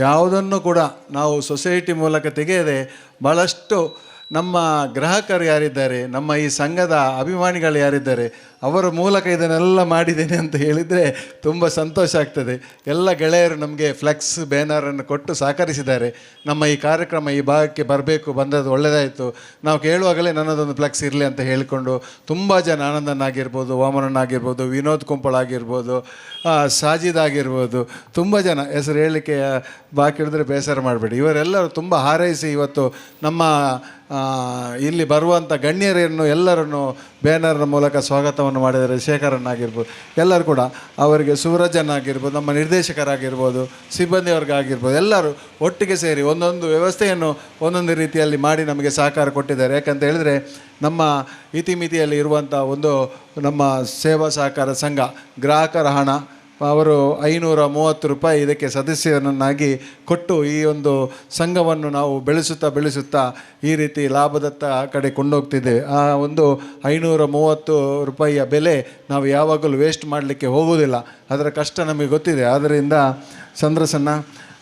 ಯಾವುದನ್ನು ಕೂಡ ನಾವು ಸೊಸೈಟಿ ಮೂಲಕ ತೆಗೆಯದೆ ಭಾಳಷ್ಟು ನಮ್ಮ ಗ್ರಾಹಕರು ಯಾರಿದ್ದಾರೆ, ನಮ್ಮ ಈ ಸಂಘದ ಅಭಿಮಾನಿಗಳು ಯಾರಿದ್ದಾರೆ, ಅವರ ಮೂಲಕ ಇದನ್ನೆಲ್ಲ ಮಾಡಿದ್ದೇನೆ ಅಂತ ಹೇಳಿದರೆ ತುಂಬ ಸಂತೋಷ ಆಗ್ತದೆ. ಎಲ್ಲ ಗೆಳೆಯರು ನಮಗೆ ಫ್ಲೆಕ್ಸ್ ಬ್ಯಾನರನ್ನು ಕೊಟ್ಟು ಸಹಕರಿಸಿದ್ದಾರೆ. ನಮ್ಮ ಈ ಕಾರ್ಯಕ್ರಮ ಈ ಭಾಗಕ್ಕೆ ಬರಬೇಕು, ಬಂದದ್ದು ಒಳ್ಳೆಯದಾಯಿತು, ನಾವು ಕೇಳುವಾಗಲೇ ನನ್ನದೊಂದು ಫ್ಲೆಕ್ಸ್ ಇರಲಿ ಅಂತ ಹೇಳಿಕೊಂಡು ತುಂಬ ಜನ, ಆನಂದನಾಗಿರ್ಬೋದು, ವಾಮನನಾಗಿರ್ಬೋದು, ವಿನೋದ್ ಕುಂಪಳ ಆಗಿರ್ಬೋದು, ಸಾಜಿದ್ ಆಗಿರ್ಬೋದು, ತುಂಬ ಜನ ಹೆಸರು ಹೇಳಲಿಕ್ಕೆ ಬಾಕಿ ಹಿಡಿದ್ರೆ ಬೇಸರ ಮಾಡಬೇಡಿ, ಇವರೆಲ್ಲರೂ ತುಂಬ ಹಾರೈಸಿ ಇವತ್ತು ನಮ್ಮ ಇಲ್ಲಿ ಬರುವಂಥ ಗಣ್ಯರನ್ನು ಎಲ್ಲರನ್ನು ಬ್ಯಾನರ್ನ ಮೂಲಕ ಸ್ವಾಗತವನ್ನು ಮಾಡಿದ್ದಾರೆ. ಶೇಖರನ್ನಾಗಿರ್ಬೋದು, ಎಲ್ಲರೂ ಕೂಡ ಅವರಿಗೆ, ಸೂರಜನ್ ಆಗಿರ್ಬೋದು, ನಮ್ಮ ನಿರ್ದೇಶಕರಾಗಿರ್ಬೋದು, ಸಿಬ್ಬಂದಿಯವ್ರಿಗಾಗಿರ್ಬೋದು, ಎಲ್ಲರೂ ಒಟ್ಟಿಗೆ ಸೇರಿ ಒಂದೊಂದು ವ್ಯವಸ್ಥೆಯನ್ನು ಒಂದೊಂದು ರೀತಿಯಲ್ಲಿ ಮಾಡಿ ನಮಗೆ ಸಹಕಾರ ಕೊಟ್ಟಿದ್ದಾರೆ. ಯಾಕಂತ ಹೇಳಿದರೆ ನಮ್ಮ ಇತಿಮಿತಿಯಲ್ಲಿ ಇರುವಂಥ ಒಂದು ನಮ್ಮ ಸೇವಾ ಸಹಕಾರ ಸಂಘ ಗ್ರಾಹಕರ ಹಣ ಅವರು 530 ರೂಪಾಯಿ ಇದಕ್ಕೆ ಸದಸ್ಯನನ್ನಾಗಿ ಕೊಟ್ಟು ಈ ಒಂದು ಸಂಘವನ್ನು ನಾವು ಬೆಳೆಸುತ್ತಾ ಈ ರೀತಿ ಲಾಭದತ್ತ ಕಡೆ ಕೊಂಡೋಗ್ತಿದ್ದೇವೆ. ಆ ಒಂದು 530 ರೂಪಾಯಿಯ ಬೆಲೆ ನಾವು ಯಾವಾಗಲೂ ವೇಸ್ಟ್ ಮಾಡಲಿಕ್ಕೆ ಹೋಗುವುದಿಲ್ಲ, ಅದರ ಕಷ್ಟ ನಮಗೆ ಗೊತ್ತಿದೆ.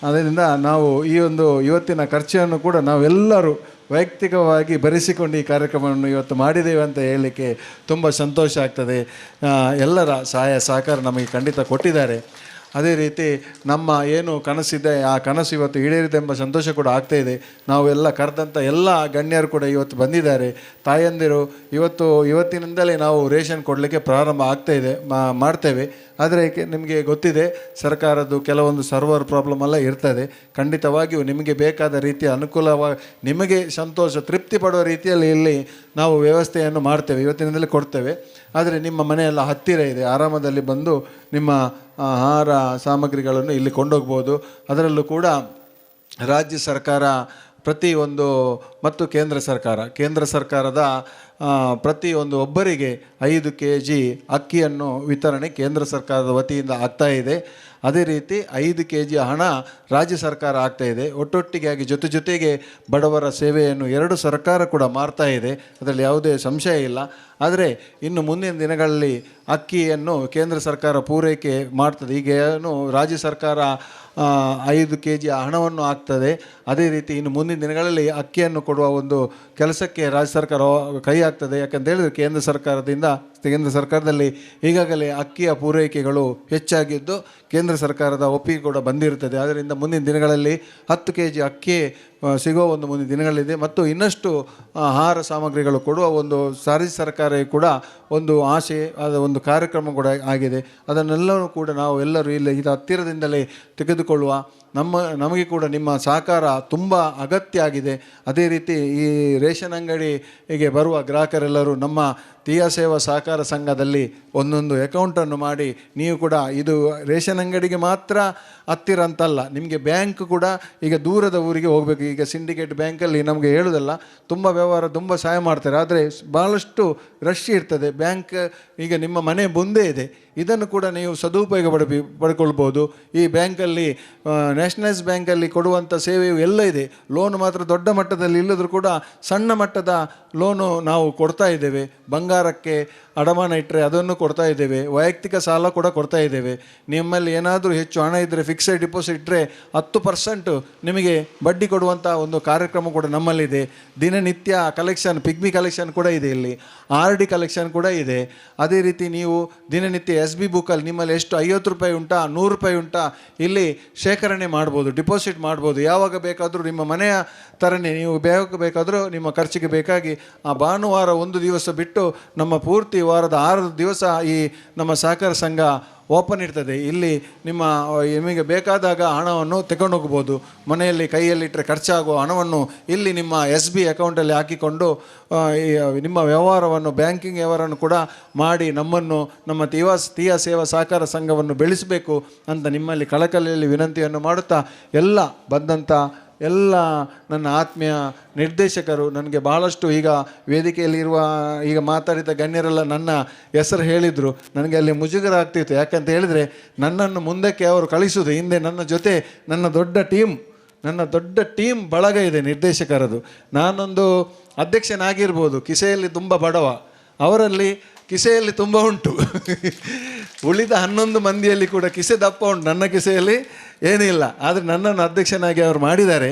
ಅದರಿಂದ ನಾವು ಈ ಒಂದು ಇವತ್ತಿನ ಖರ್ಚನ್ನು ಕೂಡ ನಾವೆಲ್ಲರೂ ವೈಯಕ್ತಿಕವಾಗಿ ಭರಿಸಿಕೊಂಡು ಈ ಕಾರ್ಯಕ್ರಮವನ್ನು ಇವತ್ತು ಮಾಡಿದ್ದೇವೆ ಅಂತ ಹೇಳಲಿಕ್ಕೆ ತುಂಬ ಸಂತೋಷ ಆಗ್ತದೆ. ಎಲ್ಲರ ಸಹಾಯ ಸಹಕಾರ ನಮಗೆ ಖಂಡಿತ ಕೊಟ್ಟಿದ್ದಾರೆ. ಅದೇ ರೀತಿ ನಮ್ಮ ಏನು ಕನಸಿದೆ ಆ ಕನಸು ಇವತ್ತು ಈಡೇರಿದೆ ಎಂಬ ಸಂತೋಷ ಕೂಡ ಆಗ್ತಾಯಿದೆ. ನಾವು ಎಲ್ಲ ಕರೆದಂಥ ಎಲ್ಲ ಗಣ್ಯರು ಕೂಡ ಇವತ್ತು ಬಂದಿದ್ದಾರೆ. ತಾಯಂದಿರು ಇವತ್ತಿನಿಂದಲೇ ನಾವು ರೇಷನ್ ಕೊಡಲಿಕ್ಕೆ ಪ್ರಾರಂಭ ಮಾಡ್ತೇವೆ. ಆದರೆ ನಿಮಗೆ ಗೊತ್ತಿದೆ, ಸರ್ಕಾರದ್ದು ಕೆಲವೊಂದು ಸರ್ವರ್ ಪ್ರಾಬ್ಲಮ್ ಎಲ್ಲ ಇರ್ತದೆ. ಖಂಡಿತವಾಗಿಯೂ ನಿಮಗೆ ಬೇಕಾದ ರೀತಿಯ ಅನುಕೂಲವಾಗಿ ನಿಮಗೆ ಸಂತೋಷ ತೃಪ್ತಿ ಪಡುವ ರೀತಿಯಲ್ಲಿ ಇಲ್ಲಿ ನಾವು ವ್ಯವಸ್ಥೆಯನ್ನು ಮಾಡ್ತೇವೆ, ಇವತ್ತಿನಿಂದಲೇ ಕೊಡ್ತೇವೆ. ಆದರೆ ನಿಮ್ಮ ಮನೆಯೆಲ್ಲ ಹತ್ತಿರ ಇದೆ, ಆರಾಮದಲ್ಲಿ ಬಂದು ನಿಮ್ಮ ಆಹಾರ ಸಾಮಗ್ರಿಗಳನ್ನು ಇಲ್ಲಿ ಕೊಂಡೋಗ್ಬೋದು. ಅದರಲ್ಲೂ ಕೂಡ ರಾಜ್ಯ ಸರ್ಕಾರ ಪ್ರತಿಯೊಂದು ಮತ್ತು ಕೇಂದ್ರ ಸರ್ಕಾರದ ಪ್ರತಿಯೊಂದು ಒಬ್ಬರಿಗೆ 5 kg ಅಕ್ಕಿಯನ್ನು ವಿತರಣೆ ಕೇಂದ್ರ ಸರ್ಕಾರದ ವತಿಯಿಂದ ಆಗ್ತಾ ಇದೆ. ಅದೇ ರೀತಿ 5 kg ಹಣ ರಾಜ್ಯ ಸರ್ಕಾರ ಆಗ್ತಾಯಿದೆ. ಒಟ್ಟೊಟ್ಟಿಗೆ ಜೊತೆಗೆ ಬಡವರ ಸೇವೆಯನ್ನು 2 ಸರ್ಕಾರ ಕೂಡ ಮಾಡ್ತಾ ಇದೆ, ಅದರಲ್ಲಿ ಯಾವುದೇ ಸಂಶಯ ಇಲ್ಲ. ಆದರೆ ಇನ್ನು ಮುಂದಿನ ದಿನಗಳಲ್ಲಿ ಅಕ್ಕಿಯನ್ನು ಕೇಂದ್ರ ಸರ್ಕಾರ ಪೂರೈಕೆ ಮಾಡ್ತದೆ. ಈಗ ಏನು ರಾಜ್ಯ ಸರ್ಕಾರ 5 kg ಹಣವನ್ನು ಹಾಕ್ತದೆ, ಅದೇ ರೀತಿ ಇನ್ನು ಮುಂದಿನ ದಿನಗಳಲ್ಲಿ ಅಕ್ಕಿಯನ್ನು ಕೊಡುವ ಒಂದು ಕೆಲಸಕ್ಕೆ ರಾಜ್ಯ ಸರ್ಕಾರ ಕೈ ಹಾಕ್ತದೆ. ಯಾಕಂತ ಹೇಳಿದ್ರೆ ಕೇಂದ್ರ ಸರ್ಕಾರದಲ್ಲಿ ಈಗಾಗಲೇ ಅಕ್ಕಿಯ ಪೂರೈಕೆಗಳು ಹೆಚ್ಚಾಗಿದ್ದು ಕೇಂದ್ರ ಸರ್ಕಾರದ ಒಪ್ಪಿಗೆ ಕೂಡ ಬಂದಿರುತ್ತದೆ. ಆದ್ದರಿಂದ ಮುಂದಿನ ದಿನಗಳಲ್ಲಿ 10 kg ಅಕ್ಕಿ ಸಿಗುವ ಒಂದು ಮುಂದಿನ ದಿನಗಳಿದೆ. ಮತ್ತು ಇನ್ನಷ್ಟು ಆಹಾರ ಸಾಮಗ್ರಿಗಳು ಕೊಡುವ ಒಂದು ರಾಜ್ಯ ಸರ್ಕಾರ ಕೂಡ ಒಂದು ಆಸೆ, ಅದು ಒಂದು ಕಾರ್ಯಕ್ರಮ ಕೂಡ ಆಗಿದೆ. ಅದನ್ನೆಲ್ಲವೂ ಕೂಡ ನಾವು ಎಲ್ಲರೂ ಇಲ್ಲಿ ಇದು ಹತ್ತಿರದಿಂದಲೇ ತೆಗೆದುಕೊಳ್ಳುವ ನಮಗೆ ಕೂಡ ನಿಮ್ಮ ಸಹಕಾರ ತುಂಬ ಅಗತ್ಯ ಆಗಿದೆ. ಅದೇ ರೀತಿ ಈ ರೇಷನ್ ಅಂಗಡಿಗೆ ಬರುವ ಗ್ರಾಹಕರೆಲ್ಲರೂ ನಮ್ಮ ತೀಯಾ ಸೇವಾ ಸಹಕಾರ ಸಂಘದಲ್ಲಿ ಒಂದೊಂದು ಅಕೌಂಟನ್ನು ಮಾಡಿ, ನೀವು ಕೂಡ ಇದು ರೇಷನ್ ಅಂಗಡಿಗೆ ಮಾತ್ರ ಹತ್ತಿರ ಅಂತಲ್ಲ, ನಿಮಗೆ ಬ್ಯಾಂಕ್ ಕೂಡ ಈಗ ದೂರದ ಊರಿಗೆ ಹೋಗಬೇಕು. ಈಗ ಸಿಂಡಿಕೇಟ್ ಬ್ಯಾಂಕಲ್ಲಿ ನಮಗೆ ಹೇಳೋದಲ್ಲ, ತುಂಬ ವ್ಯವಹಾರ ತುಂಬ ಸಹಾಯ ಮಾಡ್ತಾರೆ, ಆದರೆ ಭಾಳಷ್ಟು ರಶ್ ಇರ್ತದೆ. ಬ್ಯಾಂಕ್ ಈಗ ನಿಮ್ಮ ಮನೆ ಮುಂದೆ ಇದೆ, ಇದನ್ನು ಕೂಡ ನೀವು ಸದುಪಯೋಗ ಪಡ್ಕೊಳ್ಬೋದು. ಈ ಬ್ಯಾಂಕಲ್ಲಿ ನ್ಯಾಷನಲೈಸ್ ಬ್ಯಾಂಕಲ್ಲಿ ಕೊಡುವಂಥ ಸೇವೆಯು ಎಲ್ಲ ಇದೆ. ಲೋನ್ ಮಾತ್ರ ದೊಡ್ಡ ಮಟ್ಟದಲ್ಲಿ ಇಲ್ಲದರೂ ಕೂಡ ಸಣ್ಣ ಮಟ್ಟದ ಲೋನು ನಾವು ಕೊಡ್ತಾ ಇದ್ದೇವೆ. ಬಂಗಾರಕ್ಕೆ ಅಡಮಾನ ಇಟ್ಟರೆ ಅದನ್ನು ಕೊಡ್ತಾ ಇದ್ದೇವೆ. ವೈಯಕ್ತಿಕ ಸಾಲ ಕೂಡ ಕೊಡ್ತಾ ಇದ್ದೇವೆ. ನಿಮ್ಮಲ್ಲಿ ಏನಾದರೂ ಹೆಚ್ಚು ಹಣ ಇದ್ದರೆ ಫಿಕ್ಸೆಡ್ ಡಿಪಾಸಿಟ್ ಇಟ್ಟರೆ 10% ನಿಮಗೆ ಬಡ್ಡಿ ಕೊಡುವಂಥ ಒಂದು ಕಾರ್ಯಕ್ರಮ ಕೂಡ ನಮ್ಮಲ್ಲಿದೆ. ದಿನನಿತ್ಯ ಕಲೆಕ್ಷನ್, ಪಿಗ್ಮಿ ಕಲೆಕ್ಷನ್ ಕೂಡ ಇದೆ, ಇಲ್ಲಿ RD ಕಲೆಕ್ಷನ್ ಕೂಡ ಇದೆ. ಅದೇ ರೀತಿ ನೀವು ದಿನನಿತ್ಯ SB ಬುಕ್ಕಲ್ಲಿ ನಿಮ್ಮಲ್ಲಿ ಎಷ್ಟು 50 ರೂಪಾಯಿ ಉಂಟಾ, 100 ರೂಪಾಯಿ ಉಂಟಾ, ಇಲ್ಲಿ ಶೇಖರಣೆ ಮಾಡ್ಬೋದು, ಡಿಪಾಸಿಟ್ ಮಾಡ್ಬೋದು. ಯಾವಾಗ ಬೇಕಾದರೂ ನಿಮ್ಮ ಮನೆಯ ಥರನೇ ನೀವು ಬೇಕಾದರೂ ನಿಮ್ಮ ಖರ್ಚಿಗೆ ಬೇಕಾಗಿ ಆ ಭಾನುವಾರ ಒಂದು ದಿವಸ ಬಿಟ್ಟು ನಮ್ಮ ಪೂರ್ತಿ ವಾರದ 6 ದಿವಸ ಈ ನಮ್ಮ ಸಹಕಾರ ಸಂಘ ಓಪನ್ ಇರ್ತದೆ. ಇಲ್ಲಿ ನಿಮಗೆ ಬೇಕಾದಾಗ ಹಣವನ್ನು ತಗೊಂಡೋಗ್ಬೋದು. ಮನೆಯಲ್ಲಿ ಕೈಯಲ್ಲಿಟ್ಟರೆ ಖರ್ಚಾಗುವ ಹಣವನ್ನು ಇಲ್ಲಿ ನಿಮ್ಮ SB ಅಕೌಂಟಲ್ಲಿ ಹಾಕಿಕೊಂಡು ನಿಮ್ಮ ವ್ಯವಹಾರವನ್ನು, ಬ್ಯಾಂಕಿಂಗ್ ವ್ಯವಹಾರವನ್ನು ಕೂಡ ಮಾಡಿ ನಮ್ಮನ್ನು, ನಮ್ಮ ತೀಯಾ ಸೇವಾ ಸಹಕಾರ ಸಂಘವನ್ನು ಬೆಳೆಸಬೇಕು ಅಂತ ನಿಮ್ಮಲ್ಲಿ ಕಳಕಳಿಯಲ್ಲಿ ವಿನಂತಿಯನ್ನು ಮಾಡುತ್ತಾ, ಎಲ್ಲ ಬಂದಂಥ ಎಲ್ಲ ನನ್ನ ಆತ್ಮೀಯ ನಿರ್ದೇಶಕರು, ನನಗೆ ಭಾಳಷ್ಟು ಈಗ ವೇದಿಕೆಯಲ್ಲಿರುವ ಈಗ ಮಾತಾಡಿದ ಗಣ್ಯರೆಲ್ಲ ನನ್ನ ಹೆಸರು ಹೇಳಿದರು. ನನಗೆ ಅಲ್ಲಿ ಮುಜುಗರ ಆಗ್ತಿತ್ತು. ಯಾಕಂತ ಹೇಳಿದರೆ ನನ್ನನ್ನು ಮುಂದಕ್ಕೆ ಅವರು ಕಳಿಸೋದು, ಹಿಂದೆ ನನ್ನ ಜೊತೆ ನನ್ನ ದೊಡ್ಡ ಟೀಮ್ ಬಳಗ ಇದೆ ನಿರ್ದೇಶಕರದು. ನಾನೊಂದು ಅಧ್ಯಕ್ಷನಾಗಿರ್ಬೋದು, ಕಿಸೆಯಲ್ಲಿ ತುಂಬ ಬಡವ, ಅವರಲ್ಲಿ ಕಿಸೆಯಲ್ಲಿ ತುಂಬ ಉಂಟು. ಉಳಿದ 11 ಮಂದಿಯಲ್ಲಿ ಕೂಡ ಕಿಸೆ ದಪ್ಪ ಉಂಟು, ನನ್ನ ಕಿಸೆಯಲ್ಲಿ ಏನಿಲ್ಲ. ಆದರೆ ನನ್ನನ್ನು ಅಧ್ಯಕ್ಷನಾಗಿ ಅವರು ಮಾಡಿದ್ದಾರೆ.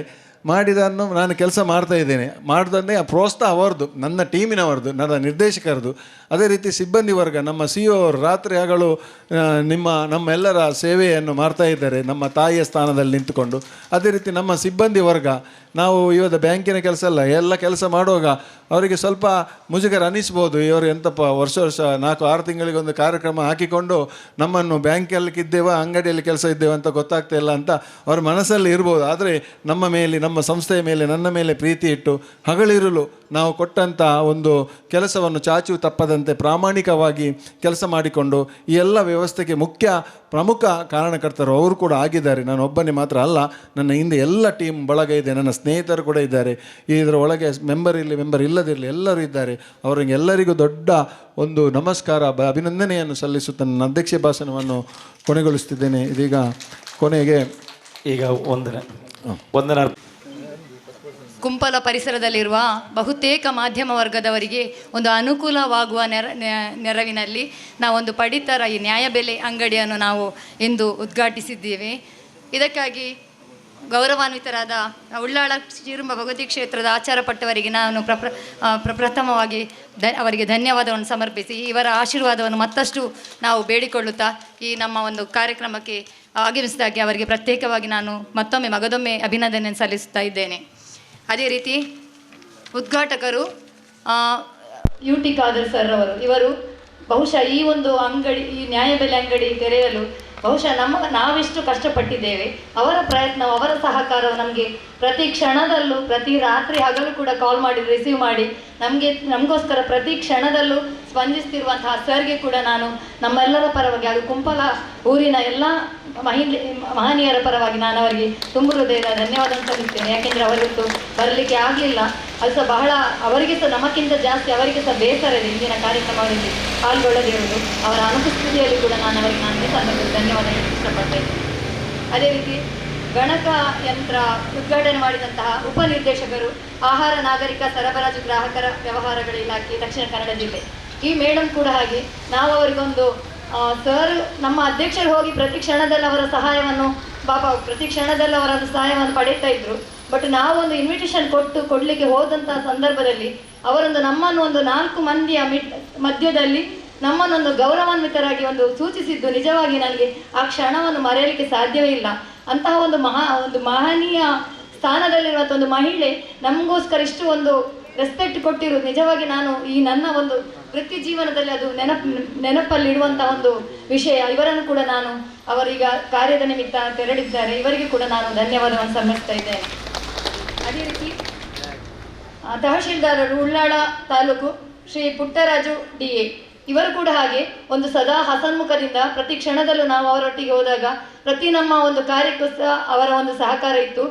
ಮಾಡಿದನ್ನು ನಾನು ಕೆಲಸ ಮಾಡ್ತಾ ಇದ್ದೇನೆ. ಮಾಡಿದಂತೆ ಪ್ರೋತ್ಸಾಹ ಅವರದು, ನನ್ನ ಟೀಮಿನವರದು, ನನ್ನ ನಿರ್ದೇಶಕರದು. ಅದೇ ರೀತಿ ಸಿಬ್ಬಂದಿ ವರ್ಗ, ನಮ್ಮ CEO ಅವರು ರಾತ್ರಿ ಹಗಲು ನಮ್ಮೆಲ್ಲರ ಸೇವೆಯನ್ನು ಮಾಡ್ತಾ ಇದ್ದಾರೆ, ನಮ್ಮ ತಾಯಿಯ ಸ್ಥಾನದಲ್ಲಿ ನಿಂತುಕೊಂಡು. ಅದೇ ರೀತಿ ನಮ್ಮ ಸಿಬ್ಬಂದಿ ವರ್ಗ, ನಾವು ಇವತ್ತು ಬ್ಯಾಂಕಿನ ಕೆಲಸ ಎಲ್ಲ ಕೆಲಸ ಮಾಡುವಾಗ ಅವರಿಗೆ ಸ್ವಲ್ಪ ಮುಜುಗರ ಅನ್ನಿಸ್ಬೋದು. ಇವರು ಎಂತಪ್ಪ ವರ್ಷ 4-6 ತಿಂಗಳಿಗೊಂದು ಕಾರ್ಯಕ್ರಮ ಹಾಕಿಕೊಂಡು ನಮ್ಮನ್ನು ಬ್ಯಾಂಕಲ್ಲಿ ಇದ್ದೇವ, ಅಂಗಡಿಯಲ್ಲಿ ಕೆಲಸ ಇದ್ದೇವೆ ಅಂತ ಗೊತ್ತಾಗ್ತಾ ಇಲ್ಲ ಅಂತ ಅವ್ರ ಮನಸ್ಸಲ್ಲಿ ಇರ್ಬೋದು. ಆದರೆ ನಮ್ಮ ಮೇಲೆ, ನಮ್ಮ ಸಂಸ್ಥೆಯ ಮೇಲೆ, ನನ್ನ ಮೇಲೆ ಪ್ರೀತಿ ಇಟ್ಟು ಹಗಲಿರುಳು ನಾವು ಕೊಟ್ಟಂಥ ಒಂದು ಕೆಲಸವನ್ನು ಚಾಚು ತಪ್ಪದಂತೆ ಪ್ರಾಮಾಣಿಕವಾಗಿ ಕೆಲಸ ಮಾಡಿಕೊಂಡು ಈ ಎಲ್ಲ ವ್ಯವಸ್ಥೆಗೆ ಪ್ರಮುಖ ಕಾರಣಕರ್ತರು ಅವರು ಕೂಡ ಆಗಿದ್ದಾರೆ. ನಾನು ಒಬ್ಬನೇ ಮಾತ್ರ ಅಲ್ಲ, ನನ್ನ ಹಿಂದೆ ಎಲ್ಲ ಟೀಮ್ ಬಳಗ ಇದೆ, ನನ್ನ ಸ್ನೇಹಿತರು ಕೂಡ ಇದ್ದಾರೆ. ಇದರ ಒಳಗೆ ಮೆಂಬರ್ ಇಲ್ಲದಿರಲಿ ಎಲ್ಲರೂ ಇದ್ದಾರೆ. ಅವರಿಗೆ ಎಲ್ಲರಿಗೂ ದೊಡ್ಡ ಒಂದು ನಮಸ್ಕಾರ, ಅಭಿನಂದನೆಯನ್ನು ಸಲ್ಲಿಸುತ್ತಾ ನನ್ನ ಅಧ್ಯಕ್ಷ ಭಾಷಣವನ್ನು ಕೊನೆಗೊಳಿಸ್ತಿದ್ದೇನೆ. ಇದೀಗ ಕೊನೆಗೆ ವಂದನಾ ಕುಂಪಲ ಪರಿಸರದಲ್ಲಿರುವ ಬಹುತೇಕ ಮಾಧ್ಯಮ ವರ್ಗದವರಿಗೆ ಒಂದು ಅನುಕೂಲವಾಗುವ ನೆರವಿನಲ್ಲಿ ನಾವೊಂದು ಪಡಿತರ ಈ ನ್ಯಾಯಬೆಲೆ ಅಂಗಡಿಯನ್ನು ನಾವು ಇಂದು ಉದ್ಘಾಟಿಸಿದ್ದೇವೆ. ಇದಕ್ಕಾಗಿ ಗೌರವಾನ್ವಿತರಾದ ಉಳ್ಳಾಳ ಶ್ರೀರಂಭ ಭಗವತಿ ಕ್ಷೇತ್ರದ ಆಚಾರಪಟ್ಟವರಿಗೆ ನಾನು ಪ್ರಪ್ರಥಮವಾಗಿ ಅವರಿಗೆ ಧನ್ಯವಾದವನ್ನು ಸಮರ್ಪಿಸಿ ಇವರ ಆಶೀರ್ವಾದವನ್ನು ಮತ್ತಷ್ಟು ನಾವು ಬೇಡಿಕೊಳ್ಳುತ್ತಾ ಈ ನಮ್ಮ ಒಂದು ಕಾರ್ಯಕ್ರಮಕ್ಕೆ ಆಗಮಿಸಿದಾಗೆ ಅವರಿಗೆ ಪ್ರತ್ಯೇಕವಾಗಿ ನಾನು ಮಗದೊಮ್ಮೆ ಅಭಿನಂದನೆ ಸಲ್ಲಿಸುತ್ತಾ ಇದ್ದೇನೆ. ಅದೇ ರೀತಿ ಉದ್ಘಾಟಕರು UT ಖಾದರ್ ಸರ್ ಅವರು, ಇವರು ಬಹುಶಃ ಈ ಒಂದು ಅಂಗಡಿ, ಈ ನ್ಯಾಯಬೆಲೆ ಅಂಗಡಿ ತೆರೆಯಲು ಬಹುಶಃ ನಾವೆಷ್ಟು ಕಷ್ಟಪಟ್ಟಿದ್ದೇವೆ, ಅವರ ಪ್ರಯತ್ನ, ಅವರ ಸಹಕಾರವು ನಮಗೆ ಪ್ರತಿ ಕ್ಷಣದಲ್ಲೂ, ಪ್ರತಿ ರಾತ್ರಿ ಹಗಲು ಕೂಡ ಕಾಲ್ ಮಾಡಿ ರಿಸೀವ್ ಮಾಡಿ ನಮಗೋಸ್ಕರ ಪ್ರತಿ ಕ್ಷಣದಲ್ಲೂ ಸ್ಪಂದಿಸ್ತಿರುವಂತಹ ಸರ್ಗೆ ಕೂಡ ನಾನು ನಮ್ಮೆಲ್ಲರ ಪರವಾಗಿ ಹಾಗೂ ಕುಂಪಲ ಊರಿನ ಎಲ್ಲ ಮಹನೀಯರ ಪರವಾಗಿ ನಾನು ಅವರಿಗೆ ತುಂಬ ಹೃದಯದ ಧನ್ಯವಾದ ಸಲ್ಲಿಸ್ತೇನೆ. ಯಾಕೆಂದರೆ ಅವರಿತ್ತು ಬರಲಿಕ್ಕೆ ಆಗಲಿಲ್ಲ, ಅದು ಸಹ ಬಹಳ ಅವರಿಗೆ ಸಹ ನಮಗಿಂತ ಜಾಸ್ತಿ ಅವರಿಗೆ ಸಹ ಬೇಸರ ಇದೆ ಇಂದಿನ ಕಾರ್ಯಕ್ರಮಗಳಲ್ಲಿ ಪಾಲ್ಗೊಳ್ಳದೇ ಇರುವುದು. ಅವರ ಅನುಪಸ್ಥಿತಿಯಲ್ಲಿ ಕೂಡ ನಾನು ಅವರಿಗೆ ಈ ಸಂದರ್ಭದಲ್ಲಿ ಧನ್ಯವಾದ ಇಷ್ಟಪಡ್ತಾ ಇದ್ದೇನೆ. ಅದೇ ರೀತಿ ಗಣಕ ಯಂತ್ರ ಉದ್ಘಾಟನೆ ಮಾಡಿದಂತಹ ಉಪನಿರ್ದೇಶಕರು, ಆಹಾರ ನಾಗರಿಕ ಸರಬರಾಜು ಗ್ರಾಹಕರ ವ್ಯವಹಾರಗಳ ಇಲಾಖೆ ದಕ್ಷಿಣ ಕನ್ನಡ ಜಿಲ್ಲೆ, ಈ ಮೇಡಮ್ ಕೂಡ ಹಾಗೆ ನಾವು ಅವರಿಗೊಂದು ಸರ್ ನಮ್ಮ ಅಧ್ಯಕ್ಷರು ಹೋಗಿ ಪ್ರತಿ ಕ್ಷಣದಲ್ಲಿ ಅವರ ಸಹಾಯವನ್ನು ಪ್ರತಿ ಕ್ಷಣದಲ್ಲಿ ಅವರ ಸಹಾಯವನ್ನು ಪಡೀತಾ ಇದ್ರು. ಬಟ್ ನಾವೊಂದು ಇನ್ವಿಟೇಷನ್ ಕೊಡಲಿಕ್ಕೆ ಹೋದಂತಹ ಸಂದರ್ಭದಲ್ಲಿ ಅವರೊಂದು ನಮ್ಮನ್ನು ಒಂದು 4 ಮಂದಿಯ ಮಧ್ಯದಲ್ಲಿ ನಮ್ಮನ್ನೊಂದು ಗೌರವಾನ್ವಿತರಾಗಿ ಒಂದು ಸೂಚಿಸಿದ್ದು ನಿಜವಾಗಿ ನನಗೆ ಆ ಕ್ಷಣವನ್ನು ಮರೆಯಲಿಕ್ಕೆ ಸಾಧ್ಯವೇ ಇಲ್ಲ. ಅಂತಹ ಒಂದು ಮಹನೀಯ ಸ್ಥಾನದಲ್ಲಿರುವಂಥ ಒಂದು ಮಹಿಳೆ ನಮಗೋಸ್ಕರ ಇಷ್ಟು ಒಂದು ರೆಸ್ಪೆಕ್ಟ್ ಕೊಟ್ಟಿರೋದು ನಿಜವಾಗಿ ನಾನು ಈ ನನ್ನ ಒಂದು ವೃತ್ತಿ ಜೀವನದಲ್ಲಿ ಅದು ನೆನಪಲ್ಲಿಡುವಂಥ ಒಂದು ವಿಷಯ. ಇವರನ್ನು ಕೂಡ ನಾನು ಅವರೀಗ ಕಾರ್ಯದ ನಿಮಿತ್ತ ತೆರಳಿದ್ದಾರೆ, ಇವರಿಗೆ ಕೂಡ ನಾನು ಧನ್ಯವಾದವನ್ನು ಸಲ್ಲಿಸ್ತಾ ಇದ್ದೇನೆ. ಅದೇ ರೀತಿ ತಹಶೀಲ್ದಾರರು ಉಳ್ಳಾಳ ತಾಲೂಕು ಶ್ರೀ ಪುಟ್ಟರಾಜು DA, ಇವರು ಕೂಡ ಹಾಗೆ ಒಂದು ಸದಾ ಹಸನ್ಮುಖದಿಂದ ಪ್ರತಿ ಕ್ಷಣದಲ್ಲೂ ನಾವು ಅವರೊಟ್ಟಿಗೆ ಹೋದಾಗ ಪ್ರತಿ ನಮ್ಮ ಒಂದು ಕಾರ್ಯಕ್ಕೂ ಸಹ ಅವರ ಒಂದು ಸಹಕಾರ ಇತ್ತು.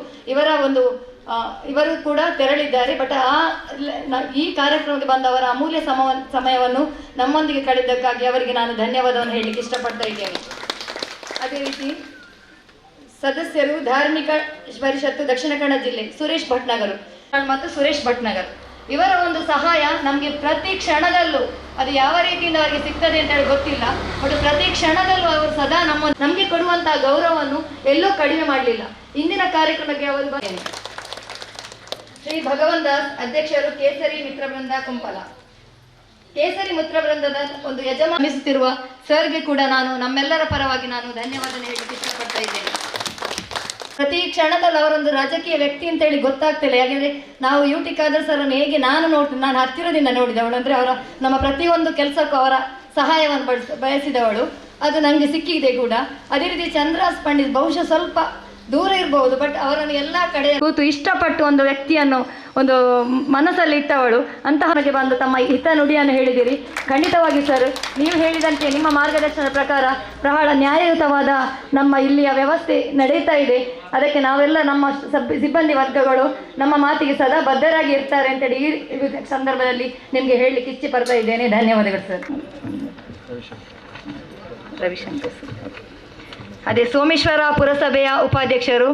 ಇವರು ಕೂಡ ತೆರಳಿದ್ದಾರೆ. ಬಟ್ ಈ ಕಾರ್ಯಕ್ರಮಕ್ಕೆ ಬಂದ ಅವರ ಅಮೂಲ್ಯ ಸಮಯವನ್ನು ನಮ್ಮೊಂದಿಗೆ ಕಳೆದಕ್ಕಾಗಿ ಅವರಿಗೆ ನಾನು ಧನ್ಯವಾದವನ್ನು ಹೇಳಲಿಕ್ಕೆ ಇಷ್ಟಪಡ್ತಾ ಇದ್ದೇನೆ. ಅದೇ ರೀತಿ ಸದಸ್ಯರು ಧಾರ್ಮಿಕ ಪರಿಷತ್ತು ದಕ್ಷಿಣ ಕನ್ನಡ ಜಿಲ್ಲೆ ಸುರೇಶ್ ಭಟ್ನಗರ್ ಮತ್ತು ಸುರೇಶ್ ಭಟ್ನಗರ್, ಇವರ ಒಂದು ಸಹಾಯ ನಮಗೆ ಪ್ರತಿ ಕ್ಷಣದಲ್ಲೂ ಅದು ಯಾವ ರೀತಿಯಿಂದ ಅವರಿಗೆ ಸಿಗ್ತದೆ ಅಂತ ಹೇಳಿ ಗೊತ್ತಿಲ್ಲ. ಬಟ್ ಪ್ರತಿ ಕ್ಷಣದಲ್ಲೂ ಅವರು ಸದಾ ನಮಗೆ ಕೊಡುವಂತಹ ಗೌರವವನ್ನು ಎಲ್ಲೂ ಕಡಿಮೆ ಮಾಡಲಿಲ್ಲ. ಇಂದಿನ ಕಾರ್ಯಕ್ರಮಕ್ಕೆ ಅವರು ಶ್ರೀ ಭಗವಂತ ಅಧ್ಯಕ್ಷರು ಕೇಸರಿ ಮಿತ್ರ ವೃಂದ ಕುಂಪಲ, ಕೇಸರಿ ಮಿತ್ರ ವೃಂದದ ಒಂದು ಯಜಮಾನಿಸುತ್ತಿರುವ ಸರ್ಗೆ ಕೂಡ ನಾನು ನಮ್ಮೆಲ್ಲರ ಪರವಾಗಿ ನಾನು ಧನ್ಯವಾದ ಹೇಳಲಿಕ್ಕೆ ಇಷ್ಟಪಡ್ತಾ ಇದ್ದೇನೆ. ಪ್ರತಿ ಕ್ಷಣದಲ್ಲಿ ಅವರೊಂದು ರಾಜಕೀಯ ವ್ಯಕ್ತಿ ಅಂತ ಹೇಳಿ ಗೊತ್ತಾಗ್ತಿಲ್ಲ. ಯಾಕೆಂದರೆ ನಾವು UT ಖಾದರ್ ಸರನ್ನು ಹೇಗೆ ನಾನು ಹತ್ತಿರದಿಂದ ನೋಡಿದವಳು, ಅಂದರೆ ಅವರ ನಮ್ಮ ಪ್ರತಿಯೊಂದು ಕೆಲಸಕ್ಕೂ ಅವರ ಸಹಾಯವನ್ನು ಬಯಸಿದವಳು, ಅದು ನನಗೆ ಸಿಕ್ಕಿದೆ ಕೂಡ. ಅದೇ ರೀತಿ ಚಂದ್ರಾಸ್ ಪಂಡಿತ್ ಬಹುಶಃ ಸ್ವಲ್ಪ ದೂರ ಇರಬಹುದು, ಬಟ್ ಅವರನ್ನು ಎಲ್ಲ ಕಡೆ ಕೂತು ಇಷ್ಟಪಟ್ಟು ಒಂದು ವ್ಯಕ್ತಿಯನ್ನು ಒಂದು ಮನಸ್ಸಲ್ಲಿ ಇಟ್ಟವಳು. ಅಂತಹವರಿಗೆ ಬಂದು ತಮ್ಮ ಹಿತ ನುಡಿಯನ್ನು ಹೇಳಿದಿರಿ. ಖಂಡಿತವಾಗಿ ಸರ್, ನೀವು ಹೇಳಿದಂತೆ ನಿಮ್ಮ ಮಾರ್ಗದರ್ಶನದ ಪ್ರಕಾರ ಬಹಳ ನ್ಯಾಯಯುತವಾದ ನಮ್ಮ ಇಲ್ಲಿಯ ವ್ಯವಸ್ಥೆ ನಡೀತಾ ಇದೆ. ಅದಕ್ಕೆ ನಾವೆಲ್ಲ ನಮ್ಮ ಸಿಬ್ಬಂದಿ ವರ್ಗಗಳು ನಮ್ಮ ಮಾತಿಗೆ ಸದಾ ಬದ್ಧರಾಗಿ ಇರ್ತಾರೆ ಅಂತೇಳಿ ಈ ಸಂದರ್ಭದಲ್ಲಿ ನಿಮಗೆ ಹೇಳಲಿಕ್ಕೆ ಇಚ್ಛೆ ಪಡ್ತಾ ಇದ್ದೇನೆ. ಧನ್ಯವಾದಗಳು ಸರ್. ರವಿಶಂಕರ್ ಸರ್. ಅದೇ ಸೋಮೇಶ್ವರ ಪುರಸಭೆಯ ಉಪಾಧ್ಯಕ್ಷರು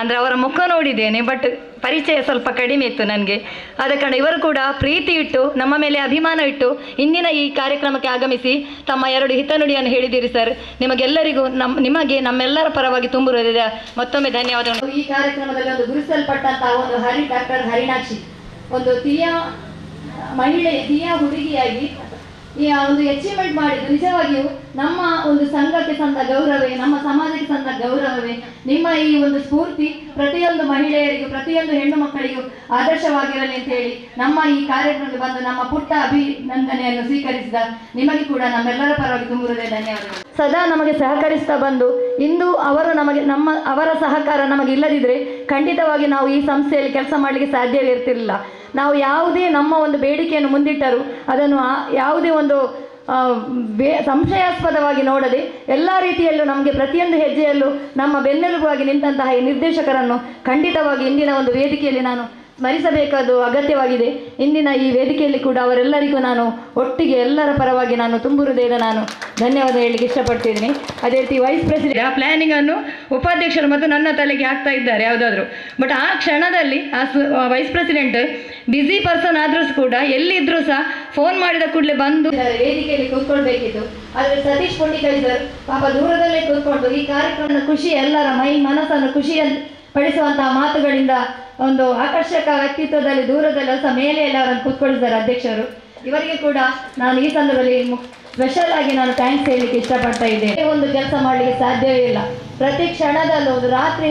ಅಂದರೆ ಅವರ ಮುಖ ನೋಡಿದ್ದೇನೆ, ಬಟ್ ಪರಿಚಯ ಸ್ವಲ್ಪ ಕಡಿಮೆ ಇತ್ತು ನನಗೆ. ಆದ ಕಾರಣ ಇವರು ಕೂಡ ಪ್ರೀತಿ ಇಟ್ಟು ನಮ್ಮ ಮೇಲೆ ಅಭಿಮಾನ ಇಟ್ಟು ಇಂದಿನ ಈ ಕಾರ್ಯಕ್ರಮಕ್ಕೆ ಆಗಮಿಸಿ ತಮ್ಮ 2 ಹಿತನುಡಿಯನ್ನು ಹೇಳಿದ್ದೀರಿ ಸರ್. ನಿಮಗೆಲ್ಲರಿಗೂ ನಿಮಗೆ ನಮ್ಮೆಲ್ಲರ ಪರವಾಗಿ ತುಂಬ ಹೃದಯದ ಮತ್ತೊಮ್ಮೆ ಧನ್ಯವಾದಗಳು. ಈ ಕಾರ್ಯಕ್ರಮದಲ್ಲಿ ಒಂದು ಗುರುತಿಸಲ್ಪಟ್ಟಂತಹ ಒಂದು ಡಾಕ್ಟರ್ ಹರಿಣಾಕ್ಷಿ, ಒಂದು ತೀಯ ಹುಡುಗಿಯಾಗಿ ಈ ಒಂದು ಅಚೀವ್ಮೆಂಟ್ ಮಾಡಿದ್ದು ನಿಜವಾಗಿಯೂ ನಮ್ಮ ಒಂದು ಸಂಘಕ್ಕೆ ಸಂದ ಗೌರವವೇ, ನಮ್ಮ ಸಮಾಜಕ್ಕೆ ಸಂದ ಗೌರವವೇ. ನಿಮ್ಮ ಈ ಒಂದು ಸ್ಫೂರ್ತಿ ಪ್ರತಿಯೊಂದು ಮಹಿಳೆಯರಿಗೂ, ಪ್ರತಿಯೊಂದು ಹೆಣ್ಣು ಮಕ್ಕಳಿಗೂ ಆದರ್ಶವಾಗಿರಲಿ ಅಂತ ಹೇಳಿ ನಮ್ಮ ಈ ಕಾರ್ಯಕ್ರಮಕ್ಕೆ ಬಂದು ನಮ್ಮ ಪುಟ್ಟ ಅಭಿನಂದನೆಯನ್ನು ಸ್ವೀಕರಿಸಿದ ನಿಮಗೆ ಕೂಡ ನಮ್ಮೆಲ್ಲರ ಪರವಾಗಿ ತುಂಬ ಹೃದಯ ಧನ್ಯವಾದಗಳು. ಸದಾ ನಮಗೆ ಸಹಕರಿಸ್ತಾ ಬಂದು ಇಂದು ಅವರು ಅವರ ಸಹಕಾರ ನಮಗೆ ಇಲ್ಲದಿದ್ದರೆ ಖಂಡಿತವಾಗಿ ನಾವು ಈ ಸಂಸ್ಥೆಯಲ್ಲಿ ಕೆಲಸ ಮಾಡಲಿಕ್ಕೆ ಸಾಧ್ಯವೇ ಇರ್ತಿರಲಿಲ್ಲ. ನಾವು ಯಾವುದೇ ನಮ್ಮ ಒಂದು ಬೇಡಿಕೆಯನ್ನು ಮುಂದಿಟ್ಟರೂ ಅದನ್ನು ಯಾವುದೇ ಒಂದು ಸಂಶಯಾಸ್ಪದವಾಗಿ ನೋಡದೆ ಎಲ್ಲ ರೀತಿಯಲ್ಲೂ ನಮಗೆ ಪ್ರತಿಯೊಂದು ಹೆಜ್ಜೆಯಲ್ಲೂ ನಮ್ಮ ಬೆನ್ನೆಲುಬಾಗಿ ನಿಂತಹ ಈ ನಿರ್ದೇಶಕರನ್ನು ಖಂಡಿತವಾಗಿ ಇಂದಿನ ಒಂದು ವೇದಿಕೆಯಲ್ಲಿ ನಾನು ಸ್ಮರಿಸಬೇಕಾದ ಅಗತ್ಯವಾಗಿದೆ. ಇಂದಿನ ಈ ವೇದಿಕೆಯಲ್ಲಿ ಕೂಡ ಅವರೆಲ್ಲರಿಗೂ ನಾನು ಒಟ್ಟಿಗೆ ಎಲ್ಲರ ಪರವಾಗಿ ನಾನು ತುಂಬ ಹೃದಯದ ನಾನು ಧನ್ಯವಾದ ಹೇಳಲಿಕ್ಕೆ ಇಷ್ಟಪಡ್ತಿದ್ದೀನಿ. ಅದೇ ರೀತಿ ವೈಸ್ ಪ್ರೆಸಿಡೆಂಟ್ ಆ ಪ್ಲ್ಯಾನಿಂಗನ್ನು ಉಪಾಧ್ಯಕ್ಷರು ಮತ್ತು ನನ್ನ ತಲೆಗೆ ಹಾಕ್ತಾ ಇದ್ದಾರೆ ಯಾವುದಾದ್ರೂ, ಬಟ್ ಆ ಕ್ಷಣದಲ್ಲಿ ಆ ವೈಸ್ ಪ್ರೆಸಿಡೆಂಟ್ ಬ್ಯುಸಿ ಪರ್ಸನ್ ಆದರೂ ಕೂಡ ಎಲ್ಲಿದ್ದರೂ ಸಹ ಫೋನ್ ಮಾಡಿದ ಕೂಡಲೇ ಬಂದು ವೇದಿಕೆಯಲ್ಲಿ ಕೂತ್ಕೊಳ್ಬೇಕಿತ್ತು. ಆದರೆ ಸತೀಶ್ ಪುಂಡಿಕೈ ಸರ್ ಪಾಪ ದೂರದಲ್ಲೇ ಕೂತ್ಕೊಂಡು ಈ ಕಾರ್ಯಕ್ರಮದ ಖುಷಿ ಎಲ್ಲರ ಮನಸ್ಸನ್ನು ಪಡಿಸುವಂತಹ ಮಾತುಗಳಿಂದ ಒಂದು ಆಕರ್ಷಕ ವ್ಯಕ್ತಿತ್ವದಲ್ಲಿ ದೂರದಲ್ಲಿ ಸಹ ಮೇಲೆ ಎಲ್ಲ ಅವರನ್ನು ಕೂತ್ಕೊಳಿಸಿದ್ದಾರೆ ಅಧ್ಯಕ್ಷರು. ಇವರಿಗೆ ಕೂಡ ನಾನು ಈ ಸಂದರ್ಭದಲ್ಲಿ ಸ್ಪೆಷಲ್ ಆಗಿ ನಾನು ಥ್ಯಾಂಕ್ಸ್ ಹೇಳಲಿಕ್ಕೆ ಇಷ್ಟಪಡ್ತಾ ಇದ್ದೇನೆ. ಒಂದು ಕೆಲಸ ಮಾಡಲಿಕ್ಕೆ ಸಾಧ್ಯವೇ ಇಲ್ಲ. ಪ್ರತಿ ಕ್ಷಣದಲ್ಲೂ ಒಂದು ರಾತ್ರಿ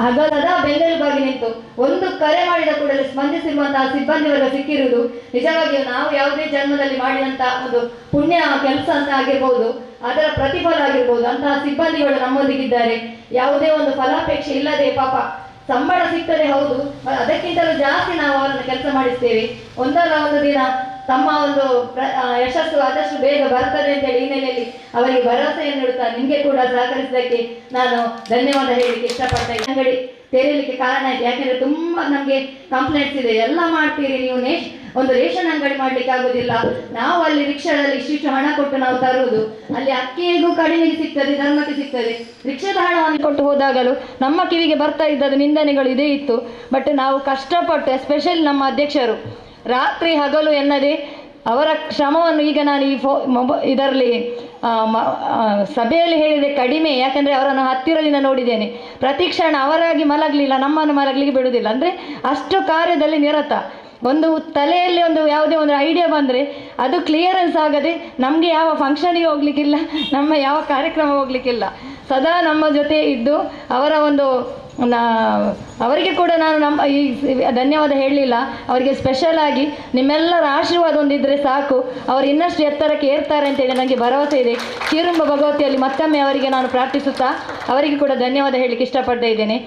ಹಗಲದ ಬೆನ್ನೆಲುಬಾಗಿ ನಿಂತು ಒಂದು ಕರೆ ಮಾಡಿದ ಕೂಡಲೇ ಸ್ಪಂದಿಸಿರುವಂತಹ ಸಿಬ್ಬಂದಿ ವರ್ಗ ಸಿಕ್ಕಿರುವುದು ನಿಜವಾಗಿಯೂ ನಾವು ಯಾವುದೇ ಜನ್ಮದಲ್ಲಿ ಮಾಡಿದಂತಹ ಒಂದು ಪುಣ್ಯ ಕೆಲಸ ಅಂತ ಆಗಿರ್ಬೋದು, ಅದರ ಪ್ರತಿಫಲ ಆಗಿರ್ಬೋದು. ಅಂತಹ ಸಿಬ್ಬಂದಿಗಳು ನಮ್ಮೊಂದಿಗಿದ್ದಾರೆ. ಯಾವುದೇ ಒಂದು ಫಲಾಪೇಕ್ಷೆ ಇಲ್ಲದೆ ಪಾಪ ಸಂಬಳ ಸಿಗ್ತದೆ ಹೌದು, ಅದಕ್ಕಿಂತಲೂ ಜಾಸ್ತಿ ನಾವು ಅವರನ್ನು ಕೆಲಸ ಮಾಡಿಸ್ತೇವೆ. ಒಂದಲ್ಲ ಒಂದು ದಿನ ತಮ್ಮ ಒಂದು ಯಶಸ್ಸು ಆದಷ್ಟು ಬೇಗ ಬರ್ತದೆ ಅಂತೇಳಿ ಈ ನೆಲೆಯಲ್ಲಿ ಅವರಿಗೆ ಭರವಸೆಯನ್ನು ನೀಡುತ್ತಾ ನಿಮಗೆ ಕೂಡ ಸಹಕರಿಸಿದ್ದಕ್ಕೆ ನಾನು ಧನ್ಯವಾದ ಹೇಳಲಿಕ್ಕೆ ಇಷ್ಟಪಡ್ತೇನೆ. ಅಂಗಡಿ ತೆರೆಯಲಿಕ್ಕೆ ಕಾರಣ ಆಯ್ತು, ಯಾಕೆಂದ್ರೆ ತುಂಬಾ ನಮಗೆ ಕಂಪ್ಲೇಂಟ್ಸ್ ಇದೆ. ಎಲ್ಲ ಮಾಡ್ತೀರಿ ನೀವು, ಒಂದು ರೇಷನ್ ಅಂಗಡಿ ಮಾಡ್ಲಿಕ್ಕೆ ಆಗುದಿಲ್ಲ, ನಾವು ಅಲ್ಲಿ ರಿಕ್ಷಾದಲ್ಲಿ ಇಷ್ಟಿಷ್ಟು ಹಣ ಕೊಟ್ಟು ನಾವು ತರುವುದು, ಅಲ್ಲಿ ಅಕ್ಕಿಗೂ ಕಡಿಮೆಗೆ ಸಿಗ್ತದೆ, ಧರ್ಮಕ್ಕೆ ಸಿಗ್ತದೆ. ರಿಕ್ಷಾದ ಹಣವನ್ನು ಕೊಟ್ಟು ಹೋದಾಗಲೂ ನಮ್ಮ ಕಿವಿಗೆ ಬರ್ತಾ ಇದ್ದದ್ದು ನಿಂದನೆಗಳು ಇದೇ ಇತ್ತು. ಬಟ್ ನಾವು ಕಷ್ಟಪಟ್ಟು ಎಸ್ಪೆಷಲಿ ನಮ್ಮ ಅಧ್ಯಕ್ಷರು ರಾತ್ರಿ ಹಗಲು ಎನ್ನದೆ ಅವರ ಶ್ರಮವನ್ನು ಈಗ ನಾನು ಈ ಇದರಲ್ಲಿ ಸಭೆಯಲ್ಲಿ ಹೇಳಿದೆ ಕಡಿಮೆ, ಯಾಕಂದರೆ ಅವರನ್ನು ಹತ್ತಿರದಿಂದ ನೋಡಿದ್ದೇನೆ. ಪ್ರತಿ ಕ್ಷಣ ಅವರಾಗಿ ಮಲಗಲಿಲ್ಲ, ನಮ್ಮನ್ನು ಮಲಗಲಿಕ್ಕೆ ಬಿಡುವುದಿಲ್ಲ. ಅಂದರೆ ಅಷ್ಟು ಕಾರ್ಯದಲ್ಲಿ ನಿರತ. ಒಂದು ತಲೆಯಲ್ಲಿ ಒಂದು ಯಾವುದೇ ಒಂದು ಐಡಿಯಾ ಬಂದರೆ ಅದು ಕ್ಲಿಯರೆನ್ಸ್ ಆಗದೆ ನಮಗೆ ಯಾವ ಫಂಕ್ಷನಿಗೆ ಹೋಗ್ಲಿಕ್ಕಿಲ್ಲ, ನಮ್ಮ ಯಾವ ಕಾರ್ಯಕ್ರಮ ಹೋಗ್ಲಿಕ್ಕಿಲ್ಲ. ಸದಾ ನಮ್ಮ ಜೊತೆ ಇದ್ದು ಅವರ ಒಂದು ಅವರಿಗೆ ಕೂಡ ನಾನು ಈ ಧನ್ಯವಾದ ಹೇಳಲಿಲ್ಲ. ಅವರಿಗೆ ಸ್ಪೆಷಲ್ ಆಗಿ ನಿಮ್ಮೆಲ್ಲರ ಆಶೀರ್ವಾದ ಒಂದಿದ್ದರೆ ಸಾಕು, ಅವರು ಇನ್ನಷ್ಟು ಎತ್ತರಕ್ಕೆ ಏರ್ತಾರೆ ಅಂತೇಳಿ ನನಗೆ ಭರವಸೆ ಇದೆ. ಶ್ರೀರಂಭ ಭಗವತಿಯಲ್ಲಿ ಮತ್ತೊಮ್ಮೆ ಅವರಿಗೆ ನಾನು ಪ್ರಾರ್ಥಿಸುತ್ತಾ ಅವರಿಗೆ ಕೂಡ ಧನ್ಯವಾದ ಹೇಳಲಿಕ್ಕೆ ಇಷ್ಟಪಡ್ತಾ ಇದ್ದೇನೆ.